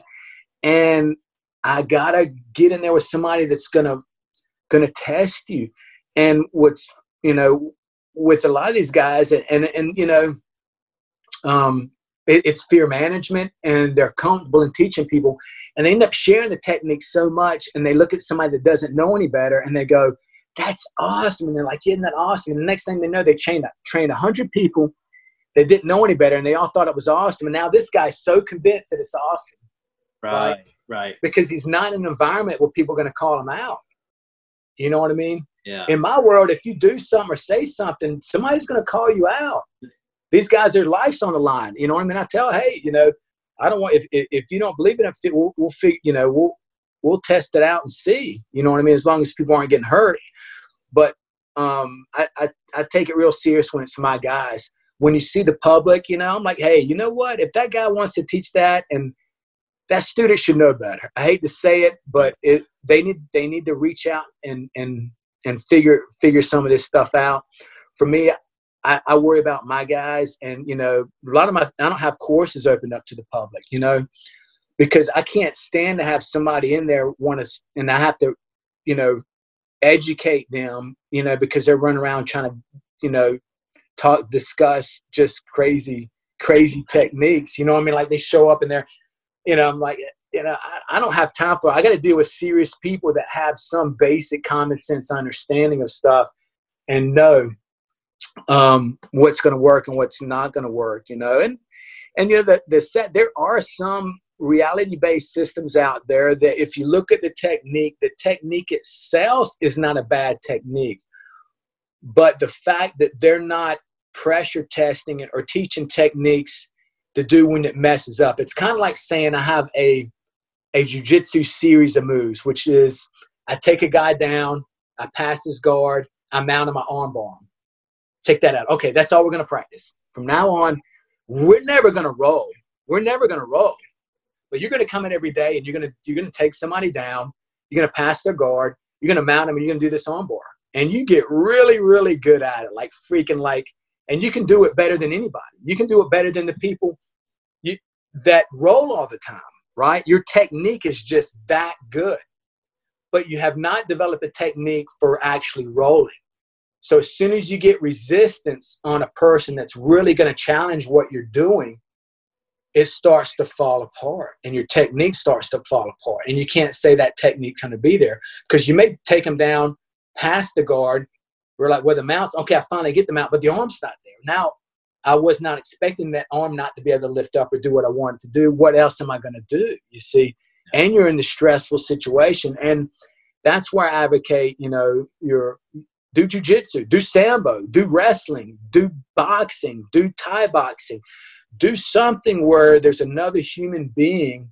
And I got to get in there with somebody that's gonna test you. And what's, you know, with a lot of these guys, and you know, it's fear management, and they're comfortable in teaching people, and they end up sharing the technique so much, and they look at somebody that doesn't know any better, and they go, "That's awesome," and they're like, "Isn't that awesome?" And the next thing they know, they trained 100 people that didn't know any better, and they all thought it was awesome, and now this guy's so convinced that it's awesome, right? Because he's not in an environment where people are going to call him out. You know what I mean? Yeah. In my world, if you do something or say something, somebody's going to call you out. These guys, their life's on the line. You know what I mean? I tell, hey, you know, I don't want, if you don't believe in it, we'll figure, you know, we'll test it out and see. You know what I mean? As long as people aren't getting hurt. But I take it real serious when it's my guys. When you see the public, you know, I'm like, hey, you know what? If that guy wants to teach that, and that student should know better. I hate to say it, but they need to reach out and figure some of this stuff out. For me, I worry about my guys, and you know, I don't have courses opened up to the public, you know, because I can't stand to have somebody in there and I have to, you know, educate them, you know, because they're running around trying to, you know, discuss just crazy techniques. You know what I mean? Like they show up and they're, you know, I'm like, you know, I don't have time for it. I got to deal with serious people that have some basic common sense understanding of stuff and know what's going to work and what's not going to work, you know. And you know, there are some reality-based systems out there that if you look at the technique itself is not a bad technique. But the fact that they're not pressure testing it or teaching techniques to do when it messes up. It's kind of like saying I have a jiu-jitsu series of moves, which is I take a guy down, I pass his guard, I mount him my arm bar. Check that out. Okay, that's all we're going to practice. From now on, we're never going to roll. We're never going to roll. But you're going to come in every day and you're going to take somebody down, you're going to pass their guard, you're going to mount them, and you're going to do this arm bar. And you get really, really good at it, like freaking like, and you can do it better than anybody. You can do it better than the people that roll all the time, right? Your technique is just that good, but you have not developed a technique for actually rolling. So as soon as you get resistance on a person that's really going to challenge what you're doing, it starts to fall apart and your technique starts to fall apart. And you can't say that technique's going to be there because you may take them down past the guard. We're like, well, the mount's okay. I finally get the mount, but the arm's not there. Now, I was not expecting that arm not to be able to lift up or do what I wanted to do. What else am I going to do? You see, and you're in the stressful situation. And that's where I advocate, you know, do jiu-jitsu, do sambo, do wrestling, do boxing, do Thai boxing, do something where there's another human being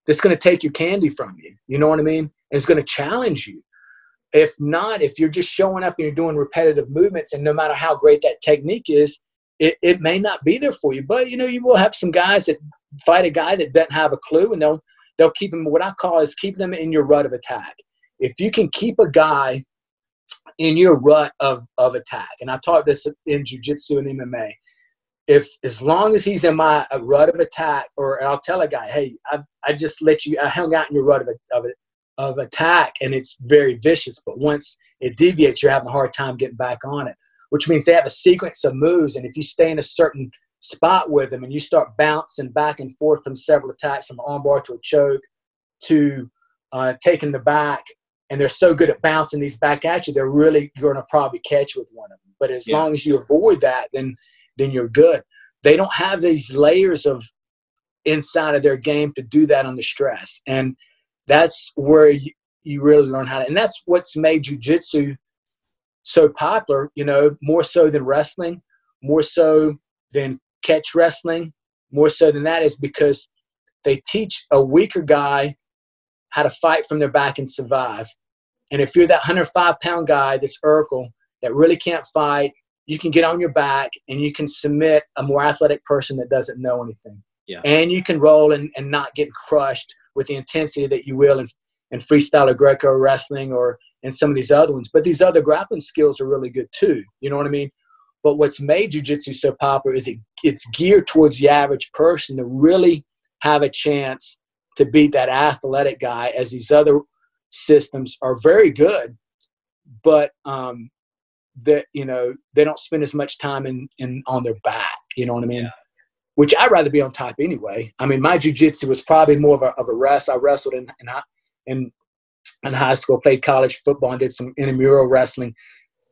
that's going to take your candy from you. You know what I mean? And it's going to challenge you. If not, if you're just showing up and you're doing repetitive movements, and no matter how great that technique is, it may not be there for you. But, you know, you will have some guys that fight a guy that doesn't have a clue, and they'll keep them, what I call is keeping them in your rut of attack. If you can keep a guy in your rut of attack, and I taught this in jiu-jitsu and MMA, as long as he's in my rut of attack, or I'll tell a guy, hey, I just let you, I hung out in your rut of attack, and it's very vicious, but once it deviates, you're having a hard time getting back on it, which means they have a sequence of moves, and if you stay in a certain spot with them and you start bouncing back and forth from several attacks, from armbar to a choke to taking the back, and they're so good at bouncing these back at you, they're really going to probably catch you with one of them. But as long as you avoid that, then you're good. They don't have these layers of inside of their game to do that under stress. And that's where you really learn how to, and that's what's made jiu-jitsu so popular, you know, more so than wrestling, more so than catch wrestling, more so than that, is because they teach a weaker guy how to fight from their back and survive. And if you're that 105-pound guy that's Urkel, that really can't fight, you can get on your back and you can submit a more athletic person that doesn't know anything. Yeah. And you can roll and not get crushed with the intensity that you will in freestyle or Greco wrestling or in some of these other ones. But these other grappling skills are really good too. You know what I mean? But what's made jiu-jitsu so popular is it's geared towards the average person to really have a chance to beat that athletic guy, as these other systems are very good, but that, you know, they don't spend as much time in on their back. You know what I mean? Yeah. Which I'd rather be on top anyway. I mean, my jiu-jitsu was probably more of a rest. I wrestled in high school, played college football, and did some intramural wrestling.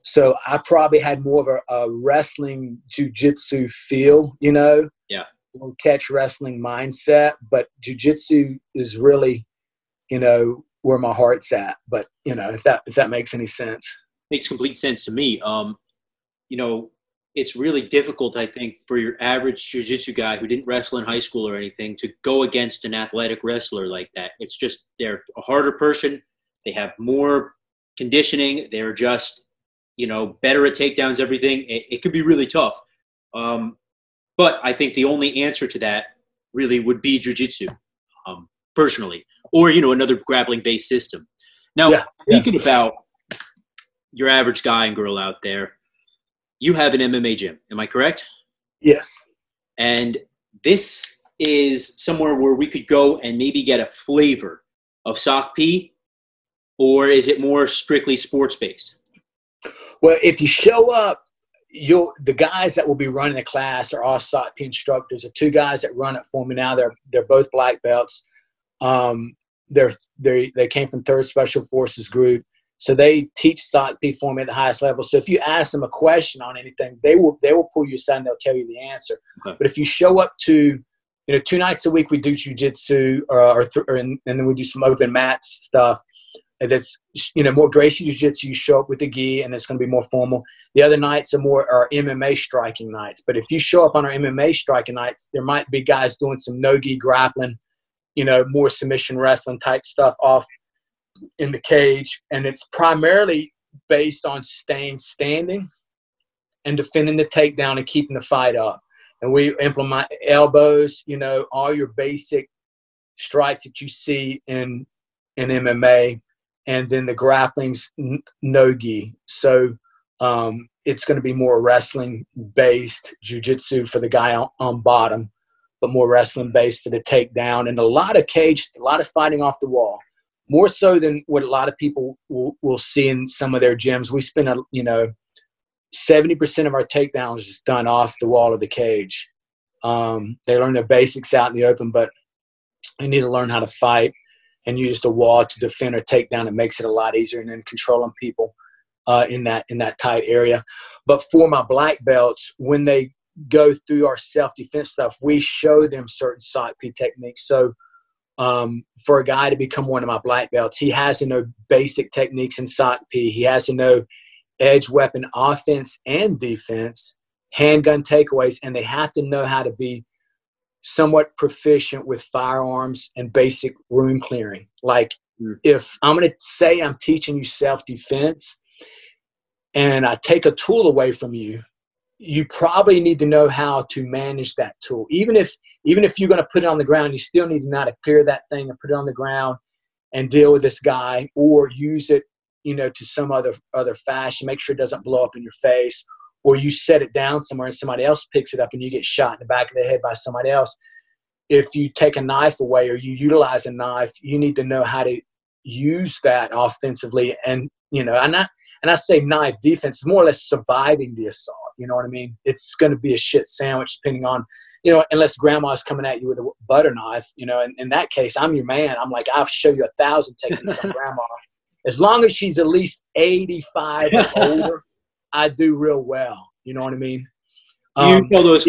So I probably had more of a wrestling jiu-jitsu feel, you know, Yeah. catch wrestling mindset. But jiu-jitsu is really, you know, where my heart's at. But, you know, if that makes any sense. Makes complete sense to me. You know, it's really difficult, I think, for your average jiu-jitsu guy who didn't wrestle in high school or anything to go against an athletic wrestler like that. It's just they're a harder person. They have more conditioning. They're just, you know, better at takedowns, everything. It could be really tough. But I think the only answer to that really would be jiu-jitsu, personally, or, you know, another grappling-based system. Now, speaking about your average guy and girl out there, you have an MMA gym. Am I correct? Yes. And this is somewhere where we could go and maybe get a flavor of S.O.C.P, or is it more strictly sports-based? Well, if you show up, the guys that will be running the class are all S.O.C.P instructors. The two guys that run it for me now, they're both black belts. They came from 3rd Special Forces Group. So they teach S.O.C.P for me at the highest level. So if you ask them a question on anything, they will pull you aside and they'll tell you the answer. Okay. But if you show up to, you know, 2 nights a week we do jiu-jitsu and then we do some open mats stuff. That's, you know, more Gracie jiu-jitsu. You show up with the gi and it's going to be more formal. The other nights are MMA striking nights. But if you show up on our MMA striking nights, there might be guys doing some no-gi grappling, you know, more submission wrestling type stuff off in the cage, and it's primarily based on staying standing and defending the takedown and keeping the fight up. And we implement elbows, you know, all your basic strikes that you see in MMA, and then the grappling's no-gi. So it's going to be more wrestling-based jiu-jitsu for the guy on bottom, but more wrestling-based for the takedown, and a lot of fighting off the wall. More so than what a lot of people will see in some of their gyms. We spend, 70% of our takedowns is just done off the wall of the cage. They learn the basics out in the open, but you need to learn how to fight and use the wall to defend or take down. It makes it a lot easier, and then controlling people in that tight area. But for my black belts, when they go through our self-defense stuff, we show them certain S.O.C.P techniques. So for a guy to become one of my black belts, he has to know basic techniques in S.O.C.P. He has to know edge weapon offense and defense, handgun takeaways, and they have to know how to be somewhat proficient with firearms and basic room clearing. Like, if I'm going to say I'm teaching you self-defense and I take a tool away from you, you probably need to know how to manage that tool. Even if you're going to put it on the ground, you still need to know how to clear that thing and put it on the ground and deal with this guy, or use it, you know, to some other fashion. Make sure it doesn't blow up in your face, or you set it down somewhere and somebody else picks it up and you get shot in the back of the head by somebody else. If you take a knife away or you utilize a knife, you need to know how to use that offensively. And, you know, and I say knife defense is more or less surviving the assault. You know what I mean? It's going to be a shit sandwich depending on, you know, unless grandma's coming at you with a butter knife, you know, and in that case, I'm your man. I'm like, I'll show you 1,000 techniques on grandma. As long as she's at least 85 or older, I do real well. You know what I mean? You know those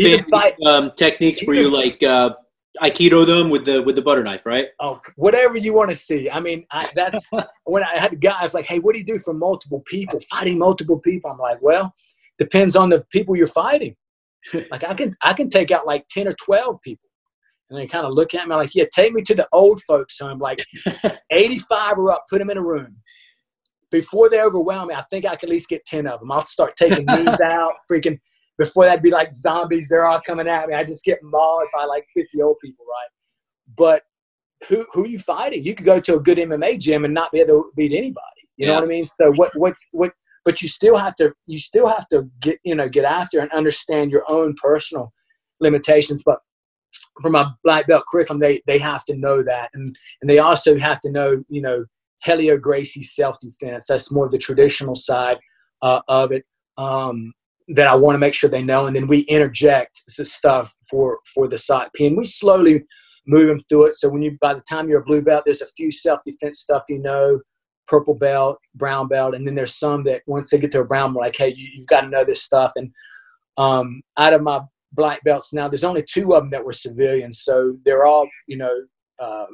techniques where you like Aikido them with the butter knife, right? Oh, whatever you want to see. I mean, that's when I had guys like, hey, what do you do for multiple people, fighting multiple people? I'm like, well, depends on the people you're fighting. Like I can take out like 10 or 12 people. And they kind of look at me like, yeah, take me to the old folks home, like 85 or up, put them in a room. Before they overwhelm me, I think I can at least get 10 of them. I'll start taking knees out, freaking. Before that'd be like zombies. They're all coming at me. I just get mauled by like 50 old people, right? But who are you fighting? You could go to a good MMA gym and not be able to beat anybody. You know what I mean? So but you still have to get after and understand your own personal limitations. But for my black belt curriculum, they have to know that, and they also have to know, you know, Helio Gracie self-defense. That's more of the traditional side of it. that I want to make sure they know. And then we interject the stuff for the SOCP, and we slowly move them through it. So by the time you're a blue belt, there's a few self-defense stuff, purple belt, brown belt. And then there's some that once they get to a brown, we're like, hey, you've got to know this stuff. And out of my black belts now, there's only 2 of them that were civilians. So they're all,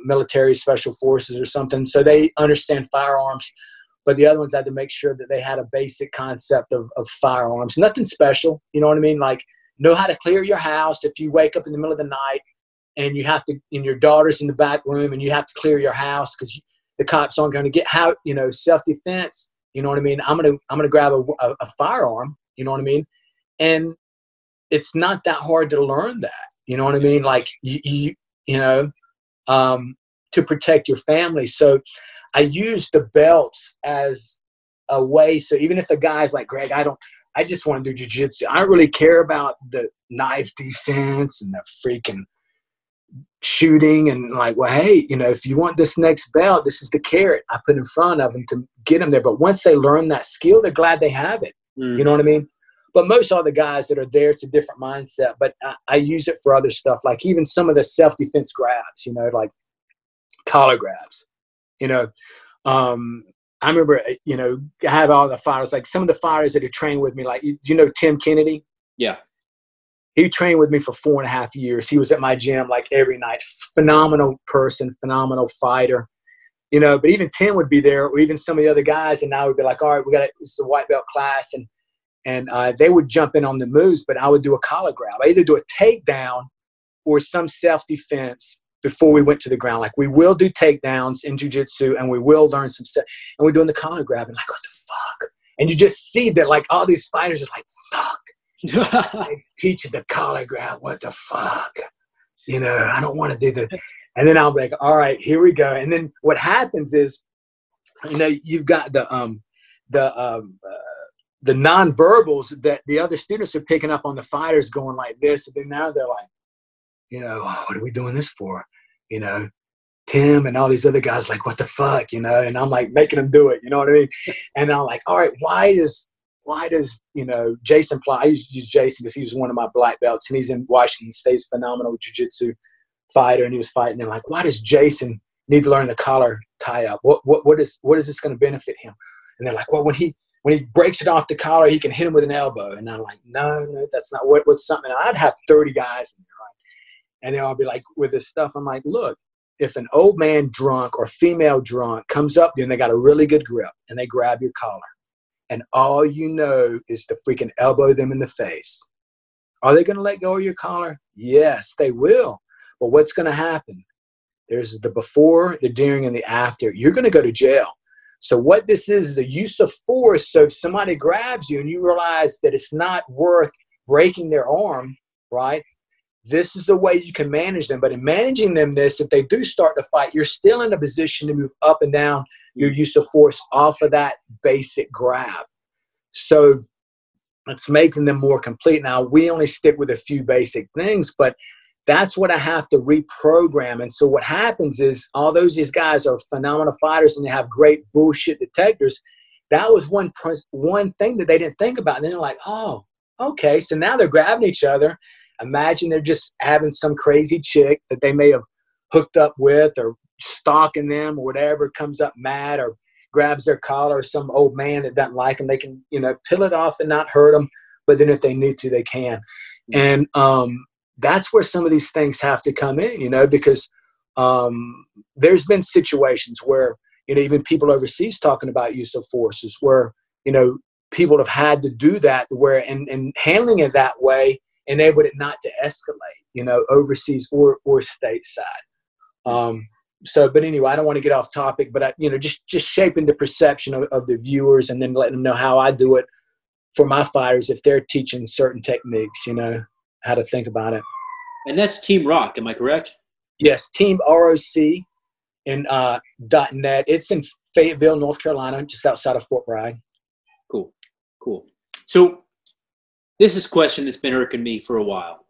military special forces or something. So they understand firearms. But the other ones had to make sure that they had a basic concept of firearms. Nothing special, you know what I mean? Like, know how to clear your house if you wake up in the middle of the night and you have to, and your daughter's in the back room and you have to clear your house because the cops aren't going to get out, self-defense, you know what I mean? I'm gonna grab a firearm, you know what I mean? And it's not that hard to learn that, you know what I mean? Like, to protect your family. So I use the belts as a way. So even if the guy's like, Greg, I just want to do jiu-jitsu. I don't really care about the knife defense and the freaking shooting and like, well, hey, if you want this next belt, this is the carrot I put in front of them to get them there. But once they learn that skill, they're glad they have it. You know what I mean? But most of the guys that are there, it's a different mindset. But I use it for other stuff, like even some of the self-defense grabs, like collar grabs. I remember, I have all the fighters, like some of the fighters that have trained with me, like, Tim Kennedy? Yeah. He trained with me for 4.5 years. He was at my gym like every night. Phenomenal person, phenomenal fighter. But even Tim would be there, or even some of the other guys, and I would be like, all right, this is a white belt class. And they would jump in on the moves, but I would do a collar grab. I either do a takedown or some self-defense before we went to the ground. Like, we will do takedowns in jiu-jitsu, and we will learn some stuff. And we're doing the collar grab, and like, what the fuck? And you just see that, like, all these fighters are like, fuck. They teaching the collar grab. What the fuck? I don't want to do the. And then I'll be like, all right, here we go. And then what happens is, you've got the nonverbals that the other students are picking up on the fighters going like this. And then now they're like, what are we doing this for? Tim and all these other guys like, what the fuck? And I'm like making them do it. You know what I mean? And I'm like, all right, why does Jason Ply, I used to use Jason because he was one of my black belts, and he's in Washington State's phenomenal jiu-jitsu fighter, and he was fighting. And like, why does Jason need to learn the collar tie up? What is this going to benefit him? And they're like, well, when he breaks it off the collar, he can hit him with an elbow. And I'm like, no, that's not what's something. And I'd have 30 guys in there, right? And they'll all be like, with this stuff, I'm like, look, if an old man drunk or female drunk comes up, then they got a really good grip and they grab your collar. And all you know is to freaking elbow them in the face. Are they going to let go of your collar? Yes, they will. But what's going to happen? There's the before, the during, and the after. You're going to go to jail. So what this is a use of force. So if somebody grabs you and you realize that it's not worth breaking their arm, right? This is the way you can manage them. But in managing them if they do start to fight, you're still in a position to move up and down your use of force off of that basic grab. So it's making them more complete. Now, we only stick with a few basic things, but that's what I have to reprogram. And so what happens is, although these guys are phenomenal fighters and they have great bullshit detectors, that was one thing that they didn't think about. And then they're like, oh, okay. So now they're grabbing each other. Imagine they're just having some crazy chick that they may have hooked up with or stalking them or whatever, comes up mad or grabs their collar, or some old man that doesn't like them. They can, peel it off and not hurt them. But then if they need to, they can. And that's where some of these things have to come in, because there's been situations where, even people overseas talking about use of forces where, people have had to do that where, and handling it that way enabled it not to escalate, overseas or stateside. But anyway, I don't want to get off topic, but just shaping the perception of the viewers and then letting them know how I do it for my fighters if they're teaching certain techniques, how to think about it. And that's Team Rock, am I correct? Yes, Team ROC and .net. It's in Fayetteville, North Carolina, just outside of Fort Bragg. Cool. So this is a question that's been irking me for a while.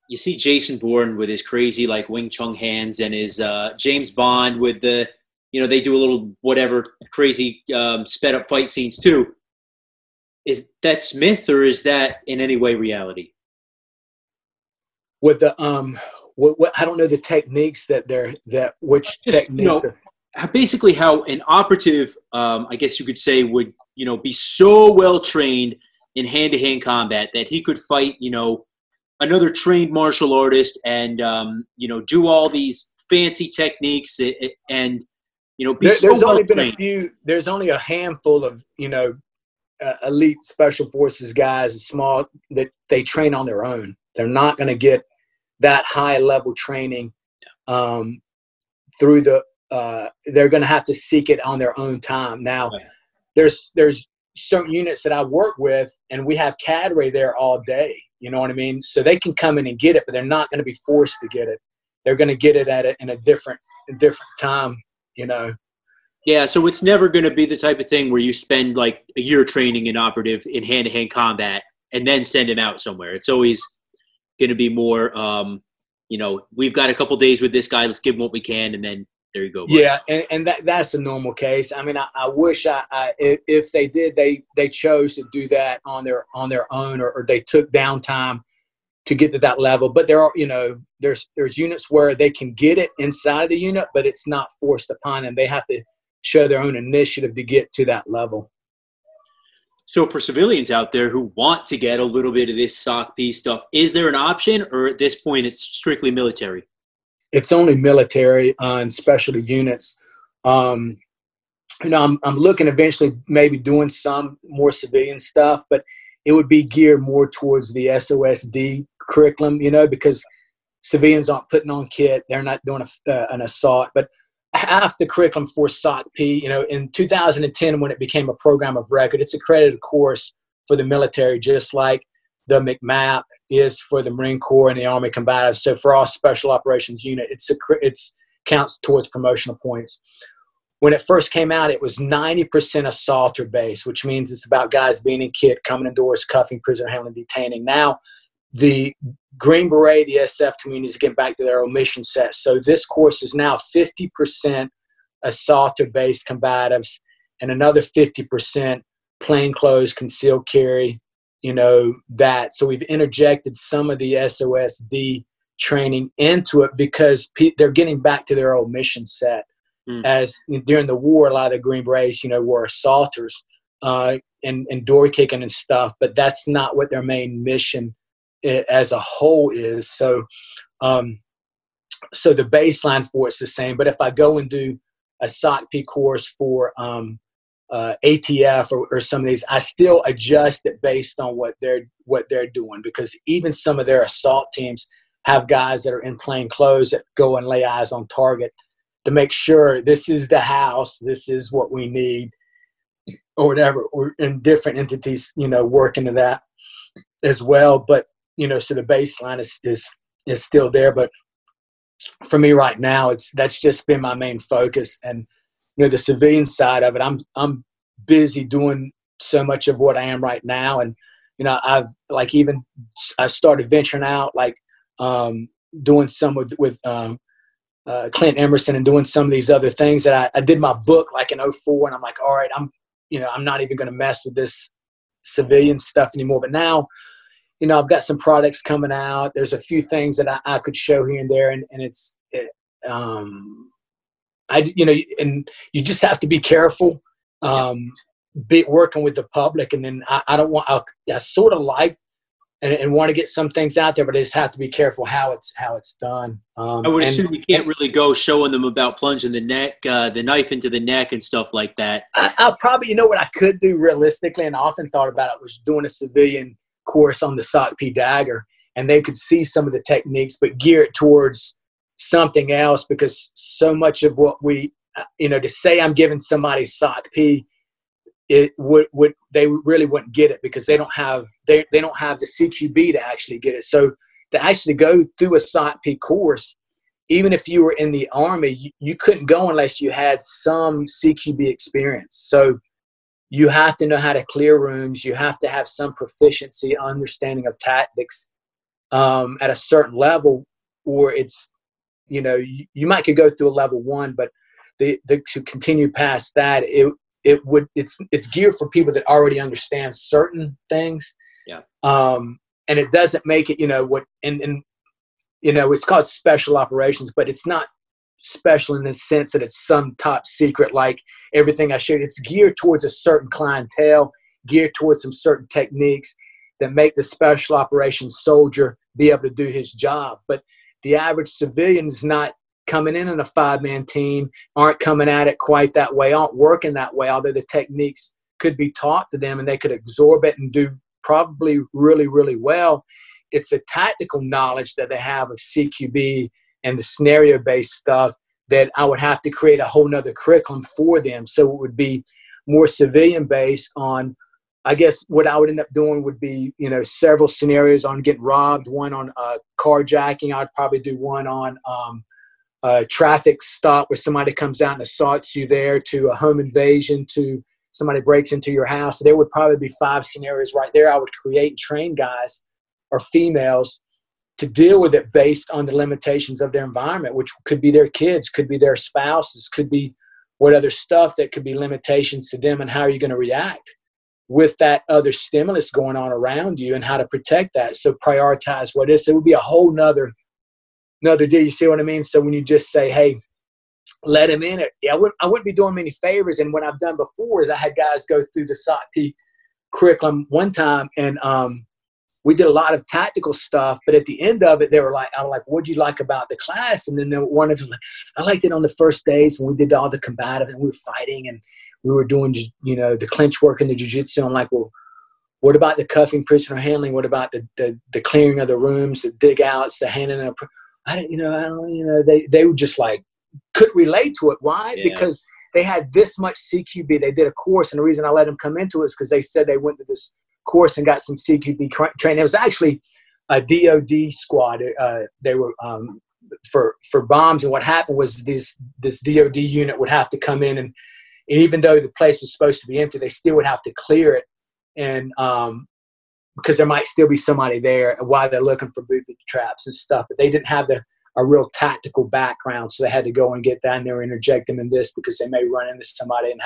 You see Jason Bourne with his crazy like Wing Chun hands and his James Bond with the, they do a little whatever crazy sped up fight scenes too. Is that myth, or is that in any way reality? With the what I don't know the techniques which Just, techniques. basically how an operative, I guess you could say, would, be so well trained in hand-to-hand combat that he could fight, another trained martial artist and, do all these fancy techniques and, be so There's well only been a trained. few. There's only a handful of elite special forces guys, small, that they train on their own. They're not going to get that high level training through the. They're going to have to seek it on their own time. Now, there's certain units that I work with, and we have cadre there all day. You know what I mean? So they can come in and get it, but they're not going to be forced to get it. They're going to get it in a different time. Yeah, so it's never going to be the type of thing where you spend like a year training an operative in hand-to-hand combat and then send him out somewhere. It's always going to be more, we've got a couple days with this guy. Let's give him what we can, and then there you go. Buddy. Yeah, and that's a normal case. I mean, I wish if they did, they chose to do that on their own, or they took downtime to get to that level. But there are, there's units where they can get it inside the unit, but it's not forced upon them. They have to show their own initiative to get to that level. So for civilians out there who want to get a little bit of this S.O.C.P stuff, is there an option, or at this point it's strictly military? It's only military and specialty units. I'm looking eventually maybe doing some more civilian stuff, but it would be geared more towards the SOSD curriculum, because civilians aren't putting on kit. They're not doing an assault, but half the curriculum for S.O.C.P, in 2010, when it became a program of record, it's a accredited course for the military, just like the MCMAP is for the Marine Corps and the Army Combatives. So for our Special Operations Unit, it's counts towards promotional points. When it first came out, it was 90% assaulter based, which means it's about guys being in kit, coming indoors, cuffing, prisoner handling, detaining. Now, the Green Beret, the SF community is getting back to their omission set. So this course is now 50% assaulter-based combatives and another 50% plainclothes, concealed carry, that. So we've interjected some of the SOSD training into it because they're getting back to their old mission set. As during the war, a lot of the Green Berets, were assaulters and door kicking and stuff, but that's not what their main mission as a whole is. So so the baseline for it's the same. But if I go and do a S.O.C.P course for ATF or some of these, I still adjust it based on what they're doing, because even some of their assault teams have guys that are in plain clothes that go and lay eyes on target to make sure this is the house, this is what we need, or whatever, or in different entities, work into that as well. But so the baseline is still there. But for me right now, that's just been my main focus. And the civilian side of it, I'm busy doing so much of what I am right now. And I've I started venturing out, doing some with Clint Emerson and doing some of these other things that I did my book in 2004, and I'm like, all right, I'm not even going to mess with this civilian stuff anymore. But now, I've got some products coming out. There's a few things that I could show here and there, and and you just have to be careful, working with the public. And then I sort of like and want to get some things out there, but I just have to be careful how it's done. I would assume you can't really go showing them about plunging the knife into the neck and stuff like that. I'll probably, what I could do realistically, and I often thought about it, was doing a civilian course on the S.O.C.P dagger, and they could see some of the techniques, but gear it towards something else, because so much of what we, to say I'm giving somebody S.O.C.P, they really wouldn't get it, because they don't have the CQB to actually get it. So to actually go through a S.O.C.P course, even if you were in the Army, you couldn't go unless you had some CQB experience. So you have to know how to clear rooms. You have to have some proficiency, understanding of tactics at a certain level, or it's, you might could go through a level 1, but to continue past that, it's geared for people that already understand certain things. Yeah. And it doesn't make it, it's called special operations, but it's not special in the sense that it's some top secret, like everything I showed. It's geared towards a certain clientele, geared towards some certain techniques that make the special operations soldier be able to do his job. But the average civilian is not coming in a 5-man team, aren't coming at it quite that way, aren't working that way, although the techniques could be taught to them and they could absorb it and do probably really, really well. It's a tactical knowledge that they have of CQB and the scenario-based stuff that I would have to create a whole nother curriculum for them. So it would be more civilian-based on, I guess what I would end up doing would be, several scenarios on getting robbed, one on carjacking. I'd probably do one on traffic stop where somebody comes out and assaults you there, to a home invasion, to somebody breaks into your house. So there would probably be 5 scenarios right there. I would create and train guys or females to deal with it based on the limitations of their environment, which could be their kids, could be their spouses, could be what other stuff that could be limitations to them, and how are you going to react with that other stimulus going on around you and how to protect that. So prioritize what is. It would be a whole nother deal. You see what I mean? So when you just say, hey, let him in it, I wouldn't be doing many favors. And what I've done before is I had guys go through the S.O.C.P curriculum one time, and we did a lot of tactical stuff, but at the end of it, I was like, what do you like about the class? And then one of them, I liked it on the first days when we did all the combative and we were fighting and we were doing, the clinch work and the jiu-jitsu. I'm like, well, what about the cuffing, prisoner handling? What about the clearing of the rooms, the dig outs, the handing of, they were just like, could relate to it. Why? Yeah. Because they had this much CQB. They did a course, and the reason I let them come into it is because they said they went to this course and got some CQB training. It was actually a DOD squad. They were for bombs, and what happened was this DOD unit would have to come in, and even though the place was supposed to be empty, they still would have to clear it, and because there might still be somebody there while they're looking for booby traps and stuff. But they didn't have a real tactical background, so they had to go and get down there and interject them in this because they may run into somebody and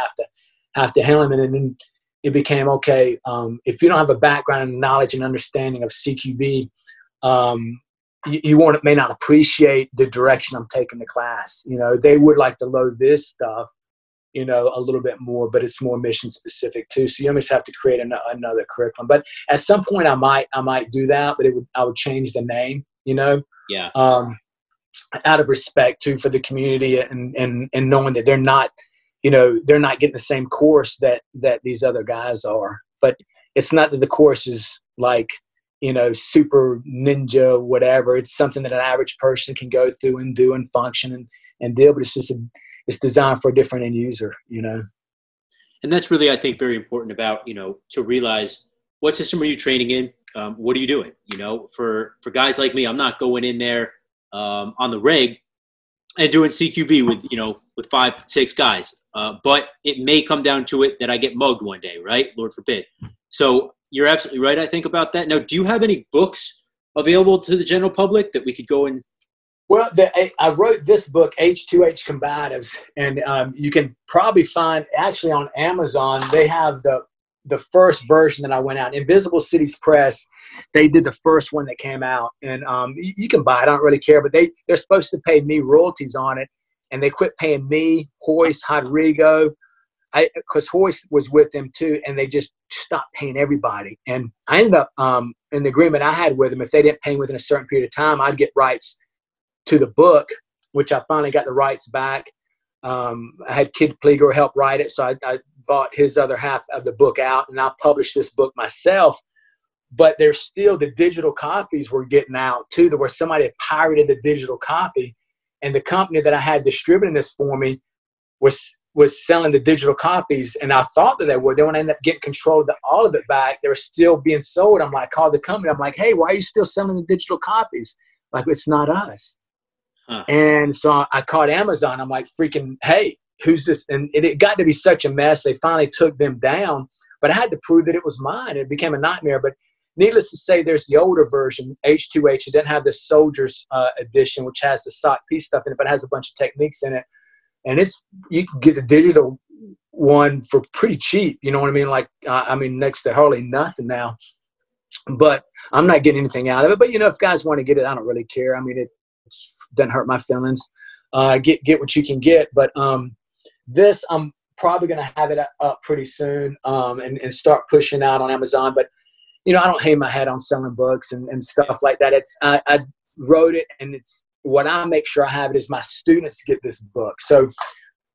have to handle them. And then it became, okay, if you don't have a background and knowledge and understanding of CQB, you may not appreciate the direction I'm taking the class. They would like to load this stuff, a little bit more, but it's more mission specific too. So you almost have to create another curriculum. But at some point I might do that, but I would change the name, Yeah. Out of respect too for the community and knowing that they're not getting the same course that these other guys are. But it's not that the course is like, super ninja, whatever. It's something that an average person can go through and do and function and deal, but it's designed for a different end user, And that's really, I think, very important about, to realize what system are you training in? What are you doing? For guys like me, I'm not going in there on the reg and doing CQB with 5-6 guys. But it may come down to it that I get mugged one day, right? Lord forbid. So you're absolutely right, I think, about that. Now, do you have any books available to the general public that we could go and? Well, I wrote this book, H2H Combatives, and you can probably find actually on Amazon. They have the first version that I went out. Invisible Cities Press, they did the first one that came out, and you can buy it. I don't really care, but they're supposed to pay me royalties on it, and they quit paying me, Hoist, Rodrigo, because Hoist was with them too, and they just stopped paying everybody. And I ended up in the agreement I had with them, if they didn't pay within a certain period of time, I'd get rights to the book, which I finally got the rights back. I had Kid Pleager help write it, so I bought his other half of the book out, and I published this book myself. But there's still the digital copies were getting out too, to where somebody had pirated the digital copy, and the company that I had distributing this for me was selling the digital copies, and I thought that they would. Then when I ended up getting control of all of it back, they were still being sold. I'm like, called the company. I'm like, hey, why are you still selling the digital copies? Like, it's not us. Huh. And so I called Amazon. I'm like, freaking, hey, who's this? And it got to be such a mess. They finally took them down, but I had to prove that it was mine. It became a nightmare. But needless to say, there's the older version, H2H. It doesn't have the Soldiers edition, which has the S.O.C.P stuff in it, but it has a bunch of techniques in it. And you can get a digital one for pretty cheap. You know what I mean? Like, I mean, next to hardly nothing now. But I'm not getting anything out of it. But, you know, if guys want to get it, I don't really care. I mean, it doesn't hurt my feelings. Get what you can get. But this, I'm probably going to have it up pretty soon and start pushing out on Amazon. But, you know, I don't hang my head on selling books and stuff like that. I wrote it, and it's what I make sure I have it is my students get this book. So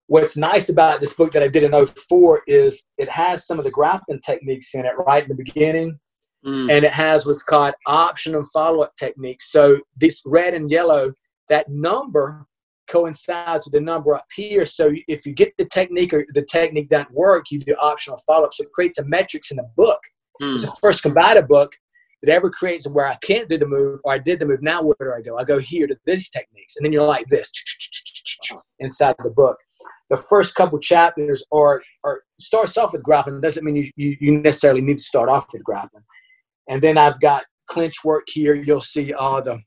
what's nice about this book that I did in 2004 is it has some of the grappling techniques in it right in the beginning. And it has what's called option and follow-up techniques. So this red and yellow, that number coincides with the number up here. So if you get the technique or the technique doesn't work, you do optional follow-up. So it creates a metrics in the book. It's the first combative book that ever creates where I can't do the move or I did the move. Now where do I go? I go here to these techniques. And then you're like this inside the book. The first couple chapters are starts off with grappling. Doesn't mean you necessarily need to start off with grappling. And then I've got clinch work here. You'll see all the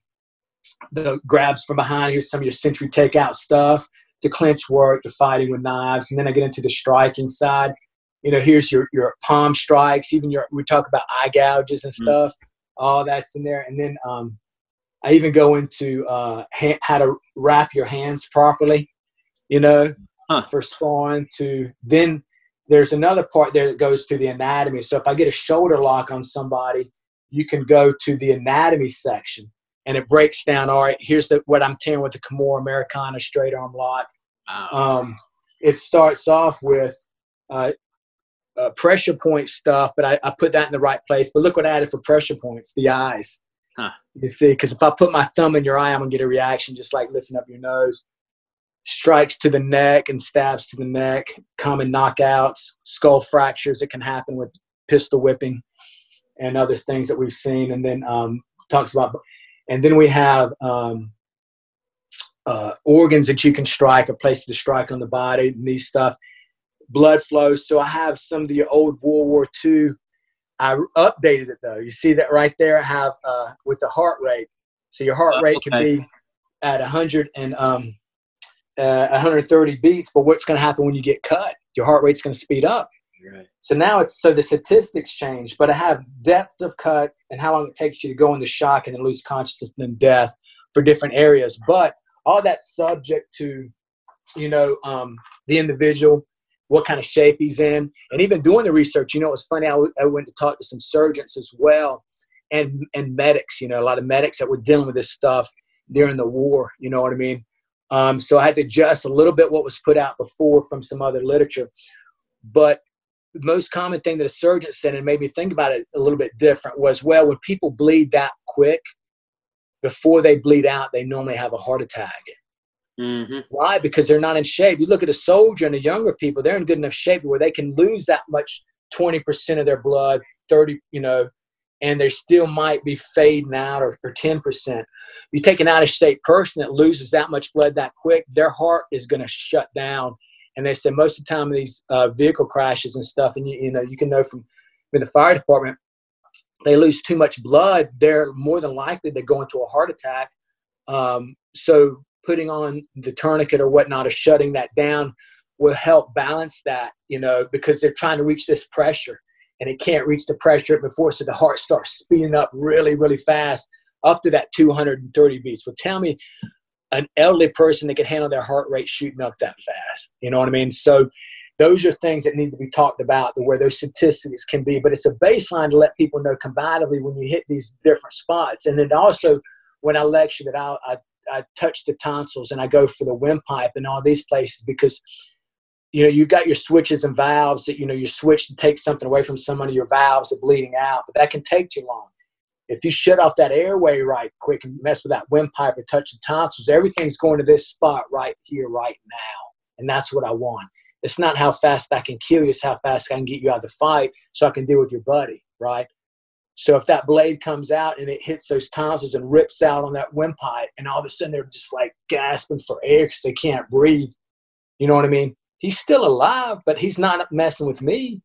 grabs from behind. Here's some of your century takeout stuff, the clinch work, the fighting with knives. And then I get into the striking side. You know, here's your palm strikes, even we talk about eye gouges and stuff. All that's in there. And then I even go into how to wrap your hands properly, you know, for sparring. Then there's another part there that goes to the anatomy. So if I get a shoulder lock on somebody, you can go to the anatomy section, and it breaks down, all right, here's what I'm tearing with the Kimura Americana straight arm lock. It starts off with pressure point stuff, but I put that in the right place. But look what I added for pressure points, the eyes. You see, because if I put my thumb in your eye, I'm going to get a reaction just like lifting up your nose. Strikes to the neck and stabs to the neck, common knockouts, skull fractures that can happen with pistol whipping and other things that we've seen. And then talks about, and then we have organs that you can strike, a place to strike on the body, knee stuff, blood flows. So I have some of the old World War II. I updated it though. You see that right there? I have with the heart rate. So your heart rate can be at 130 beats, but what's going to happen when you get cut? Your heart rate's going to speed up. Right. So now so the statistics change, but I have depth of cut and how long it takes you to go into shock and then lose consciousness and then death for different areas. But all that's subject to, you know, the individual, what kind of shape he's in, and even doing the research. You know, it was funny. I went to talk to some surgeons as well, and medics. You know, a lot of medics that were dealing with this stuff during the war. You know what I mean? So I had to adjust a little bit what was put out before from some other literature. But the most common thing that a surgeon said, and made me think about it a little bit different, was, well, when people bleed that quick, before they bleed out, they normally have a heart attack. Why? Because they're not in shape. You look at a soldier and the younger people, they're in good enough shape where they can lose that much, 20% of their blood, 30, you know, and they still might be fading out or 10%. You take an out-of-shape person that loses that much blood that quick, their heart is going to shut down. And they say most of the time these vehicle crashes and stuff, and you know, you can know from the fire department, they lose too much blood, they're more than likely to go into a heart attack. So putting on the tourniquet or whatnot or shutting that down will help balance that, you know, because they're trying to reach this pressure. And it can't reach the pressure before, so the heart starts speeding up really, really fast, up to that 230 beats. Well, tell me an elderly person that can handle their heart rate shooting up that fast. You know what I mean? So those are things that need to be talked about, where those statistics can be. But it's a baseline to let people know combatively when you hit these different spots. And then also when I lecture that I touch the tonsils and I go for the windpipe and all these places, because you know, you've got your switches and valves that, you know, you switch to take something away from somebody, your valves are bleeding out, but that can take too long. If you shut off that airway right quick and mess with that windpipe or touch the tonsils, everything's going to this spot right here, right now. And that's what I want. It's not how fast I can kill you, it's how fast I can get you out of the fight so I can deal with your buddy, right? So if that blade comes out and it hits those tonsils and rips out on that windpipe, and all of a sudden they're just like gasping for air because they can't breathe, you know what I mean? He's still alive, but he's not messing with me.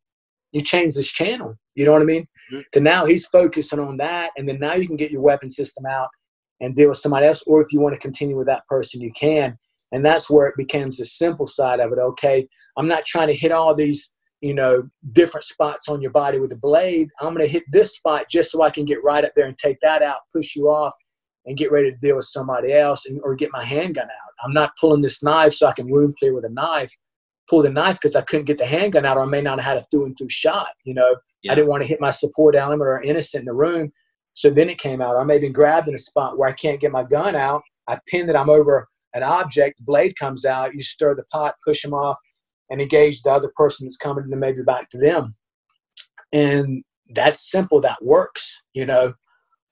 You change this channel. You know what I mean? So now he's focusing on that, and then now you can get your weapon system out and deal with somebody else. Or if you want to continue with that person, you can. And that's where it becomes the simple side of it. Okay, I'm not trying to hit all these, different spots on your body with the blade. I'm going to hit this spot just so I can get right up there and take that out, push you off, and get ready to deal with somebody else, or get my handgun out. I'm not pulling this knife so I can wound clear with a knife. Pull the knife because I couldn't get the handgun out, or I may not have had a through and through shot. Yeah. I didn't want to hit my support element or innocent in the room. So then it came out. I may have been grabbed in a spot where I can't get my gun out. I pin that I'm over an object. The blade comes out. You stir the pot, push them off, and engage the other person that's coming, and then maybe back to them. And that's simple. That works.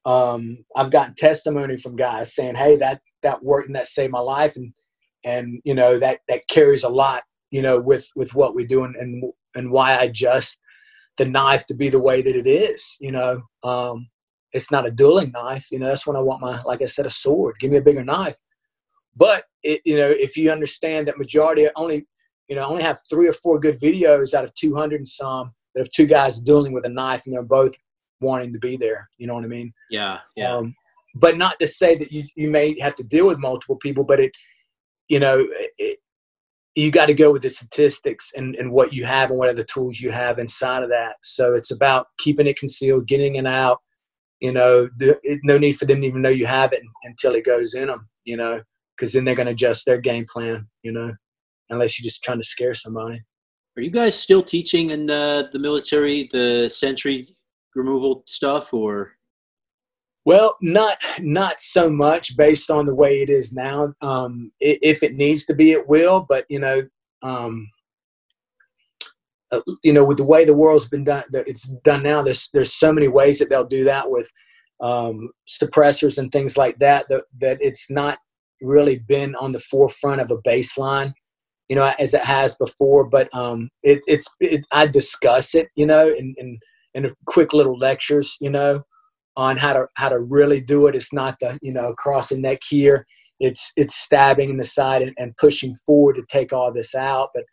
I've gotten testimony from guys saying, "Hey, that worked and that saved my life," and that carries a lot. With what we do and why I adjust the knife to be the way that it is. It's not a dueling knife. That's when I want like I said, a sword. Give me a bigger knife. But if you understand that majority only have 3 or 4 good videos out of 200 and some that have 2 guys dueling with a knife, and they're both wanting to be there. You know what I mean? Yeah. But not to say that you may have to deal with multiple people, but you got to go with the statistics and what you have and what other tools you have inside of that. So it's about keeping it concealed, getting it out. No need for them to even know you have it until it goes in them. Because then they're going to adjust their game plan. Unless you're just trying to scare somebody. Are you guys still teaching in the military the sentry removal stuff, or? Well, not so much based on the way it is now. If it needs to be, it will. But with the way the world's been done, it's done now. There's so many ways that they'll do that with suppressors and things like that. That it's not really been on the forefront of a baseline, as it has before. But I discuss it, in quick little lectures, on how to really do it. It's not the, across the neck here. It's stabbing in the side and pushing forward to take all this out. But,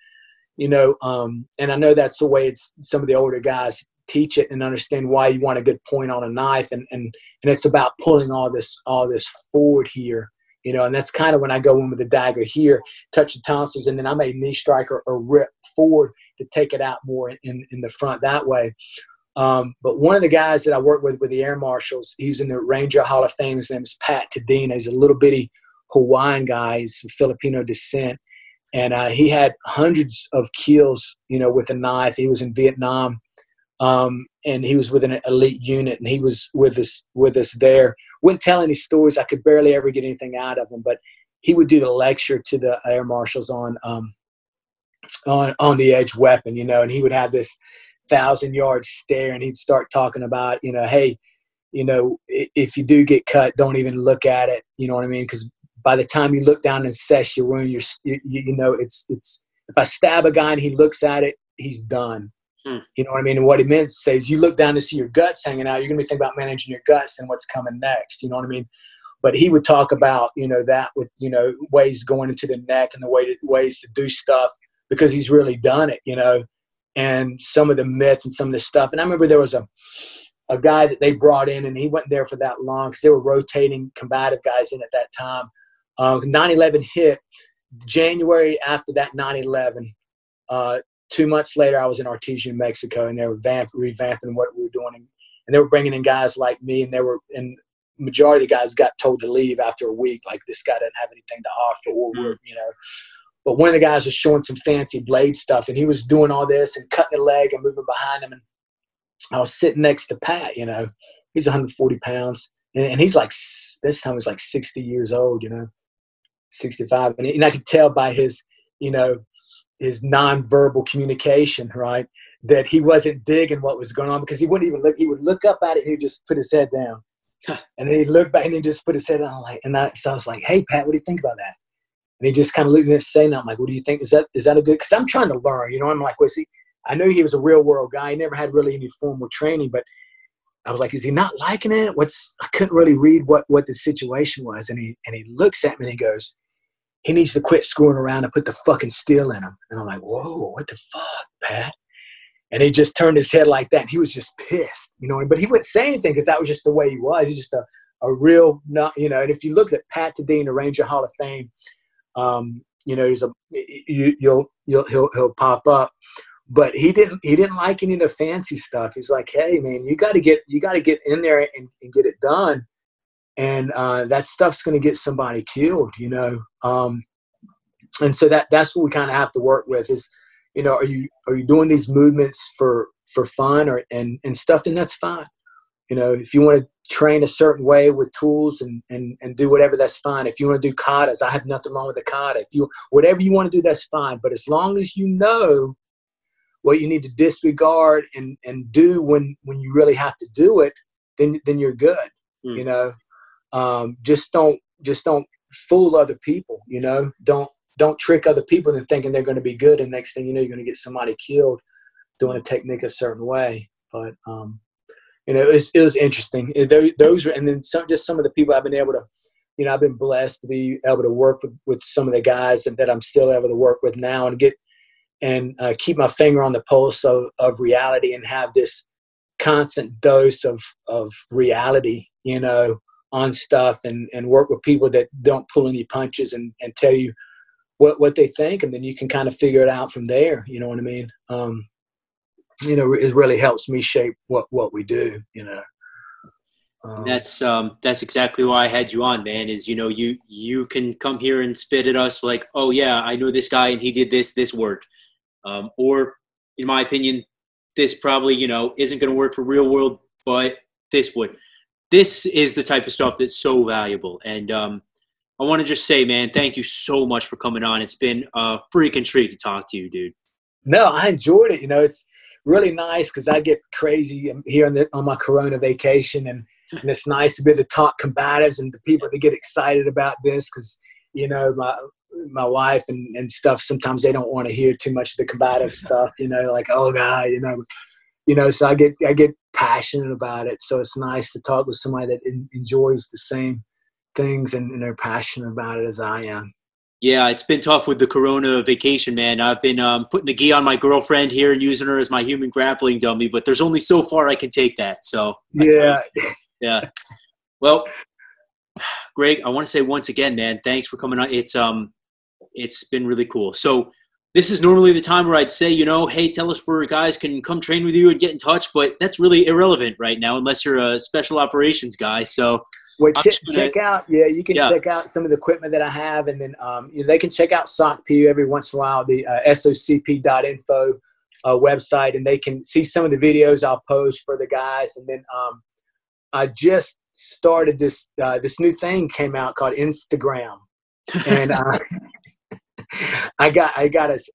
and I know that's the way some of the older guys teach it and understand why you want a good point on a knife. And it's about pulling all this forward here, and that's kind of when I go in with the dagger here, touch the Thompsons, and then I may knee strike or rip forward to take it out more in the front that way. But one of the guys that I work with the Air Marshals, he's in the Ranger Hall of Fame. His name is Pat Tadina. He's a little bitty Hawaiian guy. He's of Filipino descent. And he had hundreds of kills, with a knife. He was in Vietnam, and he was with an elite unit, and he was with us there. Wouldn't tell any stories. I could barely ever get anything out of him, but he would do the lecture to the Air Marshals on the edge weapon, and he would have this 1,000-yard stare, and he'd start talking about, hey, if you do get cut, don't even look at it. You know what I mean? Because by the time you look down and assess your wound, it's if I stab a guy and he looks at it, he's done. You know what I mean? And what he meant to say is, you look down to see your guts hanging out, you're gonna be thinking about managing your guts and what's coming next. You know what I mean? But he would talk about, that with, ways going into the neck and ways to do stuff, because he's really done it, and some of the myths and some of the stuff. And I remember there was a guy that they brought in, and he wasn't there for that long because they were rotating combative guys in at that time. 9/11 hit. January after that 9/11, 2 months later, I was in Artesia, Mexico, and they were revamping what we were doing. And they were bringing in guys like me, and majority of the guys got told to leave after a week. Like, this guy doesn't have anything to offer, or we're. But one of the guys was showing some fancy blade stuff, and he was doing all this and cutting a leg and moving behind him. And I was sitting next to Pat, he's 140 pounds, and he's like, this time he's like 60 years old, 65. And I could tell by his, his nonverbal communication, right, that he wasn't digging what was going on, because he wouldn't even look. He would look up at it, and he'd just put his head down. And then he'd look back, and he'd just put his head down. So I was like, hey, Pat, what do you think about that? And he just kind of looked at this saying, I'm like, what do you think? Is that a good? Because I'm trying to learn, I'm like, I knew he was a real world guy. He never had really any formal training, but I was like, is he not liking it? I couldn't really read what the situation was. And he looks at me and he goes, he needs to quit screwing around and put the fucking steel in him. And I'm like, whoa, what the fuck, Pat? And he just turned his head like that. And he was just pissed, but he wouldn't say anything because that was just the way he was. He's just a real, and if you look at Pat Tadina, the Ranger Hall of Fame, you know, he'll pop up. But he didn't like any of the fancy stuff. He's like, hey man, you got to get in there and get it done. And that stuff's going to get somebody killed, you know. And so that's what we kind of have to work with is, you know, are you doing these movements for fun and stuff? Then that's fine. You know, if you want to train a certain way with tools and do whatever, that's fine. If you want to do katas, I have nothing wrong with the kata. Whatever you want to do, that's fine. But as long as you know what you need to disregard and do when you really have to do it, then you're good. You know, just don't fool other people. You know, don't trick other people into thinking they're going to be good, and next thing you know, you're going to get somebody killed doing a technique a certain way. But you know, it was interesting. Those were, and then some of the people I've been able to, you know, I've been blessed to be able to work with some of the guys that I'm still able to work with now and keep my finger on the pulse of reality and have this constant dose of reality, you know, on stuff and work with people that don't pull any punches and tell you what they think. And then you can kind of figure it out from there. You know what I mean? You know, it really helps me shape what we do, you know. That's exactly why I had you on, man, is, you know, you can come here and spit at us like, oh yeah, I know this guy and he did this worked. Or in my opinion, this probably, you know, isn't going to work for real world, but this would. This is the type of stuff that's so valuable. And I want to just say, man, thank you so much for coming on. It's been a freaking treat to talk to you, dude. No, I enjoyed it. You know, it's really nice because I get crazy here on my Corona vacation, and it's nice to be able to talk combatives and the people that get excited about this because, you know, my wife and stuff, sometimes they don't want to hear too much of the combative stuff, you know, like, oh God, you know, so I get passionate about it. So it's nice to talk with somebody that enjoys the same things and they're passionate about it as I am. Yeah, it's been tough with the Corona vacation, man. I've been putting the gi on my girlfriend here and using her as my human grappling dummy, but there's only so far I can take that. So yeah. Yeah. Well, Greg, I want to say once again, man, thanks for coming on. It's been really cool. So this is normally the time where I'd say, you know, hey, tell us where guys can come train with you and get in touch, but that's really irrelevant right now unless you're a special operations guy. So well, check out, you can check out some of the equipment that I have, and then they can check out S.O.C.P every once in a while, the socp.info website, and they can see some of the videos I'll post for the guys. And then I just started this new thing came out called Instagram, and I got us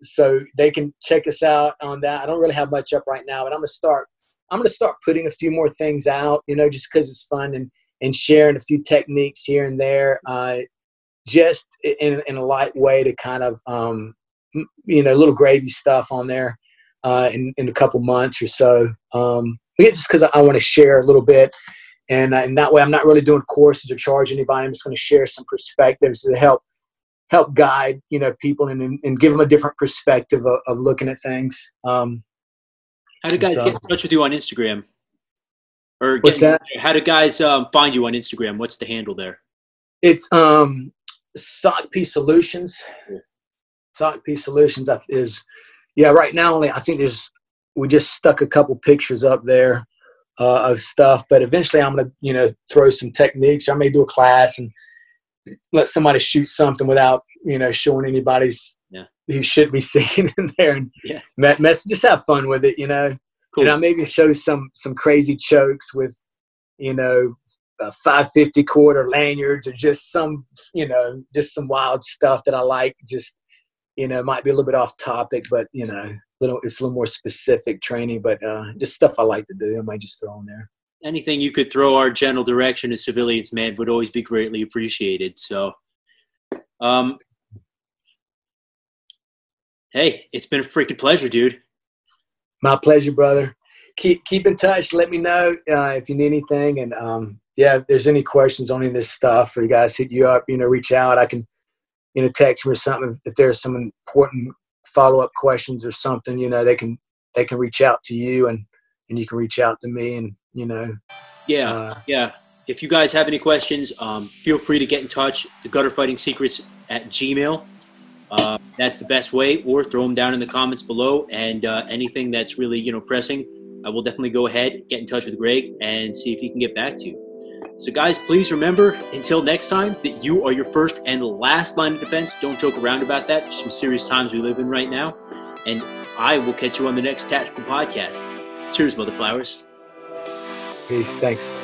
so they can check us out on that. I don't really have much up right now, but I'm gonna start putting a few more things out, you know, just because it's fun and sharing a few techniques here and there, just in a light way to kind of you know, little gravy stuff on there in a couple months or so. Just because I want to share a little bit, and that way I'm not really doing courses or charge anybody. I'm just going to share some perspectives to help guide, you know, people and give them a different perspective of looking at things. How do guys get in touch with you on Instagram? Or how do guys find you on Instagram? What's the handle there? It's S.O.C.P Solutions. S.O.C.P Solutions is, yeah, right now only I think we just stuck a couple pictures up there of stuff, but eventually I'm going to, you know, throw some techniques. I may do a class and let somebody shoot something without, you know, showing anybody's who should be seen in there, and just have fun with it, you know. Cool. You know, maybe show some crazy chokes with, you know, 550 quarter lanyards, or just some, you know, just some wild stuff that I like. Just, you know, might be a little bit off topic, but, you know, it's a little more specific training, but just stuff I like to do. I might just throw in there. Anything you could throw our general direction as civilians, man, would always be greatly appreciated. So, hey, it's been a freaking pleasure, dude. My pleasure, brother. Keep in touch. Let me know if you need anything. And, if there's any questions on any of this stuff, or you guys hit you up, you know, reach out. I can, you know, text me or something. If there's some important follow-up questions or something, you know, they can reach out to you, and you can reach out to me, and, you know. Yeah. if you guys have any questions, feel free to get in touch. The Gutter Fighting Secrets at Gmail. That's the best way, or throw them down in the comments below. And anything that's really, pressing, I will definitely go ahead, get in touch with Greg, and see if he can get back to you. So guys, please remember, until next time, that you are your first and last line of defense. Don't joke around about that. There's some serious times we live in right now. And I will catch you on the next Tactical Podcast. Cheers, Mother Flowers. Peace. Thanks.